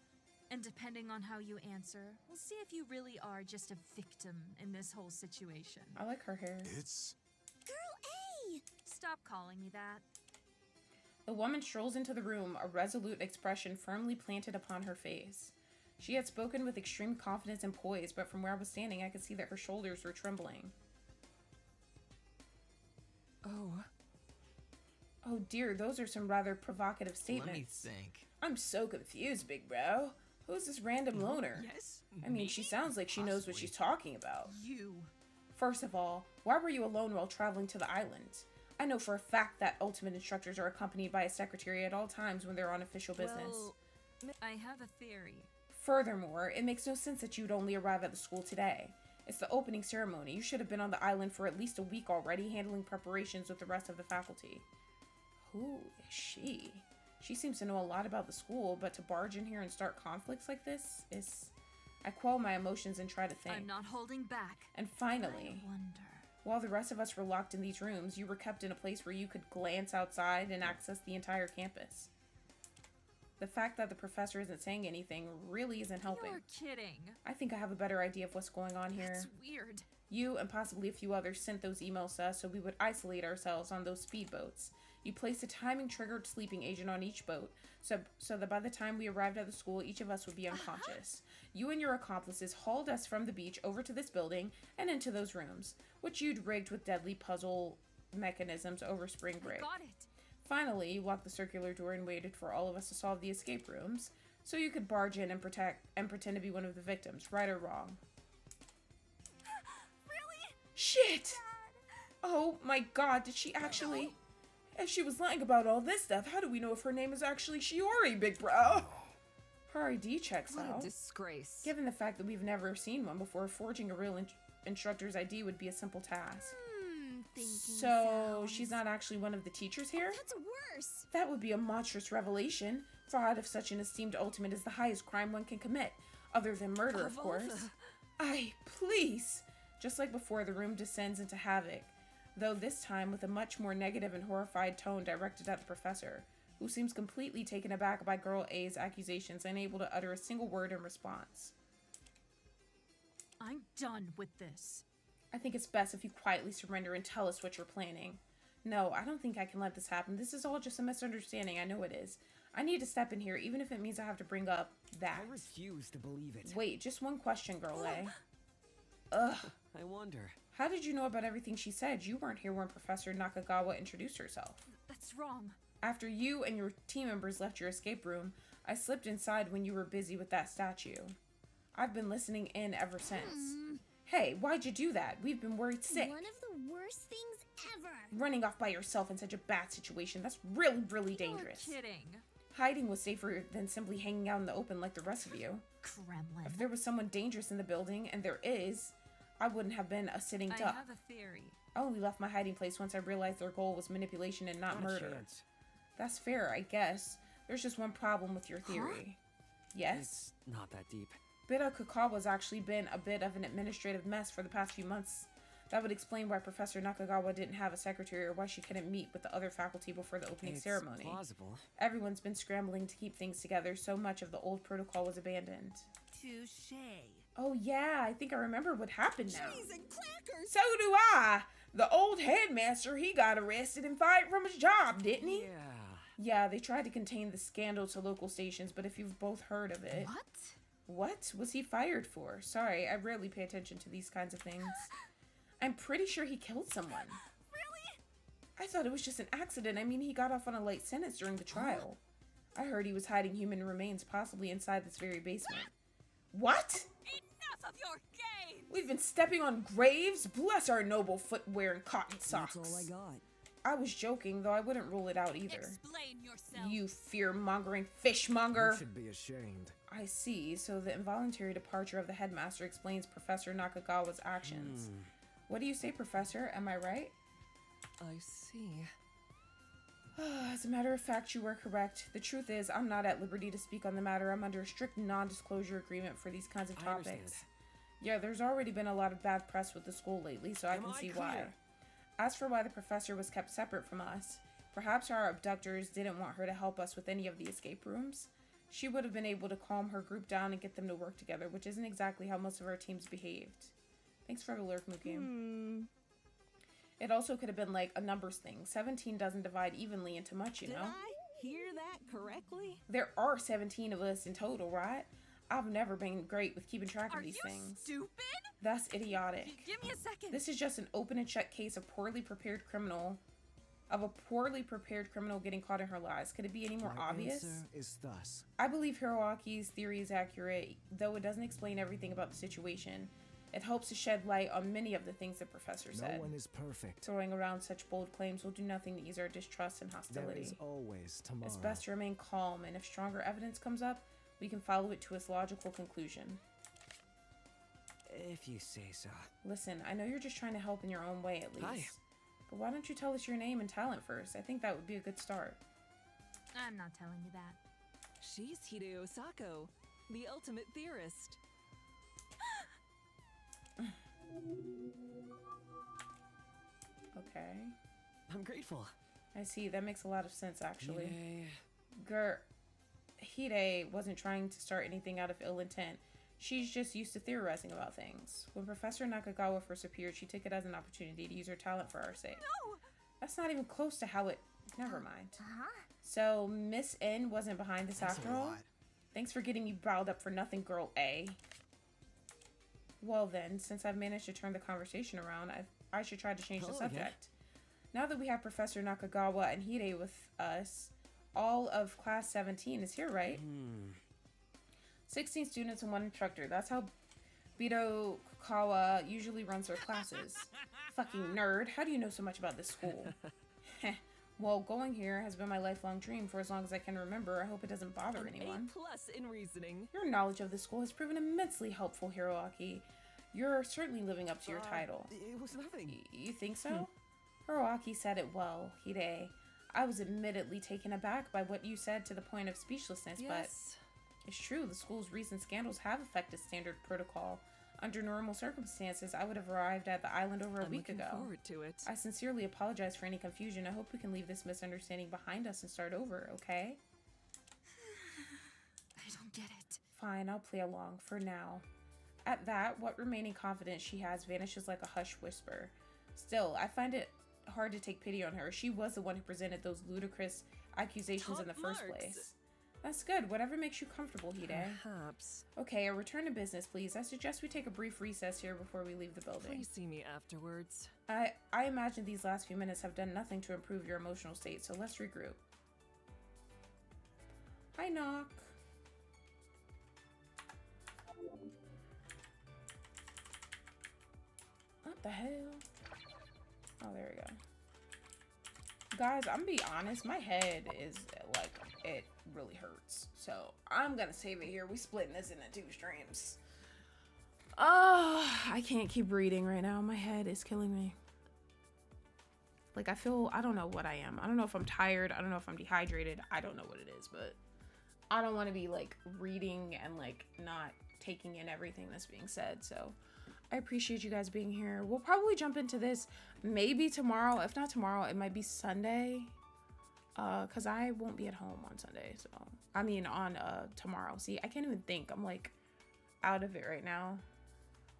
And depending on how you answer, we'll see if you really are just a victim in this whole situation. I like her hair. It's... Girl A! Stop calling me that. The woman strolls into the room, a resolute expression firmly planted upon her face. She had spoken with extreme confidence and poise, but from where I was standing, I could see that her shoulders were trembling. Oh dear, those are some rather provocative statements. Let me think. I'm so confused, big bro. Who's this random loner? Yes? I mean, she sounds like she knows what she's talking about. You. First of all, why were you alone while traveling to the island? I know for a fact that ultimate instructors are accompanied by a secretary at all times when they're on official business. Well, I have a theory. Furthermore, it makes no sense that you'd only arrive at the school today. It's the opening ceremony. You should have been on the island for at least a week already, handling preparations with the rest of the faculty. Who is she? She seems to know a lot about the school, but to barge in here and start conflicts like this is... I quell my emotions and try to think. I'm not holding back. And finally, I wonder. While the rest of us were locked in these rooms, you were kept in a place where you could glance outside and access the entire campus. The fact that the professor isn't saying anything really isn't helping. You're kidding. I think I have a better idea of what's going on here. That's weird. You and possibly a few others sent those emails to us so we would isolate ourselves on those speedboats. You placed a timing triggered sleeping agent on each boat so that by the time we arrived at the school, each of us would be unconscious. You and your accomplices hauled us from the beach over to this building and into those rooms, which you'd rigged with deadly puzzle mechanisms over spring break. Got it. Finally, you locked the circular door and waited for all of us to solve the escape rooms so you could barge in and pretend to be one of the victims, right or wrong. Really? Shit! Dad. Oh my god, did she actually... If she was lying about all this stuff, how do we know if her name is actually Shiori, big bro? Her ID checks out. What a disgrace. Given the fact that we've never seen one before, forging a real instructor's ID would be a simple task. So, she's not actually one of the teachers here? That's worse. That would be a monstrous revelation. Fraud of such an esteemed ultimate is the highest crime one can commit. Other than murder, of course. Please! Just like before, the room descends into havoc. Though this time with a much more negative and horrified tone directed at the professor, who seems completely taken aback by Girl A's accusations and unable to utter a single word in response. I'm done with this. I think it's best if you quietly surrender and tell us what you're planning. No, I don't think I can let this happen. This is all just a misunderstanding. I know it is. I need to step in here, even if it means I have to bring up that. I refuse to believe it. Wait, just one question, Girl A. Ugh. I wonder. How did you know about everything she said? You weren't here when Professor Nakagawa introduced herself. That's wrong. After you and your team members left your escape room, I slipped inside when you were busy with that statue. I've been listening in ever since. Hey, why'd you do that? We've been worried sick. One of the worst things ever. Running off by yourself in such a bad situation, that's really, really dangerous. You're kidding. Hiding was safer than simply hanging out in the open like the rest of you. Kremlin. If there was someone dangerous in the building, and there is, I wouldn't have been a sitting duck. I have a theory. I only left my hiding place once I realized their goal was manipulation and not murder. That's fair, I guess. There's just one problem with your theory. Yes? It's not that deep. Bita Kakawa's actually been a bit of an administrative mess for the past few months. That would explain why Professor Nakagawa didn't have a secretary or why she couldn't meet with the other faculty before the opening ceremony. Plausible. Everyone's been scrambling to keep things together, so much of the old protocol was abandoned. Touché. Oh yeah, I think I remember what happened now. Cheese and crackers! So do I! The old headmaster, he got arrested and fired from his job, didn't he? Yeah, they tried to contain the scandal to local stations, but if you've both heard of it... What? What was he fired for? Sorry, I rarely pay attention to these kinds of things. I'm pretty sure he killed someone. Really? I thought it was just an accident. I mean, he got off on a light sentence during the trial. I heard he was hiding human remains, possibly inside this very basement. What? Enough of your games! We've been stepping on graves? Bless our noble footwear and cotton socks. That's all I got. I was joking, though I wouldn't rule it out either. Explain yourself. You fear-mongering fishmonger. You should be ashamed. I see. So the involuntary departure of the headmaster explains Professor Nakagawa's actions. What do you say, Professor? Am I right? I see. As a matter of fact, you were correct. The truth is, I'm not at liberty to speak on the matter. I'm under a strict non-disclosure agreement for these kinds of topics. Yeah, there's already been a lot of bad press with the school lately, so I can see why. As for why the professor was kept separate from us, perhaps our abductors didn't want her to help us with any of the escape rooms. She would have been able to calm her group down and get them to work together, which isn't exactly how most of our teams behaved. Thanks for the lurk, Mukim. It also could have been like a numbers thing. 17 doesn't divide evenly into much, you know? Did I hear that correctly? There are 17 of us in total, right? I've never been great with keeping track of these things. Stupid? That's idiotic. Give me a second. This is just an open and shut case of a poorly prepared criminal getting caught in her lies. Could it be any more obvious? My answer is thus. I believe Hiroaki's theory is accurate, though it doesn't explain everything about the situation. It helps to shed light on many of the things the professor said. No one is perfect. Throwing around such bold claims will do nothing to ease our distrust and hostility. There is always tomorrow. It's best to remain calm, and if stronger evidence comes up, we can follow it to its logical conclusion. If you say so. Listen, I know you're just trying to help in your own way at least. Hi. But why don't you tell us your name and talent first? I think that would be a good start. I'm not telling you that. She's Hideo Sako, the ultimate theorist. Okay. I'm grateful. I see. That makes a lot of sense, actually. Hide. Hide wasn't trying to start anything out of ill intent. She's just used to theorizing about things. When Professor Nakagawa first appeared, she took it as an opportunity to use her talent for our sake. No! That's not even close to how it... Never mind. So, Miss N wasn't behind this after all? Thanks for getting me riled up for nothing, girl A. Well then, since I've managed to turn the conversation around, I should try to change the subject. Now that we have Professor Nakagawa and Hide with us, all of Class 17 is here, right? 16 students and 1 instructor. That's how Bito Kawa usually runs her classes. Fucking nerd. How do you know so much about this school? Well, going here has been my lifelong dream for as long as I can remember. I hope it doesn't bother anyone. A+ in reasoning. Your knowledge of the school has proven immensely helpful, Hiroaki. You're certainly living up to your title. It was nothing. You think so? Hiroaki said it well, Hide. I was admittedly taken aback by what you said to the point of speechlessness, but it's true, the school's recent scandals have affected standard protocol. Under normal circumstances, I would have arrived at the island over a week ago. Looking forward to it. I sincerely apologize for any confusion. I hope we can leave this misunderstanding behind us and start over, okay? I don't get it. Fine, I'll play along, for now. At that, what remaining confidence she has vanishes like a hushed whisper. Still, I find it hard to take pity on her. She was the one who presented those ludicrous accusations in the first place. That's good. Whatever makes you comfortable, Hide. Perhaps. Okay, a return to business, please. I suggest we take a brief recess here before we leave the building. Please see me afterwards. I imagine these last few minutes have done nothing to improve your emotional state, so let's regroup. Hi, Knock. What the hell? Oh, there we go. Guys, I'm gonna be honest, my head is like, it really hurts. So I'm gonna save it here. We splitting this into 2 streams. Oh, I can't keep reading right now. My head is killing me. Like, I don't know what I am. I don't know if I'm tired. I don't know if I'm dehydrated. I don't know what it is, but I don't want to be like reading and like not taking in everything that's being said. So I appreciate you guys being here. We'll probably jump into this maybe tomorrow. If not tomorrow, it might be Sunday. Because I won't be at home on Sunday. So, I mean, on tomorrow. See, I can't even think. I'm like out of it right now.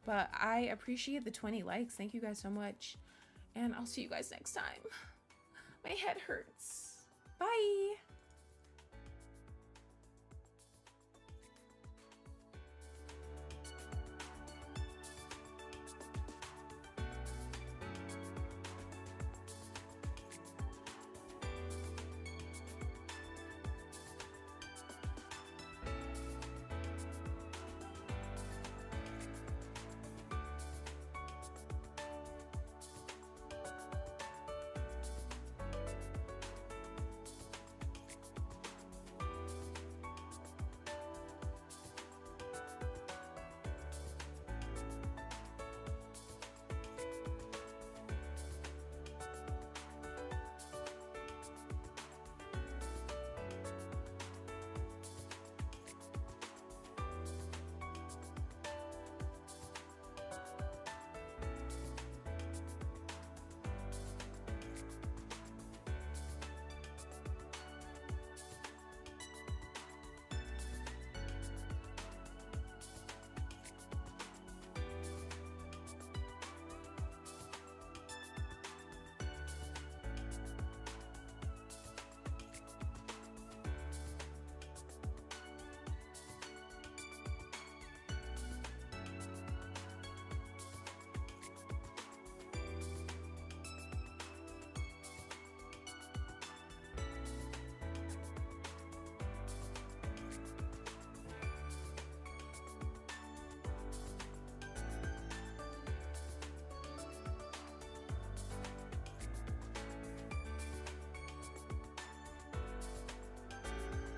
But I appreciate the 20 likes. Thank you guys so much. And I'll see you guys next time. My head hurts. Bye.